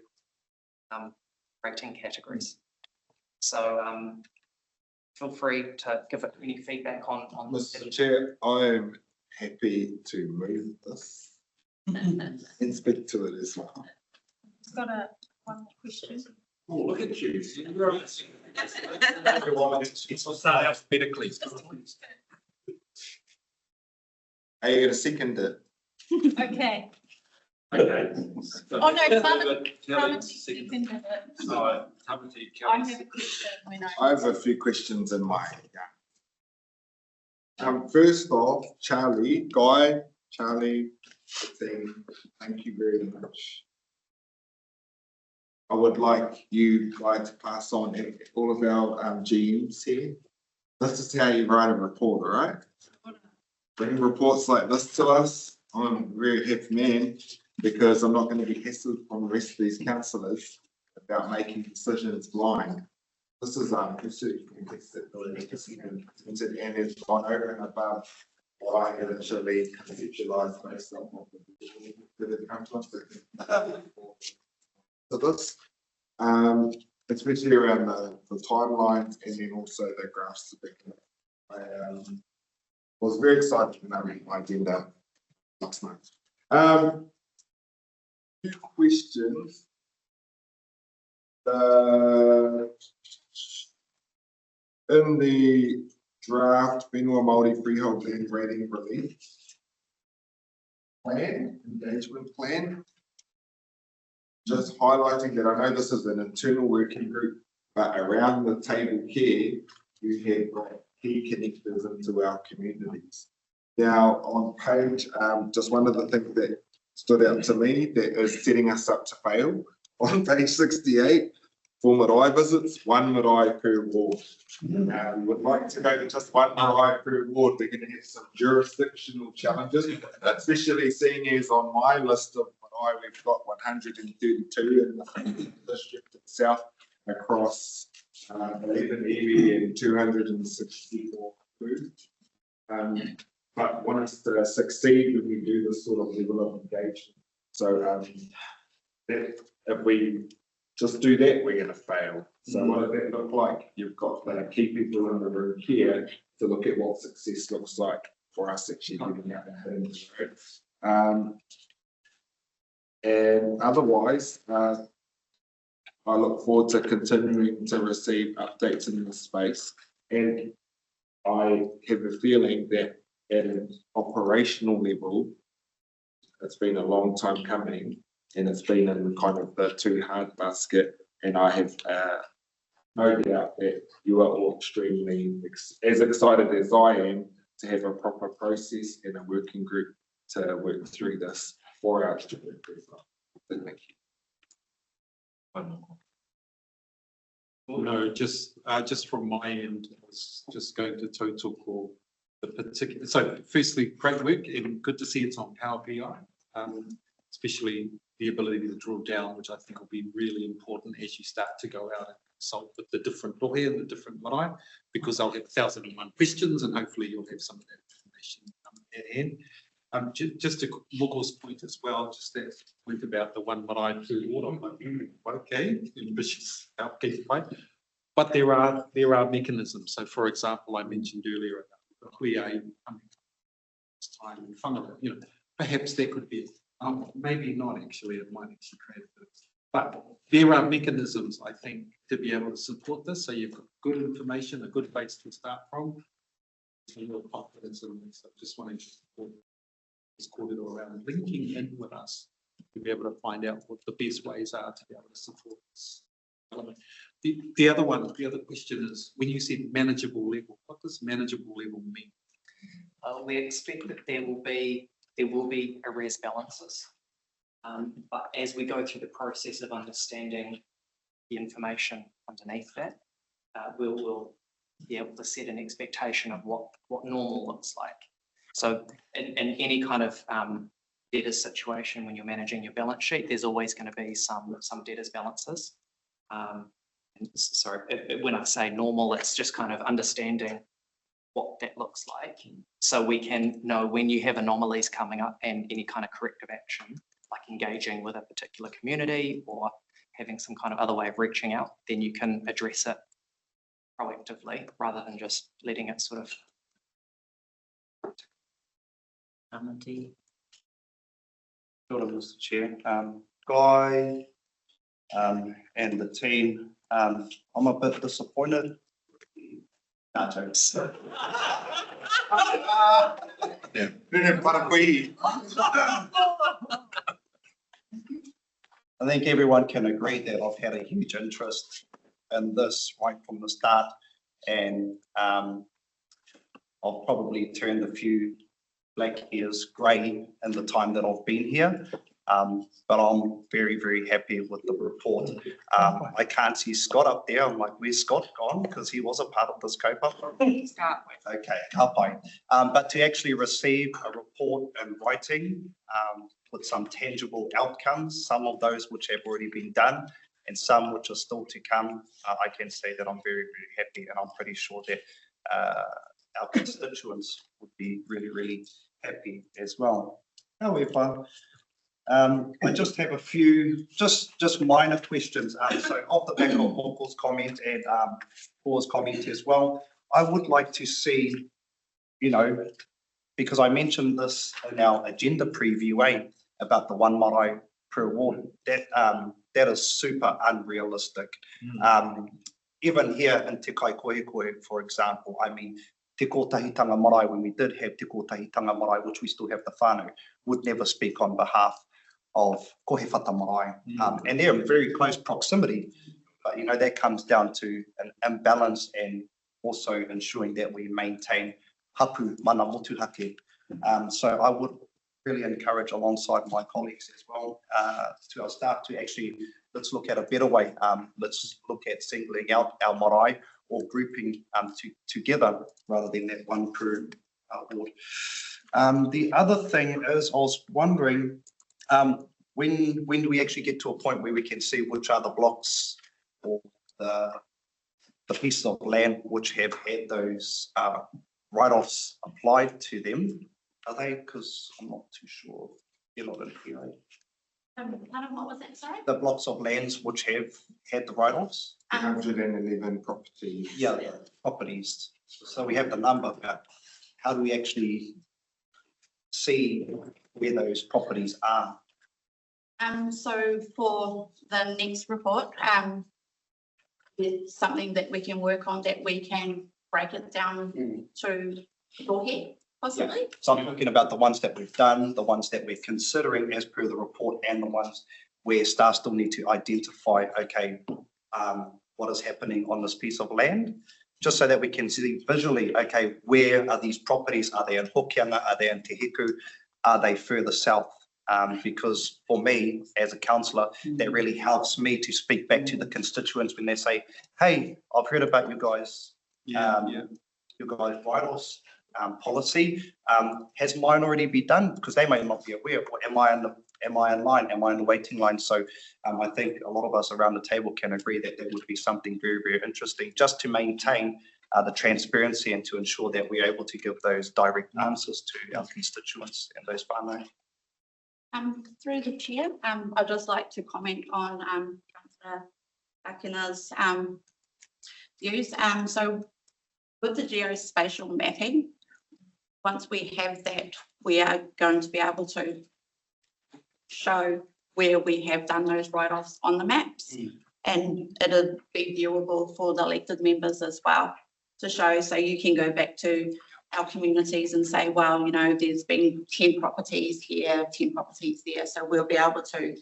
rating categories. So feel free to give it any feedback on this. Mr. Chair, I am happy to move this and speak to it as well. I've got one more question. Oh, look at you. We'll start alphabetically. Are you going to second it? Okay. Okay. Oh no, Tamati seconded it. All right, I have a question when I have a few questions in my head. First off, Charlie, the team, thank you very much. I would like you guys to pass on all of our GMs here. This is how you write a report, all right? Bring reports like this to us. I'm a very happy man because I'm not going to be hassled from the rest of these councillors about making decisions blind. This is pursuit complexity and it's gone over and above what I had actually conceptualised based on what the council so this, especially around the timelines and then also the graphs. I was very excited when I read my agenda last night. Few questions. In the draft Whenua Māori freehold land rating relief plan, engagement plan, just highlighting that I know this is an internal working group, but around the table here, you have got key connectors into our communities. Now, on page, just one of the things that stood out to me that is setting us up to fail on page 68, For marae visits, one marae per ward. We would like to go to just one marae per ward. We're going to have some jurisdictional challenges, especially seeing as on my list of marae, we've got 132 in the district itself across 11 iwi and 264 food. But want us to succeed when we do this sort of level of engagement. So if we just do that, we're going to fail. So what does that look like? You've got the key people in the room here to look at what success looks like for us actually getting out and hitting the road. And otherwise, I look forward to continuing to receive updates in this space. And I have a feeling that at an operational level, it's been a long time coming, and it's been in kind of the too hard basket. And I have no doubt that you are all extremely as excited as I am to have a proper process and a working group to work through this for our student. Thank you. No, just from my end, I was just going to total call the particular. So firstly, great work and good to see it's on Power BI, especially the ability to drill down, which I think will be really important as you start to go out and consult with the different rohe and the different marae, because I'll have 1,001 questions and hopefully you'll have some of that information at hand. Just to Moko's point as well, just that point about the one marae per ward, I'm like, okay, ambitious, but there are mechanisms. So for example, I mentioned earlier about the hui time and whangara, you know, perhaps there could be, maybe not actually, it might actually create a bit. But there are mechanisms, I think, to be able to support this. So you've got good information, a good base to start from. Some real confidence in this. I just wanted to support this corridor around linking in with us to be able to find out what the best ways are to be able to support this element. The other question is, when you said manageable level, what does manageable level mean? We expect that there will be arrears balances, but as we go through the process of understanding the information underneath that, we'll be able to set an expectation of what normal looks like. So in any kind of debtors situation, when you're managing your balance sheet, there's always going to be some debtors balances. Sorry, when I say normal, it's just kind of understanding what that looks like, so we can know when you have anomalies coming up and any kind of corrective action, like engaging with a particular community or having some kind of other way of reaching out, then you can address it proactively rather than just letting it sort of. Sure, Mr. Chair. Guy and the team, I'm a bit disappointed. No, jokes. Yeah. I think everyone can agree that I've had a huge interest in this right from the start, and I've probably turned a few black hairs grey in the time that I've been here. But I'm very, very happy with the report. I can't see Scott up there. I'm like, where's Scott gone? Because he was a part of this kaupapa. Okay, kapai. But to actually receive a report in writing with some tangible outcomes, some of those which have already been done and some which are still to come, I can say that I'm very, very happy, and I'm pretty sure that our constituents would be really, really happy as well. However, I just have a few just minor questions. So off the back of Moko's comment and Paul's comment as well, I would like to see, you know, because I mentioned this in our agenda preview about the one marae per ward, that is super unrealistic. Even here in Te Kaikohekohe, for example, I mean, Te Kotahitanga Marae, when we did have Te Kotahitanga Marae, which we still have the whānau, would never speak on behalf of Kohewhata Marae. And they're in very close proximity, but you know, that comes down to an imbalance and also ensuring that we maintain hapu mana motuhake. So I would really encourage alongside my colleagues as well, to our staff to actually, let's look at a better way. Let's look at singling out our marae or grouping together rather than that one per ward. The other thing is, I was wondering, when do we actually get to a point where we can see which are the blocks or the pieces of land which have had those write-offs applied to them? Are they? Because I'm not too sure. You're not in here. Pardon, what was that, sorry? The blocks of lands which have had the write-offs? 111 properties. Yeah, properties. So we have the number, but how do we actually see where those properties are? So for the next report, there's something that we can work on, that we can break it down to your head, possibly. Yeah. So I'm talking about the ones that we've done, the ones that we're considering as per the report, and the ones where staff still need to identify, okay, what is happening on this piece of land, just so that we can see visually, okay, where are these properties? Are they in Hokianga? Are they in Te Hiku? Are they further south? Because for me, as a councillor, that really helps me to speak back to the constituents when they say, hey, I've heard about you guys, your guys' write-offs policy. Has mine already been done? Because they may not be aware. Or am I in line? Am I in the waiting line? So I think a lot of us around the table can agree that that would be something very, very interesting, just to maintain the transparency and to ensure that we're able to give those direct answers to our constituents and those whānau. Through the chair, I'd just like to comment on Councillor Akina's views. So with the geospatial mapping, once we have that, we are going to be able to show where we have done those write-offs on the maps, and it'll be viewable for the elected members as well to show. So you can go back to our communities and say, well, you know, there's been 10 properties here, 10 properties there. So we'll be able to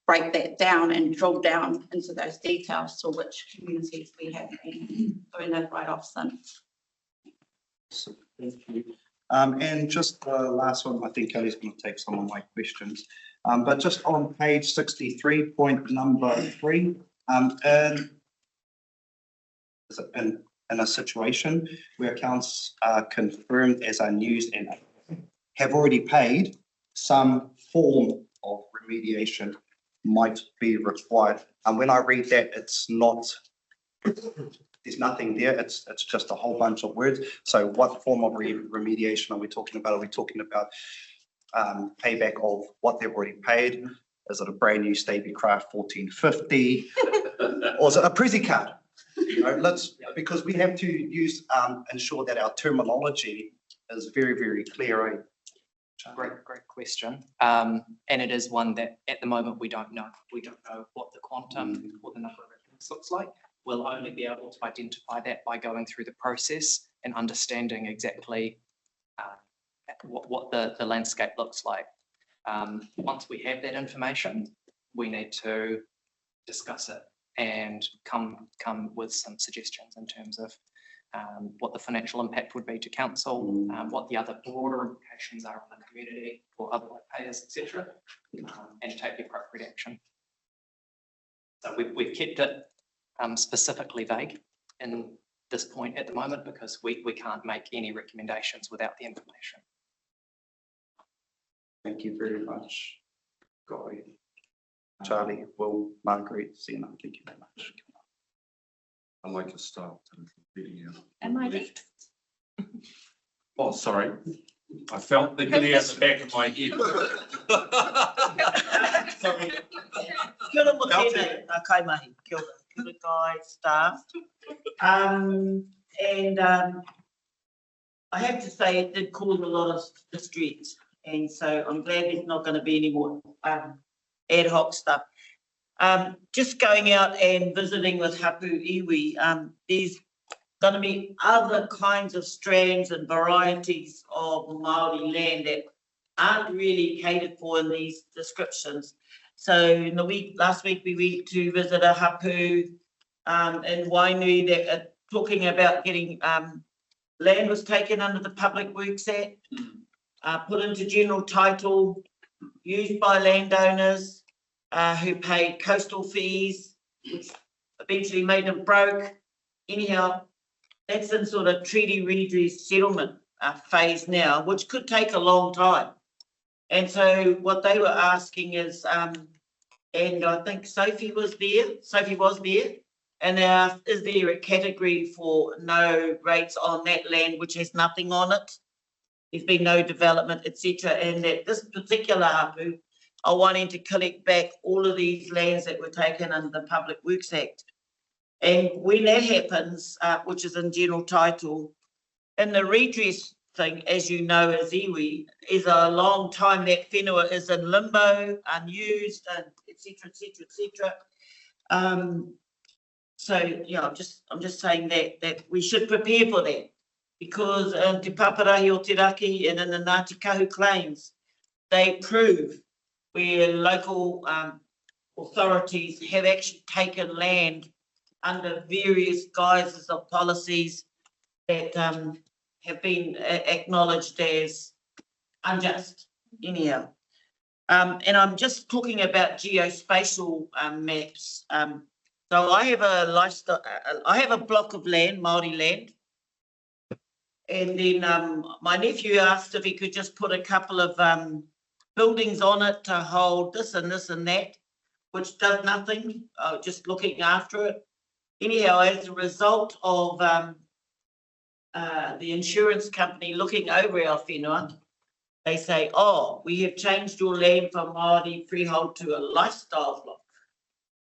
break that down and drill down into those details to which communities we have been doing those write-offs in. Thank you. And just the last one, I think Kelly's going to take some of my questions. But just on page 63, point number 3, in a situation where accounts are confirmed as unused and have already paid, some form of remediation might be required. And when I read that, it's not, there's nothing there. It's just a whole bunch of words. So what form of remediation are we talking about? Are we talking about payback of what they've already paid? Is it a brand new Stabicraft 1450? Or is it a Prezi card? You know, because we have to ensure that our terminology is very, very clear. Great question. And it is one that at the moment we don't know. We don't know what the quantum or the number of applicants looks like. We'll only be able to identify that by going through the process and understanding exactly what the landscape looks like. Once we have that information, we need to discuss it and come with some suggestions in terms of what the financial impact would be to council, what the other broader implications are on the community or other payers, etc., and take the appropriate action. So we've kept it specifically vague in this point at the moment because we can't make any recommendations without the information. Thank you very much, Guy, Charlie, Will, Margaret, Sienna. Thank you very much. I like your style. Am I left? Oh, sorry. I felt the giddy at the back of my head. Sorry. Kia ora mo tēnei, ngā kaimahi. Kia ora, Guy, staff. I have to say it did cause a lot of distress, and so I'm glad there's not going to be any more ad hoc stuff. Just going out and visiting with Hapu Iwi, there's going to be other kinds of strands and varieties of Māori land that aren't really catered for in these descriptions. So in the last week we went to visit a hapu in Wainui that are talking about getting land was taken under the Public Works Act. put into general title, used by landowners who paid coastal fees, which eventually made them broke. Anyhow, that's in sort of treaty redress settlement phase now, which could take a long time. And so what they were asking is, and I think Sophie was there, and they asked, is there a category for no rates on that land which has nothing on it? There's been no development, etc. And that this particular hapu are wanting to collect back all of these lands that were taken under the Public Works Act. And when that happens, which is in general title, in the redress thing, as you know, as iwi, is a long time that whenua is in limbo, unused, and etc. So yeah, I'm just saying that we should prepare for that, because Te Paparahi o Te Raki and in the Ngāti Kahu claims, they prove where local authorities have actually taken land under various guises of policies that have been acknowledged as unjust anyhow. And I'm just talking about geospatial maps. So I have a lifestyle, I have a block of land, Māori land. And then my nephew asked if he could just put a couple of buildings on it to hold this and this and that, which does nothing, just looking after it. Anyhow, as a result of the insurance company looking over our whenua, they say, oh, we have changed your land from Māori freehold to a lifestyle block.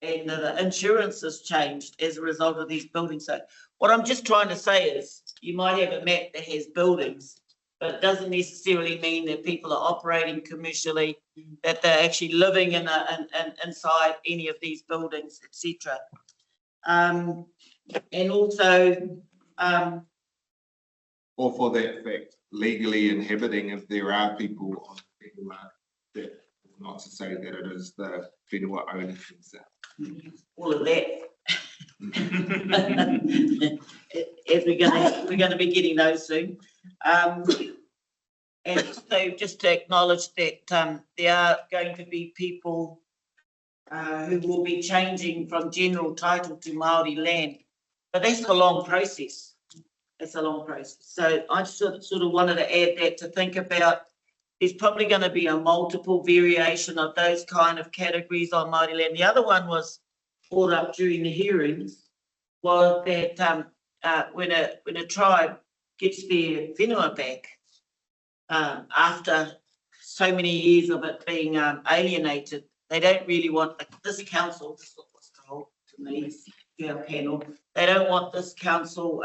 And the insurance has changed as a result of these buildings. So what I'm just trying to say is, you might have a map that has buildings, but it doesn't necessarily mean that people are operating commercially, that they're actually living in inside any of these buildings, etc. And also, or for that fact, legally inhabiting, if there are people on the whenua, that is not to say that it is the whenua owning themselves. All of that. As we're going to be getting those soon. And so just to acknowledge that there are going to be people who will be changing from general title to Māori land, but that's a long process. It's a long process. So I sort of wanted to add that, to think about. There's probably going to be a multiple variation of those kind of categories on Māori land. The other one was brought up during the hearings, was that when a tribe gets their whenua back after so many years of it being alienated, they don't really want this council. This is what was told to me, to our panel. They don't want this council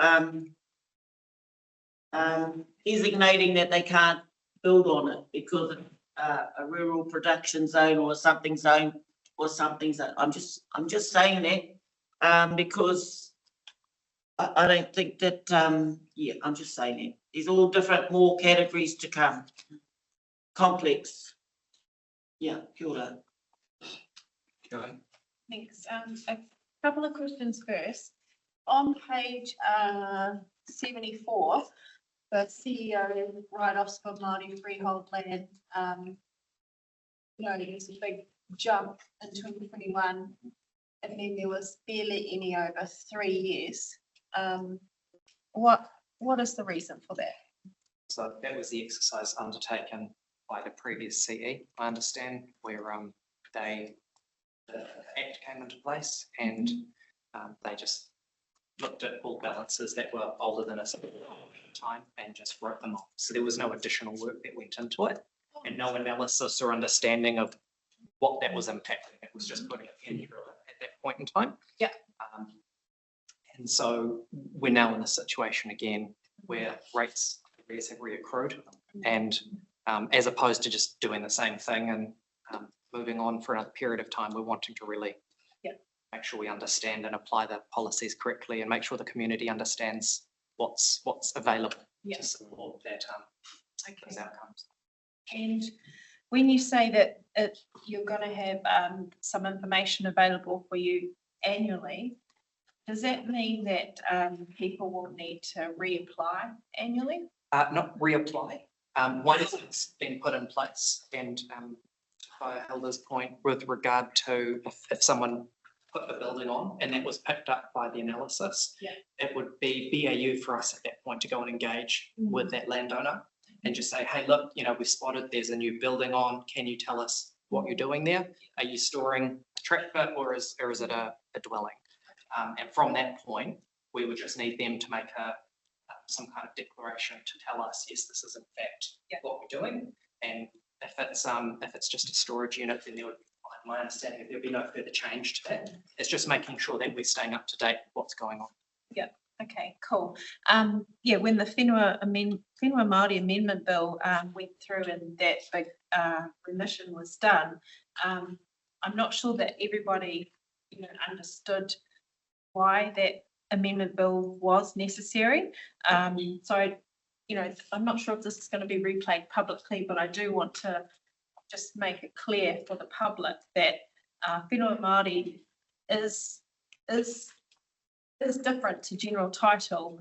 designating that they can't build on it because of a rural production zone or something zone or something zone. I'm just saying that because I don't think that yeah, I'm just saying that there's all different more categories to come. Complex. Yeah, kia ora. Thanks. A couple of questions first. On page 74, the CEO write-offs for Māori freehold land, there's a big jump in 2021, and then there was barely any over 3 years. What is the reason for that? So that was the exercise undertaken by the previous CE, I understand, where the Act came into place and they just looked at all balances that were older than a certain time and just wrote them off. So there was no additional work that went into it and no analysis or understanding of what that was impacting. It was just putting a pen through it at that point in time. Yeah. And so we're now in a situation again where rates have reaccrued, and as opposed to just doing the same thing and moving on for another period of time, we're wanting to really make sure we understand and apply the policies correctly and make sure the community understands what's available to support that those outcomes. And when you say that you're going to have some information available for you annually, does that mean that people will need to reapply annually? Not reapply, One is it's been put in place, and to Hilda's point with regard to if someone put the building on and that was picked up by the analysis, it would be BAU for us at that point to go and engage with that landowner and just say, hey, look, you know, we've spotted there's a new building on. Can you tell us what you're doing there? Are you storing track fit or is it a dwelling? And from that point, we would just need them to make some kind of declaration to tell us, yes, this is in fact what we're doing. And if it's just a storage unit, then there would, my understanding, there'll be no further change to that. It's just making sure that we're staying up to date with what's going on. Yeah. Okay, cool. Yeah, when the Whenua Māori Amendment Bill went through and that big remission was done, I'm not sure that everybody, you know, understood why that amendment bill was necessary. So, you know, I'm not sure if this is going to be replayed publicly, but I do want to just make it clear for the public that Whenua Māori is different to general title.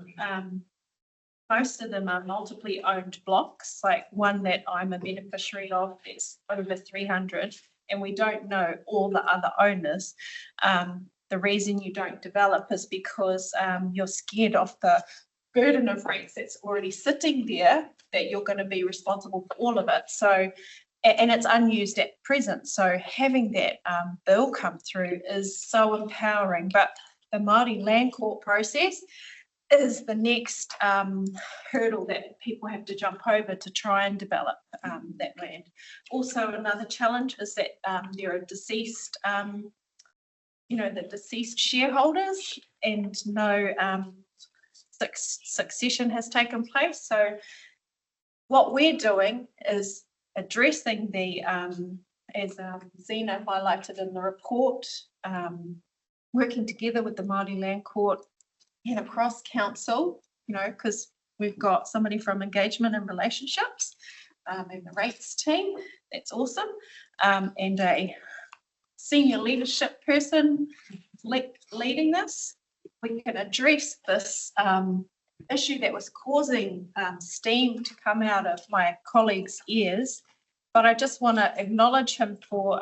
Most of them are multiply owned blocks, like one that I'm a beneficiary of, there's over 300, and we don't know all the other owners. The reason you don't develop is because you're scared of the burden of rates that's already sitting there, that you're going to be responsible for all of it. So, and it's unused at present. So having that bill come through is so empowering. But the Māori Land Court process is the next hurdle that people have to jump over to try and develop that land. Also, another challenge is that there are deceased, you know, the deceased shareholders, and no succession has taken place. So what we're doing is addressing the, as Zena highlighted in the report, working together with the Māori Land Court and across council, you know, because we've got somebody from engagement and relationships and the rates team, that's awesome, and a senior leadership person leading this. We can address this issue that was causing steam to come out of my colleague's ears, but I just want to acknowledge him for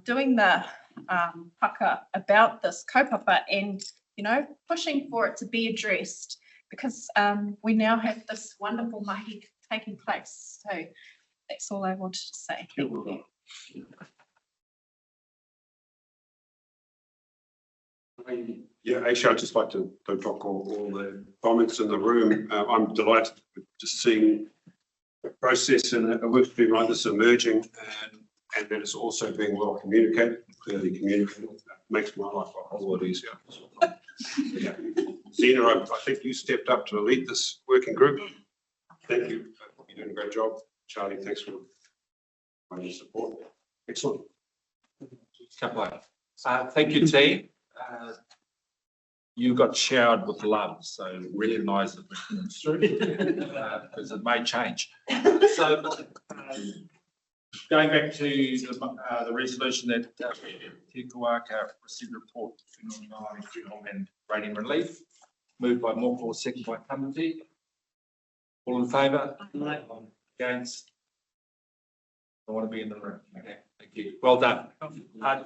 doing the paka about this kaupapa and, you know, pushing for it to be addressed, because we now have this wonderful mahi taking place. So that's all I wanted to say. Thank you. Yeah, actually, I'd just like to talk all the comments in the room. I'm delighted with just seeing the process and a work stream like this emerging, and that it's also being well communicated, clearly communicated. That makes my life a whole lot easier. Yeah. Zena, I think you stepped up to lead this working group. Thank you. You're doing a great job. Charlie, thanks for your support. Excellent. Thank you, team. You got showered with love, so recognise it because it may change. So, going back to the resolution that Te Kuaka received a report and rating relief, moved by Morkel, second by Tamati. All in favour? Against? I want to be in the room. Okay, thank you. Well done.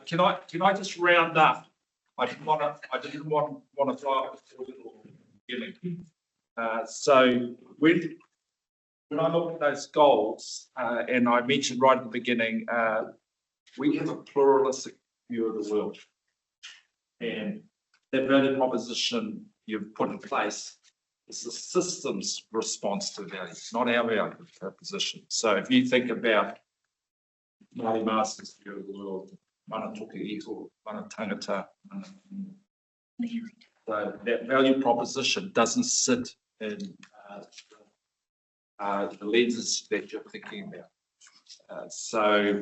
Can I just round up? I didn't want to fly off the beginning. So when I look at those goals, and I mentioned right at the beginning, we have a pluralistic view of the world, and that value proposition you've put in place is the system's response to values, not our value proposition. So if you think about Māori Masters' view of the world, mana toke iho, mana tangata. So that value proposition doesn't sit in the lenses that you're thinking about. So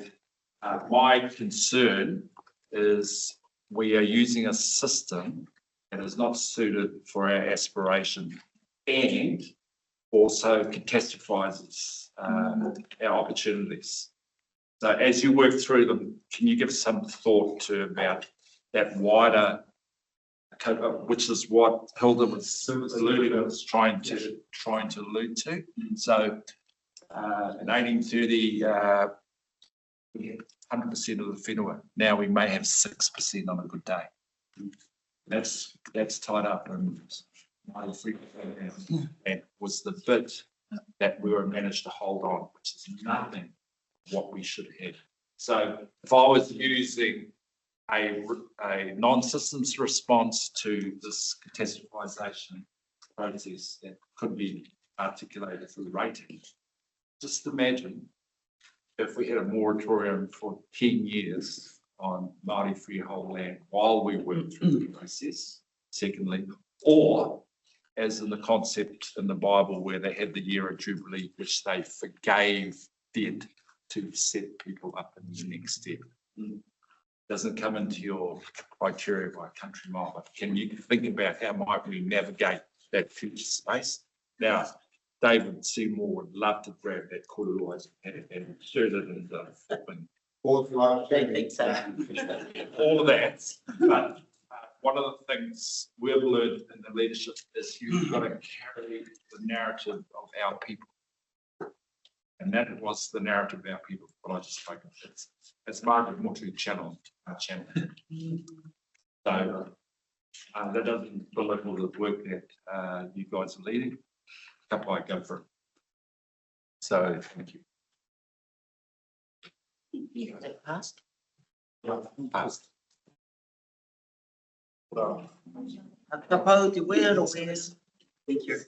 my concern is we are using a system that is not suited for our aspiration and also catastrophizes our opportunities. So as you work through them, can you give some thought to about that wider which is what Hilda was alluding, was trying to allude to. So in 1830, we had 100% of the whenua. Now we may have 6% on a good day. That's tied up in 93%, and was the bit that we were managed to hold on, which is nothing what we should have. So if I was using a non-systems response to this catastrophization process that could be articulated through rating, just imagine if we had a moratorium for 10 years on Māori freehold land while we work through the process, secondly, or as in the concept in the Bible where they had the year of Jubilee, which they forgave debt to set people up in the next step. Doesn't come into your criteria by country mile, but can you think about how might we navigate that future space? Now, David Seymour would love to grab that kororo and insert it into flipping. All of that, but one of the things we've learned in the leadership is you've got to carry the narrative of our people. And that was the narrative of our people, what I just spoke of. It's Margaret Motu channel. So that doesn't belittle the work that you guys are leading. Up I go for it. So thank you. You got it passed? Yeah, passed. Thank you.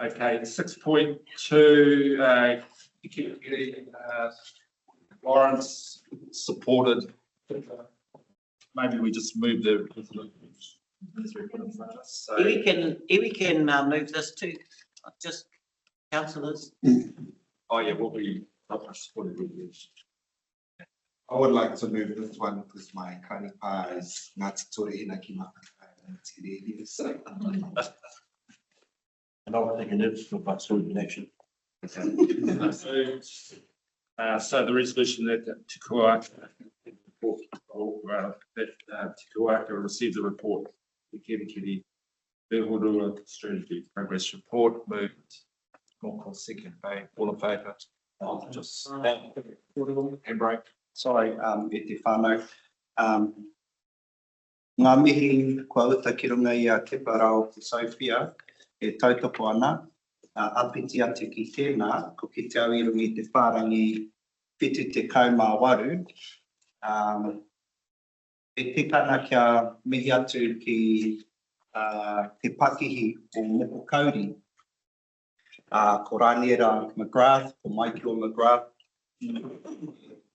Okay, 6.2, Lawrence supported. Maybe we just move the. So, We can move this too, just councillors. oh yeah, what we supported. I would like to move this one because my kanipa is not to Inakima. And I was thinking it's for but student action. So the resolution that Te Kuaka, that Te Kuaka received the report, the Kiri Behorua Strategy Progress Report, moved. More call second, all in favour. Just handbrake. Sorry, e te whānau. Ngā mihi kua uta ki runga i a te parau ki Sophia, e tautoko ana, apiti atu ki tēnā, ko ki te au i runga i te whārangi whitu te kaumā waru. E tikana kia mihi atu ki te pakihi o Moko Kauri, ko Rāniera McGrath, ko Michael McGrath,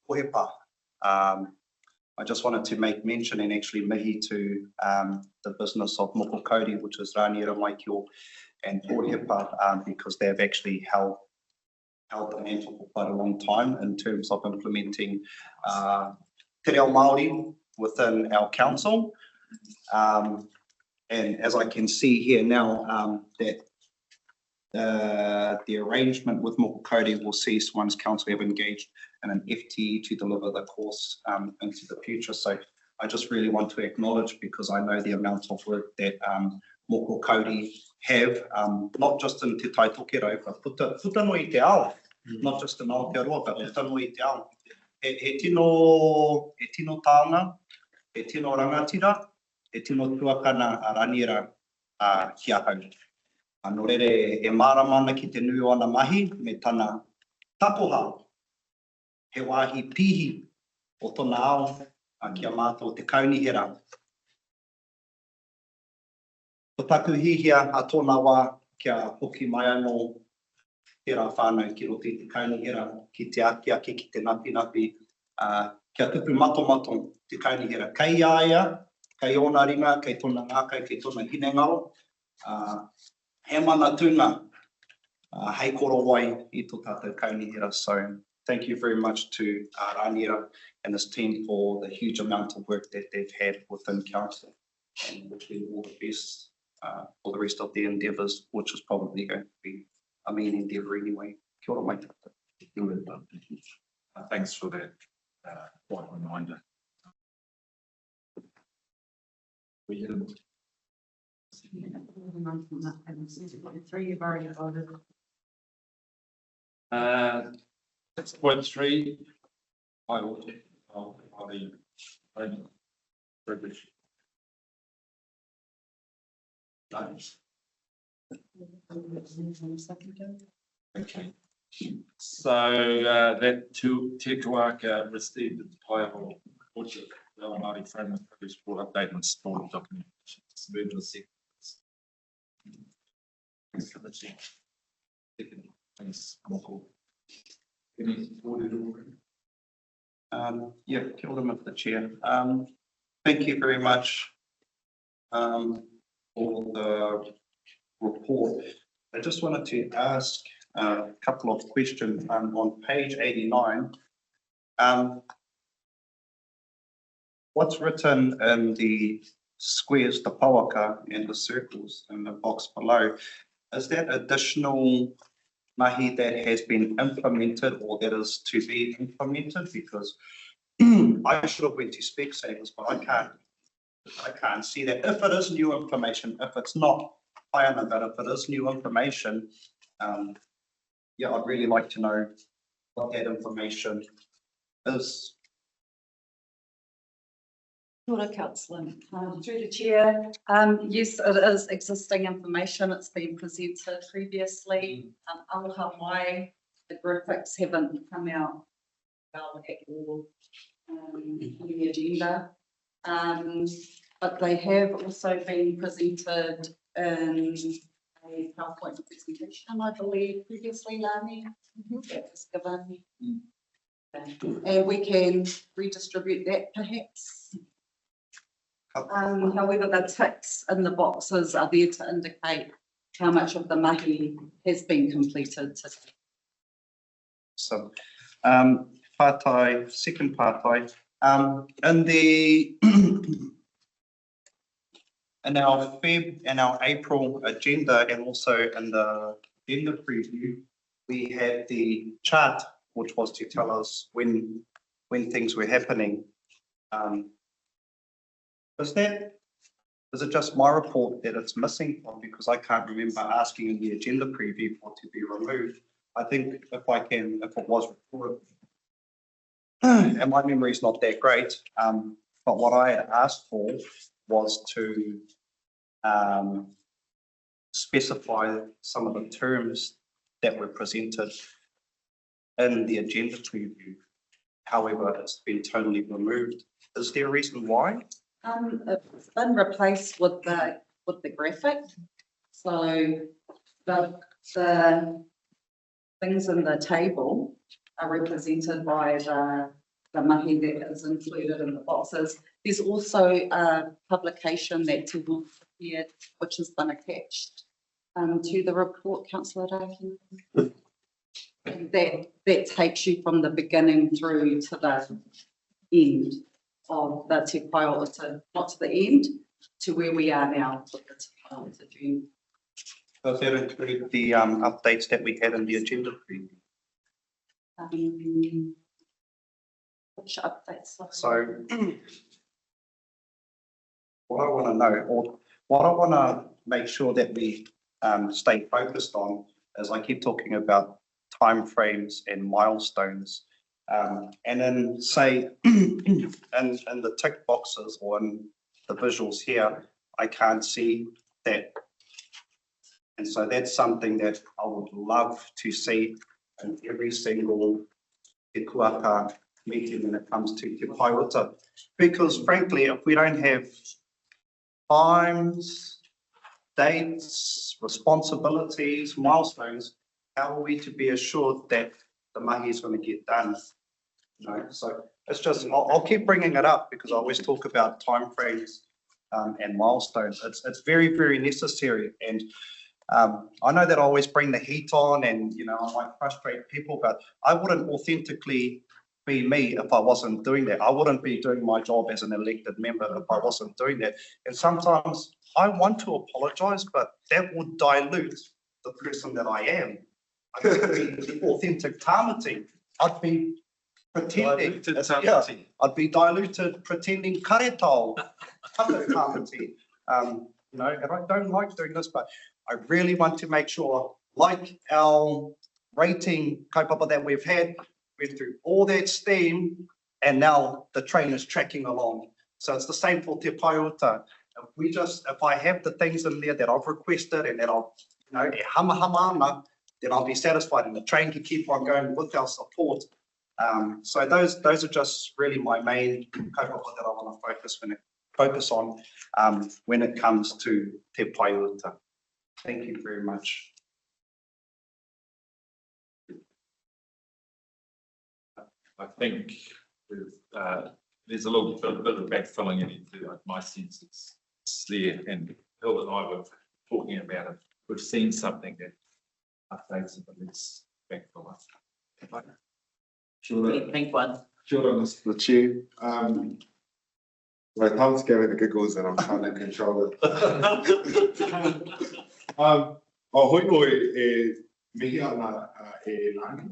Pohepa. I just wanted to make mention and actually mihi to the business of Moko Kauri, which is Rāniera Michael and Pohepa, because they've actually held the mantle for quite a long time in terms of implementing te reo Māori within our council. And as I can see here now, that the arrangement with Moko Kauri will cease once council have engaged in an FTE to deliver the course into the future. So I just really want to acknowledge, because I know the amount of work that Moko Kauri have, not just in Te Taitokero, but puta no I te ao, not just in Aotearoa, but puta no I te ao. He tino tāanga, he tino rangatira, he tino tuakana a Rāniera ki ahau. Anō rere e māramana ki te nui o ana mahi me tana tapoha, he wāhi pihi o tona ao ki a mātou te kaunihera. Ko taku hihia a tōna wā kia hoki mai anō he rā whānau ki roto i te kaunihera, ki te aki ki te napi, kia tupu mato te kaunihera. Kei aia, kei ona ringa, kei tōna ngākau, kei tōna hinengaro. He mana tunga, hei koro wai I tō tātou kaunihera. So thank you very much to Rāniera and this team for the huge amount of work that they've had within council, and wishing all the best for the rest of their endeavours, which is probably going to be a main endeavour anyway. Kia ora mai tātou. Thanks for that reminder. We didn't. 3, you've already voted. 6.3. I'll be privileged. Nice. Okay. So that Te Kuaka received the title Orchard Māori Framework Privilege for update and support documentation. Move to the second. Thanks for the check. Thanks, Moko. Any order? Yeah, kia ora, Mr. Chair. Thank you very much for the report. I just wanted to ask a couple of questions on page 89. What's written in the squares, the pauaka and the circles in the box below, is that additional mahi that has been implemented or that is to be implemented? Because I should have went to Specsavers, but I can't see that. If it is new information, if it's not high enough, but if it is new information, yeah, I'd really like to know what that information is. Kia ora, Councillor. Through the chair, yes, it is existing information. It's been presented previously. Aloha mai, the graphics haven't come out well at all on the agenda. But they have also been presented in a PowerPoint presentation, I believe, previously, Lani, that was given. And we can redistribute that perhaps. However, the ticks in the boxes are there to indicate how much of the mahi has been completed today. So, second partai, in the in our Feb and our April agenda, and also in the agenda preview, we had the chart which was to tell us when things were happening. Is it just my report that it's missing from? Because I can't remember asking in the agenda preview for it to be removed. I think if it was reported, and my memory is not that great, but what I had asked for was to specify some of the terms that were presented in the agenda preview. However, it's been totally removed. Is there a reason why? It's been replaced with the graphic. So the things in the table are represented by the mahi that is included in the boxes. There's also a publication that Te Wolf prepared, which has been attached to the report, Councillor Raki. That takes you from the beginning through to the end of the Te Whaiota, not to the end, to where we are now with the Te Whaiota June. Does that include the updates that we had in the agenda preview? Which updates? So what I want to know, or what I want to make sure that we stay focused on, is I keep talking about timeframes and milestones. And then say in the tick boxes or in the visuals here, I can't see that. And so that's something that I would love to see in every single Te Kuaka meeting when it comes to Te Whaiota. Because frankly, if we don't have times, dates, responsibilities, milestones, how are we to be assured that the mahi is going to get done? You know, so it's just, I'll keep bringing it up because I always talk about timeframes and milestones. It's very, very necessary. And I know that I always bring the heat on and, you know, I might frustrate people, but I wouldn't authentically be me if I wasn't doing that. I wouldn't be doing my job as an elected member if I wasn't doing that. And sometimes I want to apologize, but that would dilute the person that I am. I would be the authentic Tamati. I'd be pretending. Diluted Yeah, tamati. I'd be diluted pretending karetau, taka tamati. You know, and I don't like doing this, but I really want to make sure, like our rating kaupapa that we've had, went through all that steam, and now the train is tracking along. So it's the same for Te Paiota. If I have the things in there that I've requested and that I'll, you know, e hama ana, then I'll be satisfied and the train can keep on going with our support. So those are just really my main kaupapa that I want to focus on when it comes to Te Paiota. Thank you very much. I think there's a little bit of backfilling in it. My sense it's there, and Bill and I were talking about it. We've seen something that updates it, but let's backfill us. Sure. Pink one. Sure, Mr. Chair. My thumb's giving the giggles and I'm trying to control it. Hoi e mihi ana e Lani.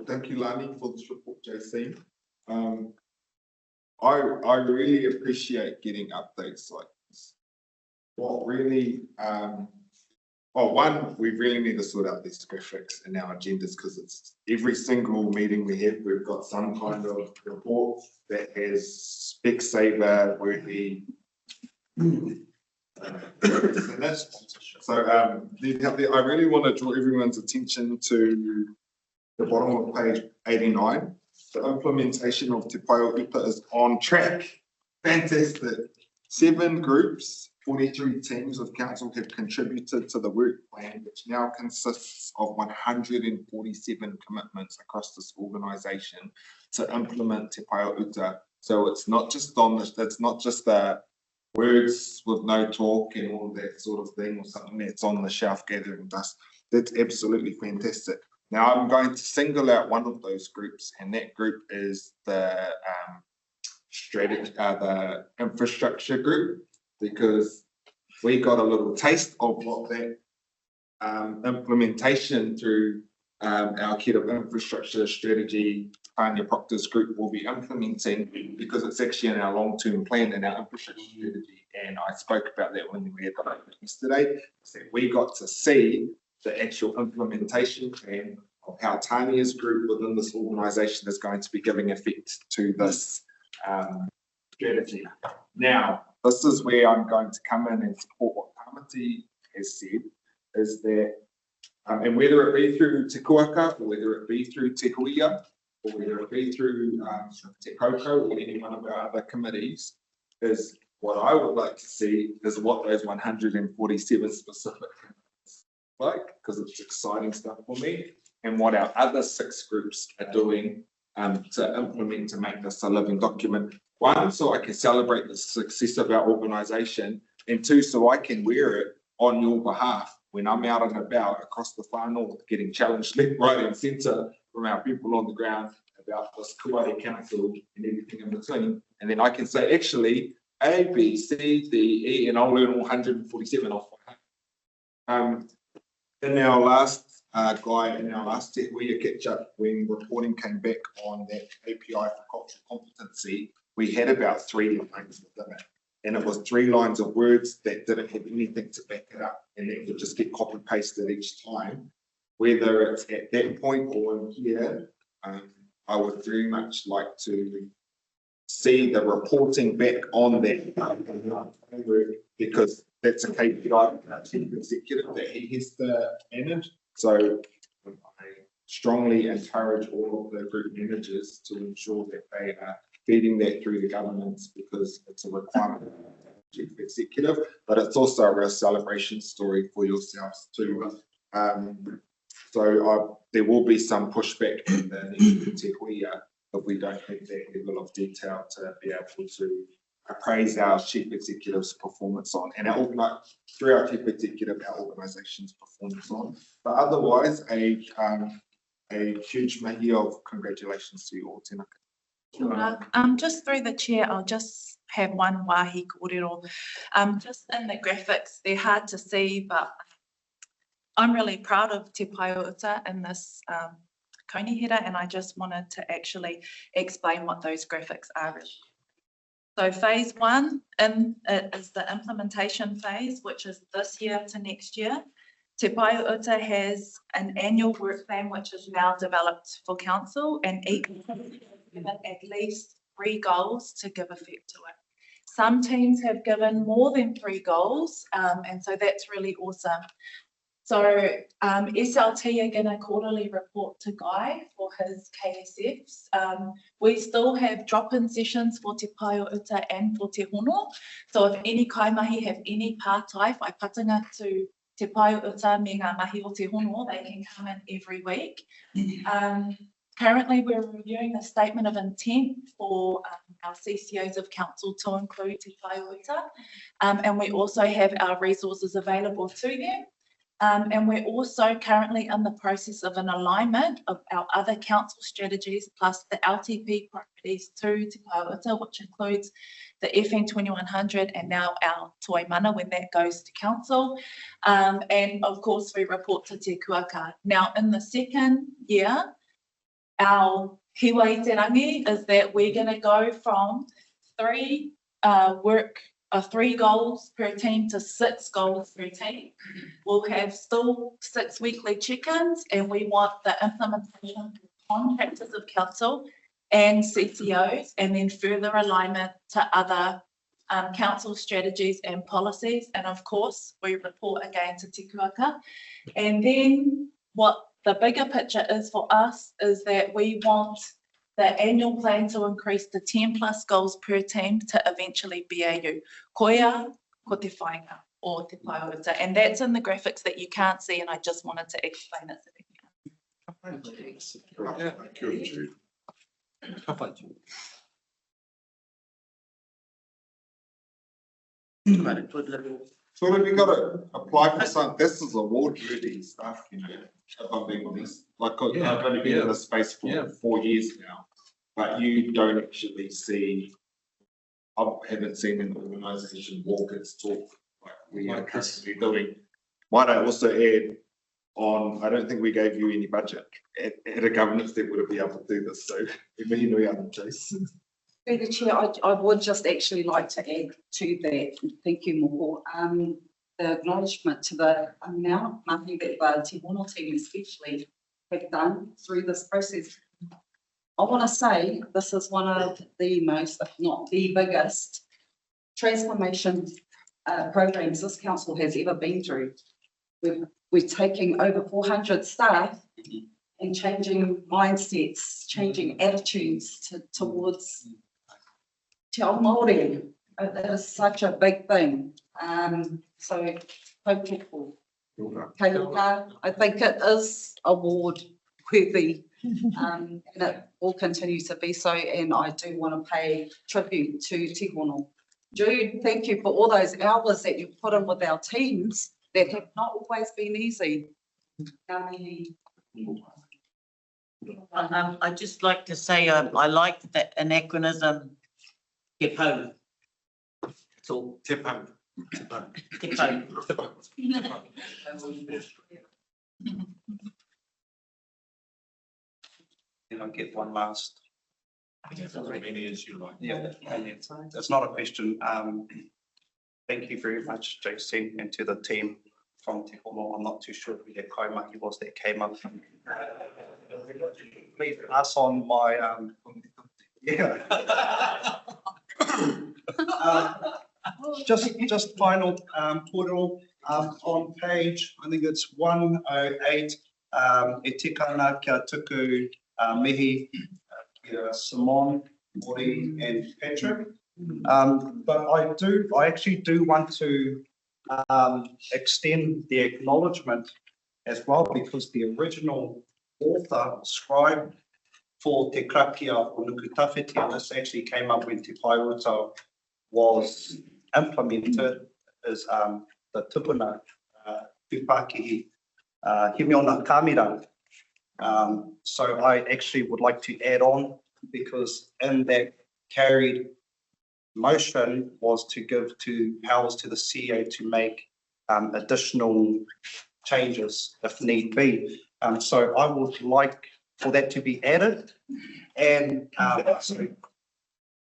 Thank you, Lani, for this report, JC. I really appreciate getting updates like this. What really, one, we really need to sort out these graphics in our agendas because it's every single meeting we have, we've got some kind of report that has Specsavor, worthy. So I really want to draw everyone's attention to the bottom of page 89. The implementation of Te Paiota is on track. Fantastic. 7 groups, 43 teams of council have contributed to the work plan, which now consists of 147 commitments across this organisation to implement Te Paiota. So it's not just the words with no talk and all that sort of thing, or something that's on the shelf gathering dust. That's absolutely fantastic. Now I'm going to single out one of those groups, and that group is the the infrastructure group, because we got a little taste of what that implementation through our Head of Infrastructure Strategy, Tanya Proctor's group, will be implementing, because it's actually in our long-term plan in our infrastructure strategy. And I spoke about that when we had it yesterday. So we got to see the actual implementation plan of how Tanya's group within this organisation is going to be giving effect to this strategy. Now, this is where I'm going to come in and support what Tamati has said, is that, and whether it be through Te Kuaka, or whether it be through Te Huia, or whether it be through Te Koko, or any one of our other committees, is what I would like to see is what those 147 specific like, because it's exciting stuff for me, and what our other 6 groups are doing to implement, to make this a living document. 1, so I can celebrate the success of our organisation, and 2, so I can wear it on your behalf when I'm out and about across the far north, getting challenged left, right and centre from our people on the ground about this Kuare Council and everything in between. And then I can say, actually, A, B, C, D, E, and I'll learn all 147 off by heart. In our last in our last Te Huia catch up, when reporting came back on that API for cultural competency, we had about 3 lines within it. And it was 3 lines of words that didn't have anything to back it up, and that would just get copy pasted each time. Whether it's at that point or in here, I would very much like to see the reporting back on that, because that's a KPI for our chief executive that he has to manage. So I strongly encourage all of the group managers to ensure that they are feeding that through the governance, because it's a requirement of the chief executive, but it's also a real celebration story for yourselves too. So there will be some pushback in the next Te Huia if we don't have that level of detail to be able to appraise our chief executive's performance on, and through our chief executive, our organisation's performance on. But otherwise, a huge mahi of congratulations to you all, tēnā. Just through the chair, I'll just have one wāhi kōrero. Just in the graphics, they're hard to see, but I'm really proud of Te Paiota in this Konihira, and I just wanted to actually explain what those graphics are. So phase one is the implementation phase, which is this year to next year. Te Pae o Uta has an annual work plan which is now developed for council, and each given at least 3 goals to give effect to it. Some teams have given more than 3 goals, and so that's really awesome. So SLT are going to quarterly report to Guy for his KSFs. We still have drop-in sessions for Te Pae o Uta and for Te Hono. So if any kaimahi have any pātai whai patanga to Te Pae o Uta me ngā mahi o Te Hono, they can come in every week. Currently, we're reviewing the statement of intent for our CCOs of council to include Te Pae o Uta, and we also have our resources available to them. And we're also currently in the process of an alignment of our other council strategies plus the LTP properties to Te Pae o Uta, which includes the FN 2100 and now our Toi Mana when that goes to council. And of course, we report to Te Kuaka. Now, in the second year, our hiwa i te rangi is that we're going to go from 3 goals per team to 6 goals per team. We'll have still 6 weekly check-ins, and we want the implementation contractors of council and CCOs, and then further alignment to other council strategies and policies. And of course, we report again to Te Kuaka. And then what the bigger picture is for us is that we want the annual plan to increase to 10 plus goals per team to eventually BAU. Koia, ko te whainga, or Te Pae o Uta. And that's in the graphics that you can't see, and I just wanted to explain it. So have we got to apply for some, this is award worthy stuff, you know, if I'm being honest. Like I've only been in this space for 4 years now, but you don't actually see, I haven't seen an organisation walk its talk like we are currently doing. Might I also add on, I don't think we gave you any budget at a governance that would be able to do this, so we know our Chase. Through the chair, I would just actually like to add to that. Thank you, Moho. The acknowledgement to the amount of money that the Te Hono team especially have done through this process. I want to say this is one of the most, if not the biggest, transformation programs this council has ever been through. We're taking over 400 staff and changing mindsets, changing attitudes towards Te Ao Māori. That is such a big thing. So hopeful. I think it is award worthy, and it will continue to be so. And I do want to pay tribute to Te Hono. Jude, thank you for all those hours that you put in with our teams that have not always been easy. I'd just like to say I like that anachronism, Te Pau. So Te Pau. Te Pau. Can I get one last? As many as you like. Yeah, and it's not a question. Thank you very much, JC, and to the team from Te Hono. I'm not too sure who their kaimaki was that came up. Please pass on my just final portal on page, I think it's 108, e tikana kia tuku mihi, Simon, Māori and Patrick. But I actually do want to extend the acknowledgement as well, because the original author, scribe for Te Krakia o Nuku Tawhiti, and this actually came up when Te Pae o Uta was implemented, is the tupuna Tupākihi Himiona Kāmira. So I actually would like to add on, because in that carried motion was to give powers to the CEO to make additional changes if need be. So I would like for that to be added. And, sorry,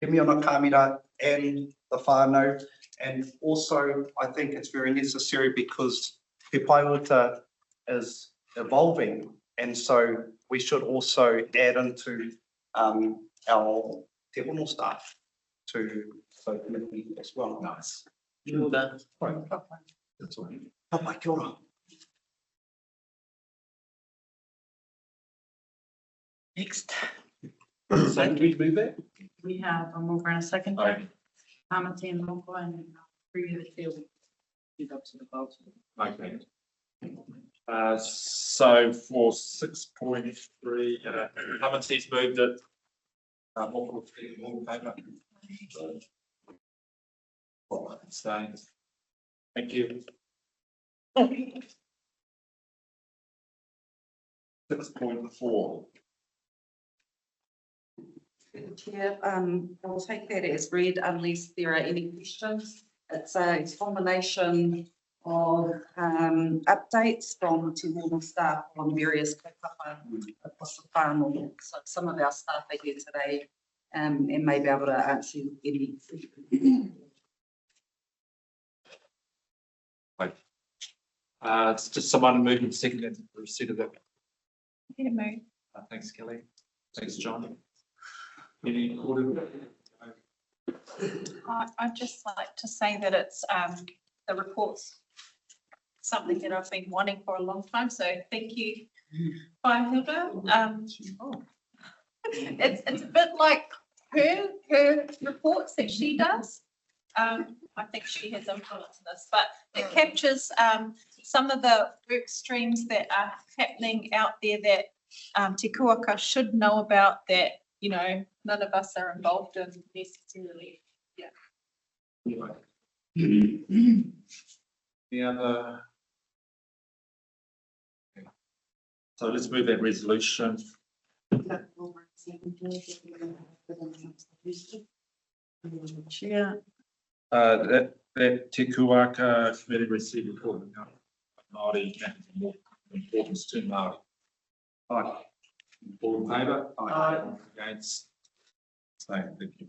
Te Miona Kāmira and the whānau. And also, I think it's very necessary because Te Paiuta is evolving. And so we should also add into our Te Hono staff to so committee as well. Nice. Kia ora. That's all. Papa, kia ora. Next. So do we move that? We have a mover and a second. Aye. Amity and Moko and previously we up to the vote. Okay. So for 6.3, Hammonds moved it. All in favour? Abstained. Thank you. 6.4. Chair, I'll take that as read unless there are any questions. It's a combination of updates from Te Moana staff on various kaupapa across the whānau. So some of our staff are here today and may be able to answer any. It's just someone moving second and receipt of that. Yeah, move. Thanks, Kelly. Thanks, John. Any order? I'd just like to say that it's, the report's something that I've been wanting for a long time, so thank you, Hilda. It's a bit like her reports that she does. I think she has influenced this, but it captures some of the work streams that are happening out there that Te Kuaka should know about that, you know, none of us are involved in necessarily. Yeah. Any other? Okay. So let's move that resolution. Chair. That Te Kuaka committee received report on Māori and importance to Māori. Aye. All in favour? Aye. Against? Same, thank you.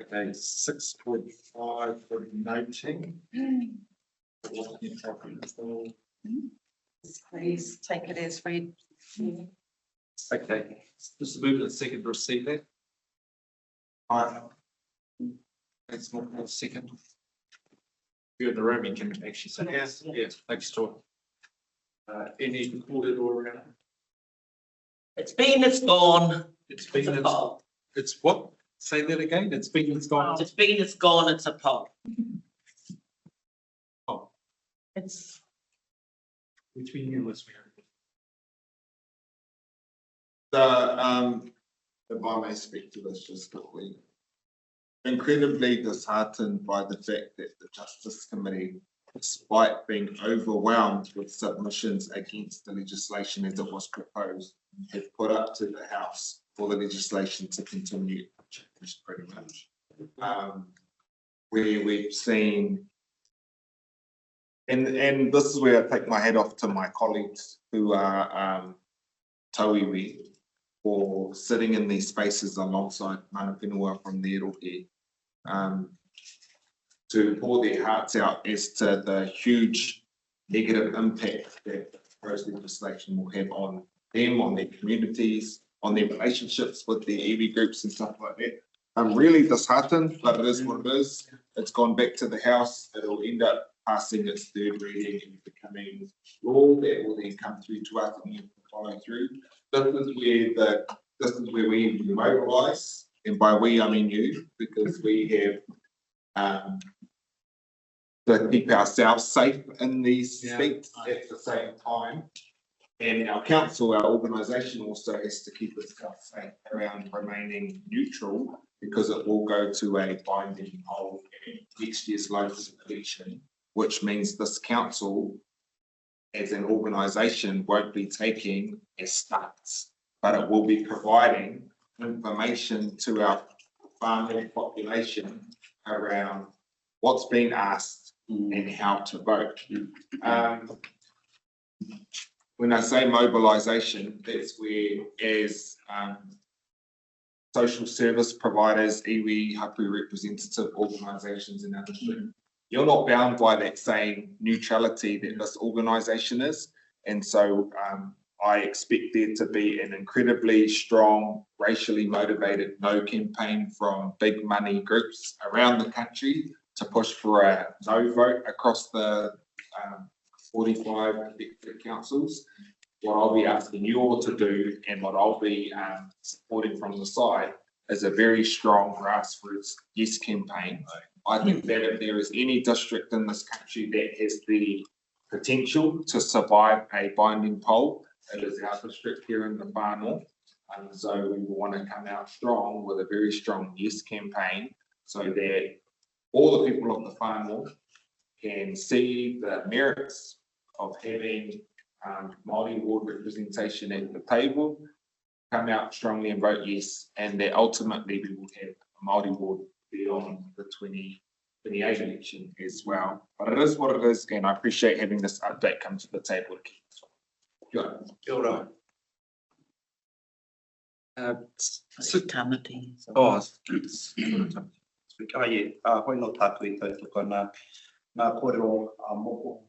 Okay, 6.5 for noting. Please take it as read. Okay, just move to the second to receive that. Aye. Thanks, more second. You're in the room, you can actually say yes. Yeah, thanks, Stuart. Any recorded or? It's been, it's gone. It's been, it's what? Say that again. It's been, it's gone. It's been, it's gone. It's a poll. Oh. It's between you and If I may speak to this just quickly. Incredibly disheartened by the fact that the Justice Committee, despite being overwhelmed with submissions against the legislation as it was proposed, have put up to the House for the legislation to continue, pretty much. Where we've seen, and this is where I take my hat off to my colleagues who are tauiwi for sitting in these spaces alongside mana whenua from the Erohe, to pour their hearts out as to the huge negative impact that the proposed legislation will have on them, on their communities, on their relationships with their iwi groups and stuff like that. I'm really disheartened, but it is what it is. It's gone back to the House. It'll end up passing its third reading and becoming law that will then come through to us and we can follow through. This is where we mobilise, and by we I mean you, because we have to keep ourselves safe in these seats at the same time. And our council, our organisation also has to keep itself safe around remaining neutral, because it will go to a binding poll at next year's local election, which means this council as an organisation won't be taking a stance, but it will be providing information to our farming population around what's been asked and how to vote. when I say mobilisation, that's where as social service providers, iwi, hapu representative organisations in our district, you're not bound by that same neutrality that this organisation is. And so I expect there to be an incredibly strong, racially motivated no campaign from big money groups around the country to push for a no vote across the 45 elected councils. What I'll be asking you all to do, and what I'll be supporting from the side, is a very strong grassroots yes campaign. I think that if there is any district in this country that has the potential to survive a binding poll, it is our district here in the far north. And so we want to come out strong with a very strong yes campaign so that all the people of the far north can see the merits of having Māori ward representation at the table, come out strongly and vote yes, and that ultimately we will have a Māori ward beyond the 2028 election as well. But it is what it is, and I appreciate having this update come to the table. Kia ora. Sutamati. Oh, Kai hoi no tāku I tautuka ngā kōrero moko.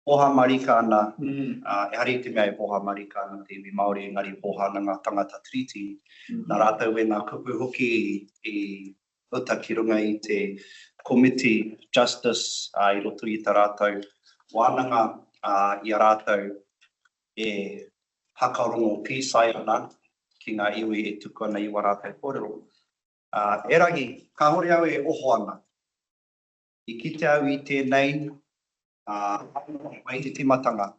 Poha marika ana, e hari te mea e poha marika ana te iwi Māori, engari poha ana ngā tangata treaty. Nā rātou e ngā kupu hoki I uta ki runga I te committee justice I roto I tā rātou wānanga I a rātou e hakarongo pīsai ana ki ngā iwi e tuku ana I rātou kōrero. E rangi, ka hore au e oho ana. I kite au I tēnei mai te timatanga.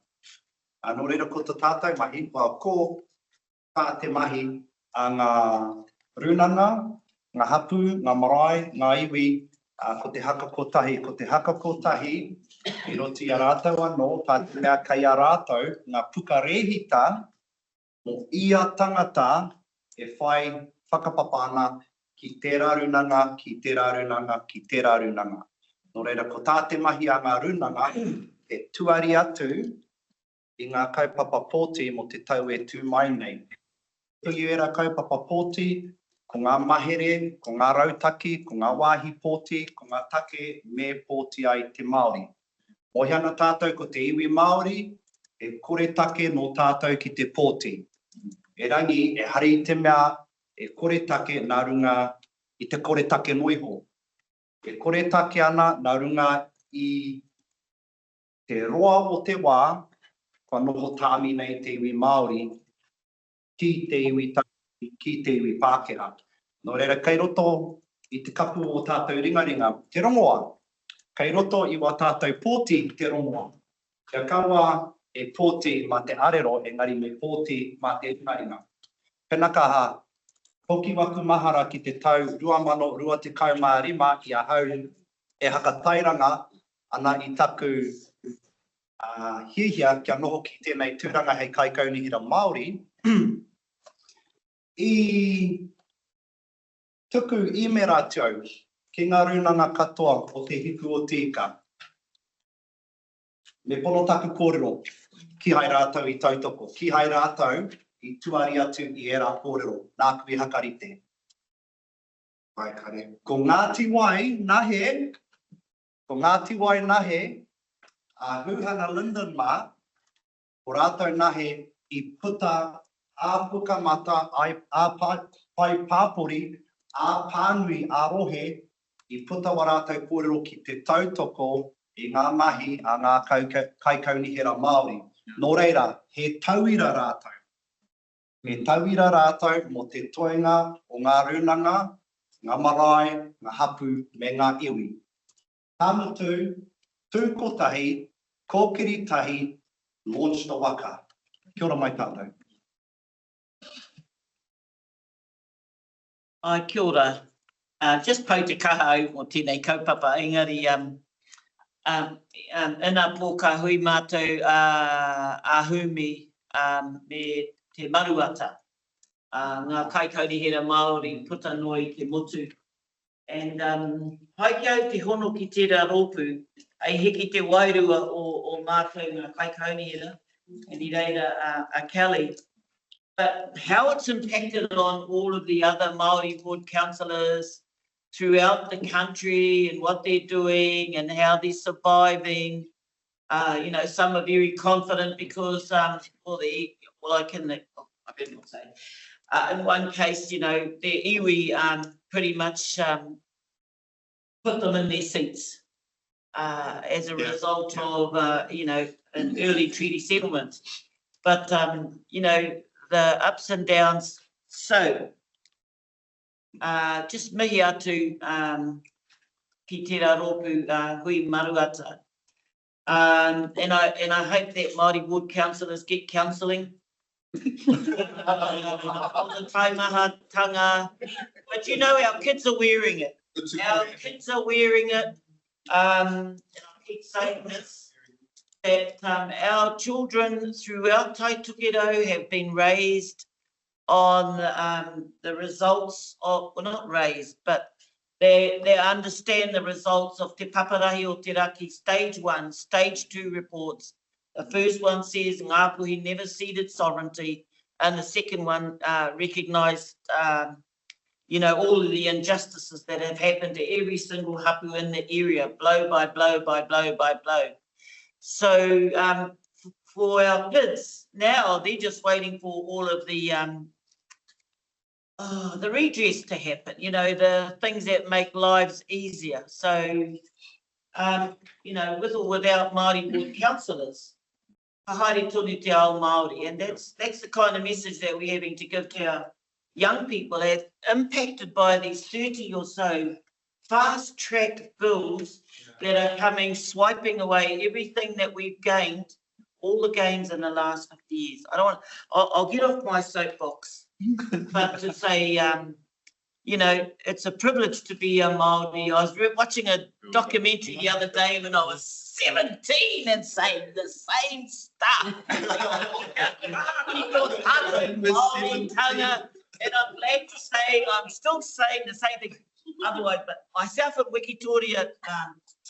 Nō reira ko te tātou mahi, ko ka te mahi a ngā runanga, ngā hapu, ngā marae, ngā iwi, ko te haka kotahi. Ko te haka kotahi, I roti a rātou anō, tā te mea kai a rātou, ngā puka rehita, mō ia tangata e whai whakapapana ki tērā runanga, ki tērā runanga, ki tērā runanga. Nō reira, ko tā te mahi a ngā runanga, e tuari atu I ngā kaupapa pōti mo te tau e tū mai nei. Tui era kaupapa pōti, ko ngā mahere, ko ngā rautaki, ko ngā wāhi pōti, ko ngā take me pōti ai te Māori. Mohi ana tātou ko te iwi Māori, e kore take no tātou ki te pōti. E rangi, e hari te mea, e kore take nā runga I te kore take noiho. E kore take ana nā runga I te roa o te wā, kua noho tāmi nei te iwi Māori, ki te iwi taki, ki te iwi Pākehā. Nō reira, kei roto I te kapu o tātou ringaringa, te rongoa. Kei roto I wā tātou pōti te rongoa. Kia kaua e pōti ma te arero, engari me pōti ma te ringaringa. Pena kaha, hoki waku mahara ki te tau 2025 I a hau e haka tairanga ana I taku hihia kia noho ki tēnei tūranga hei kaikaunihira Māori. I tuku I me rātou ki ngā runanga katoa o te hiku o tika. Me pono taku kōrero ki hai rātou I tautoko, ki hai rātou I tuari atu I era kōrero, nā kui hakarite. Vai kare. Ko Ngāti Wai nahe, ko Ngāti Wai nahe, a Huhanga Linden mā, ko rātou nahe I puta a puka mata, a pai pāpori, a pānui, a rohe, I puta wa rātou kōrero ki te tautoko I ngā mahi a ngā kaikaunihira Māori. Nō reira, he tauira rātou. Me tauira rātou mo te toenga o ngā runanga, ngā marae, ngā hapu, me ngā iwi. Tāmutu, tū kotahi, kōkiri tahi, launch the waka. Kia ora mai tātou. Ai, kia ora. Just pau te kaha au o tēnei kaupapa, engari, ina pō ka hui mātou ahumi me te maruata, ngā kaikaunihira Māori, puta noi te motu. And hai ki au te hono ki tērā rōpū, ai heki te wairua o o mātou ngā kaikaoniera, and I reira a Kelly. But how it's impacted on all of the other Māori ward councillors throughout the country and what they're doing and how they're surviving. You know, some are very confident because, I better not say. In one case, you know, their iwi pretty much put them in their seats as a result of, you know, an early treaty settlement. But, you know, the ups and downs. So, just mihi atu ki tērā rōpū hui maruata. And I hope that Māori ward councillors get counselling. All the taimahatanga. But you know, our kids are wearing it. Our kids are wearing it. And I keep saying this, that our children throughout Taitukido have been raised on the results of, well, not raised, but they understand the results of Te Paparahi o Te Raki stage 1, stage 2 reports. The first one says Ngāpuhi never ceded sovereignty, and the second one recognised, you know, all of the injustices that have happened to every single hapu in the area, blow by blow by blow by blow. So for our kids now, they're just waiting for all of the redress to happen, you know, the things that make lives easier. So, you know, with or without Māori ward councillors, haere tonu te ao Māori, and that's the kind of message that we're having to give to our young people, as impacted by these 30 or so fast-tracked bills that are coming, swiping away everything that we've gained, all the gains in the last 50 years. I'll get off my soapbox, but to say, you know, it's a privilege to be a Māori. I was watching a documentary the other day when I was 17 and saying the same stuff. And I'm glad to say I'm still saying the same thing. Otherwise, but myself at Wikitoria,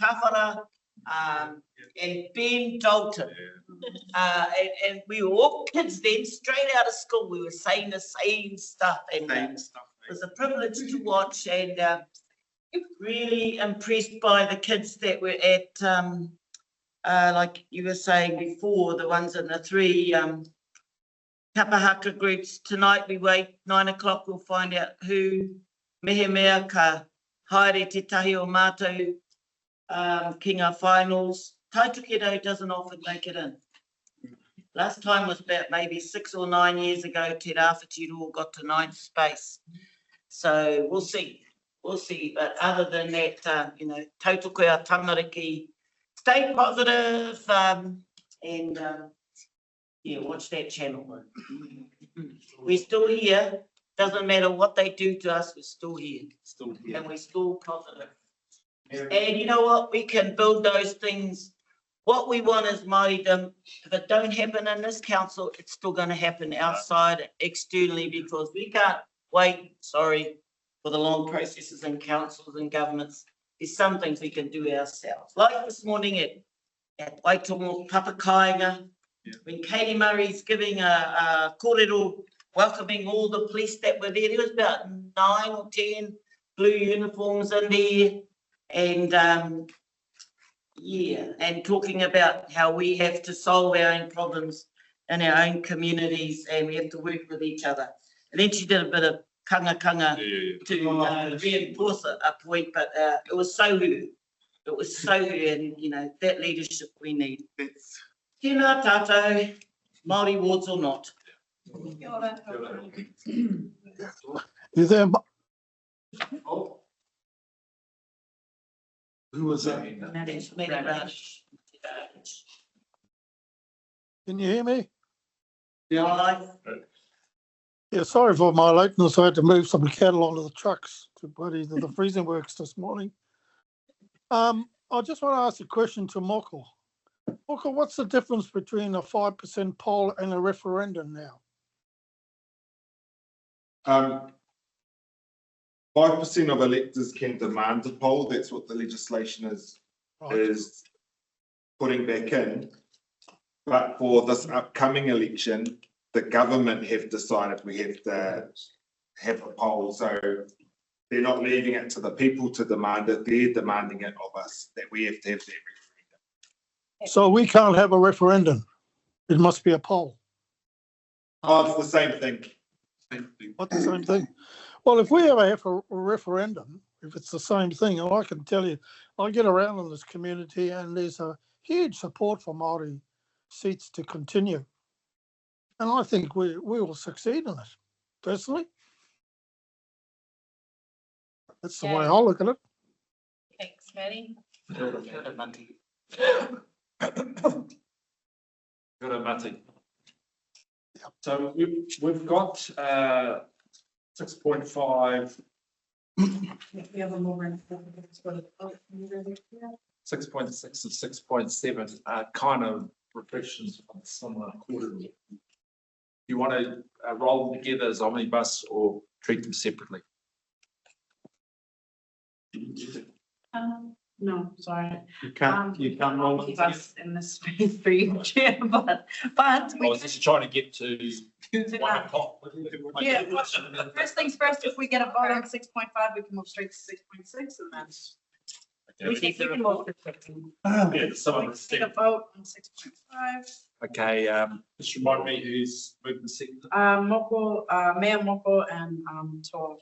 Tawhara, and Ben Dalton, and we were all kids then, straight out of school, we were saying the same stuff. And it was a privilege to watch, and really impressed by the kids that were at, like you were saying before, the ones in the 3 kapahaka groups. Tonight we wait, 9 o'clock, we'll find out who mehemea ka haere te tahi o mātou ki ngā finals. Taitukido doesn't often make it in. Last time was about maybe 6 or 9 years ago, Te Rāwhiti got to 9th space. So we'll see, but other than that, you know, tautukoea tangariki, stay positive, and yeah, watch that channel. We're still here. Doesn't matter what they do to us, we're still here. And we're still positive. And you know what? We can build those things. What we want is Māoridom. If it don't happen in this council, it's still going to happen outside, externally, because we can't wait, sorry, for the long processes in councils and governments. There's some things we can do ourselves. Like this morning at Waitongo Papakainga, when Katie Murray's giving a kōrero, welcoming all the police that were there. There was about 9 or 10 blue uniforms in there, and yeah, and talking about how we have to solve our own problems in our own communities, and we have to work with each other. And then she did a bit of kanga to reinforce a point, but it was so her. It was so her, and you know, that leadership we need. Tēnā tātou, Māori wards or not. You there? Who was that? Can you hear me? Yeah. Yeah, sorry for my lateness. I had to move some cattle onto the trucks to the freezing works this morning. I just want to ask a question to Moko. Moko, what's the difference between a 5% poll and a referendum now? 5% of electors can demand a poll. That's what the legislation is putting back in. But for this upcoming election, the government have decided we have to have a poll, so they're not leaving it to the people to demand it, they're demanding it of us, that we have to have that referendum. So we can't have a referendum. It must be a poll. Oh, it's the same thing. What, the same thing? Well, if we ever have a referendum, if it's the same thing, and I can tell you, I get around in this community and there's a huge support for Māori seats to continue. And I think we will succeed in it, personally. That's the way I look at it. Thanks, Maddie. Good Mati. So we've got 6.5. 6.6 and 6.7 are kind of reflections of similar quarterly. You want to roll them together as omnibus or treat them separately? No, sorry. You can't roll them together. In this space for you, Chair, but I was just trying to get to 1 o'clock. yeah, first things first, if we get a vote on 6.5, we can move straight to 6.6 and that's. We can move to 15. Yeah, someone Take a vote on 6.5. Okay, just remind me who's moved the second. Moko, Mayor Moko and Tor.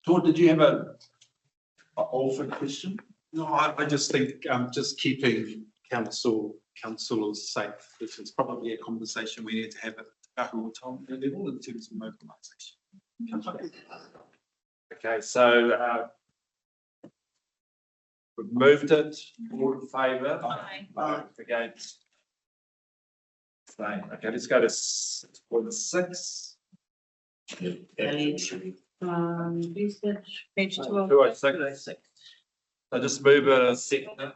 Tor, did you have a Alfred question? No, I just think just keeping councillors safe, this is probably a conversation we need to have at the Kuaka level in terms of mobilisation. Okay, so we've moved it, all in favour? Aye. Against? Same. Okay, let's go to 6.6. Page 206. So just move a second.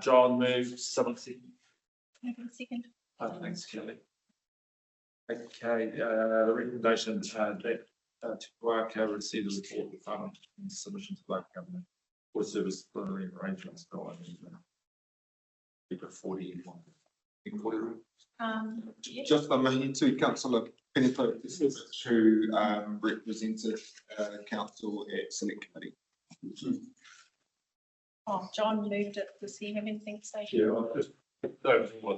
John moves, someone second. Second. Thanks, Kelly. Okay, the recommendation that Kuaka receive the report of the fund and submission to local government for service delivery arrangements. Keep it 41. Yeah. Just the main to Councillor Peneto, this is to representative council at select committee. Oh, John moved it. Does he have anything to say? Yeah, I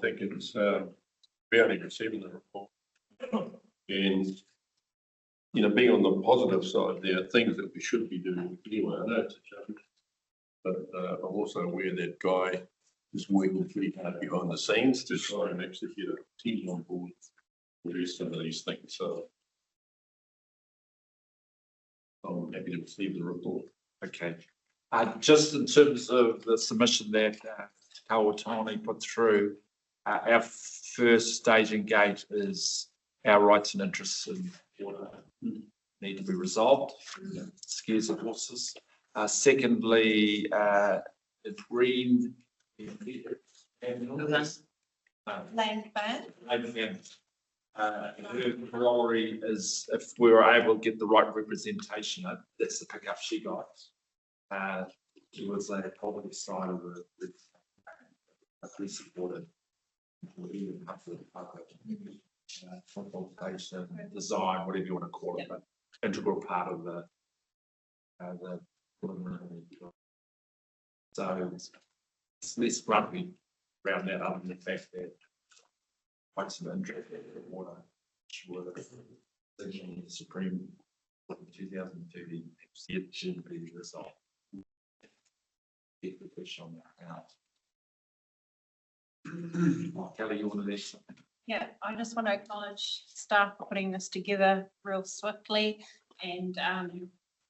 think it's we only receiving the report. And being on the positive side, there are things that we should be doing anyway. I know it's a challenge, but I'm also aware that Guy is working pretty hard behind the scenes to try and actually get a team on board to do some of these things. So I'm happy to receive the report. Okay. Just in terms of the submission that Kawatani put through, our first stage engaged is our rights and interests in water need to be resolved. Scares of horses. Secondly, green Land ban. Her corollary is if we were able to get the right representation, that's the pickup she got. It was a poverty side of the supported consultation, design, whatever you want to call it, but integral part of the so it's less grumpy around that other than the fact that quite some interest in water were the Supreme 2002 it should be resolved. Get the question on that out. Kelly, you want to add something? Yeah, I just want to acknowledge staff for putting this together real swiftly and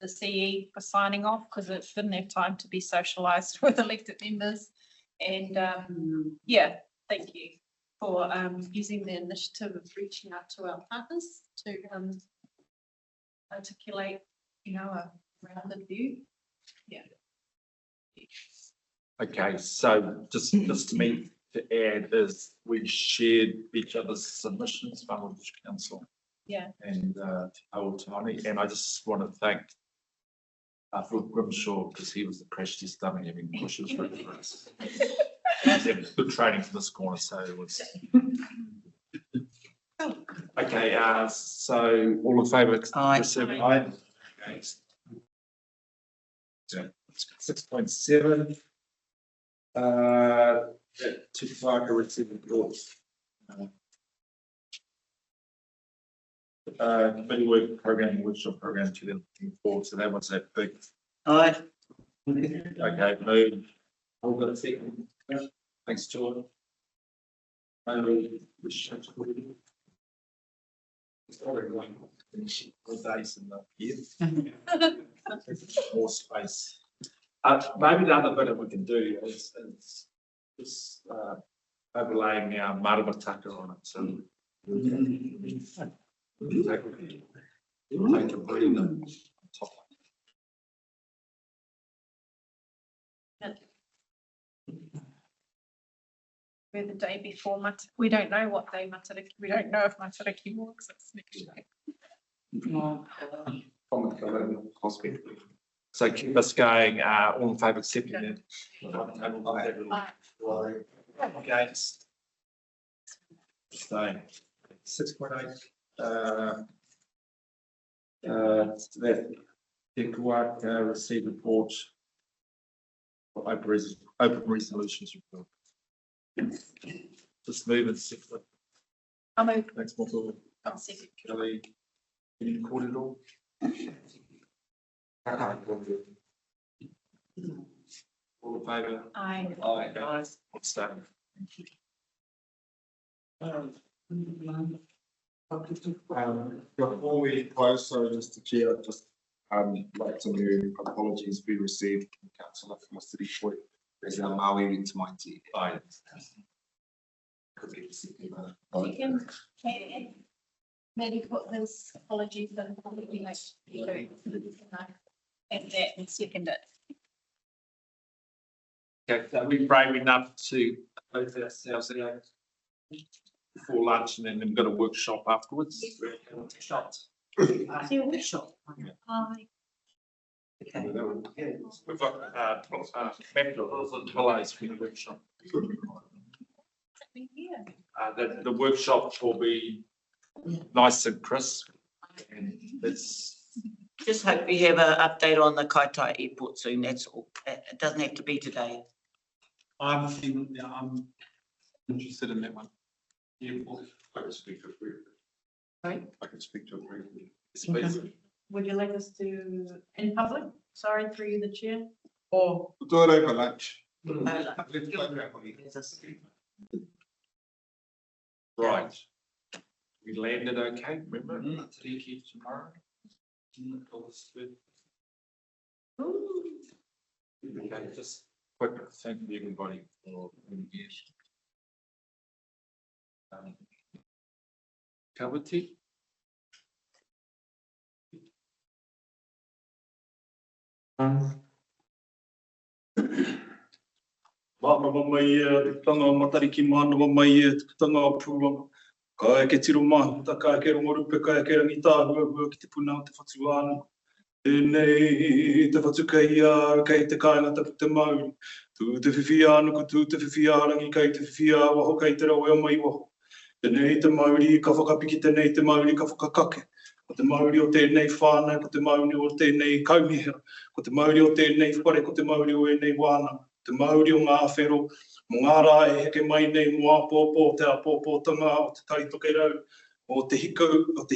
the CE for signing off because it didn't have time to be socialised with elected members. And yeah, thank you for using the initiative of reaching out to our partners to articulate, a rounded view. Yeah. Okay, so just to me to add is we shared each other's submissions, Bangladesh Council. Yeah. And Aotani, and I just want to thank for Grimshaw, because he was the crash test dummy having pushes for us. Good training for this corner, so it was. Okay, so all in favour? Aye. Aye. Okay. 6.7. To Kuaka receiving reports. Committee work program, workshop program 2024, so that was that big. Aye. Okay, move. All got a second. Thanks, George. Days in the year. More space. Maybe the other bit that we can do is overlaying our maramataka on it. So take a breather on top. We're the day before we don't know what day Matariki, we don't know if Matariki walks, it's next day. So keep us going, all in favour of accepting it. Against. Staying. 6.8. That Kuaka received report for open resolutions report. Just move and second. I'll move. Thanks, Michael. I'll second. Kelly, can you record it all? All in favour? Aye. Aye, guys. Abstain. Thank you. Before we close, so Mr. Chair, I'd just like to move apologies we received from Councillor Felicity Foy. There's our Māori to my tea. Aye. Second, maybe put those apologies and probably like, and that and second it. Okay, are we brave enough to close ourselves out before lunch and then we've got a workshop afterwards? Shots. See a workshop. Aye. Okay. We've got mentors and fellows for the workshop. The workshop will be nice and crisp. And it's Just hope we have an update on the Kaitaia airport soon, that's all. It doesn't have to be today. I'm interested in that one. Airport. I can speak to it briefly. Right. I can speak to it briefly. Okay. Would you like us to, in public, sorry, through you, the chair, or? We'll do it over lunch. right. We landed okay, remember? Tariki tomorrow. Okay, just quick thank you everybody for being here. Covered tea. Māma mai te tanga o Matariki, māna mai te tanga o Pūronga. Ka e ke tiro mahuta, ka e ke rongorupe, ka e ke rangi tāhua ki te puna o te whatu ānu. Tēnei te whatu kei te kāinga tapu te Māori. Tū te whiwhi ānu ko tū te whiwhi ārangi kei te whiwhi āwaho kei te rau e o mai waho. Tēnei te Māori ka whakapiki, tēnei te Māori ka whakakake. Ko te Māori o tēnei whānau, ko te Māori o tēnei kaumihira, ko te Māori o tēnei whare, ko te Māori o ēnei wānau. Te Māori o ngā whero, mo ngā rā e heke mai nei mo apōpō, te apōpōtanga o te taitoke rau, o te hiku o te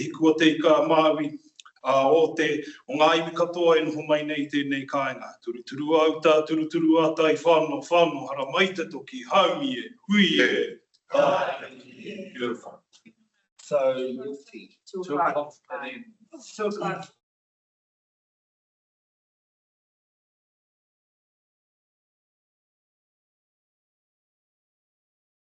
ika Māori, o ngā iwi katoa e noho mai nei tēnei kāinga. Turuturu au tā, turuturu a tai whāno, hara mai te toki, haumi e, hui e. Beautiful. So, 2 o'clock and then 2 o'clock.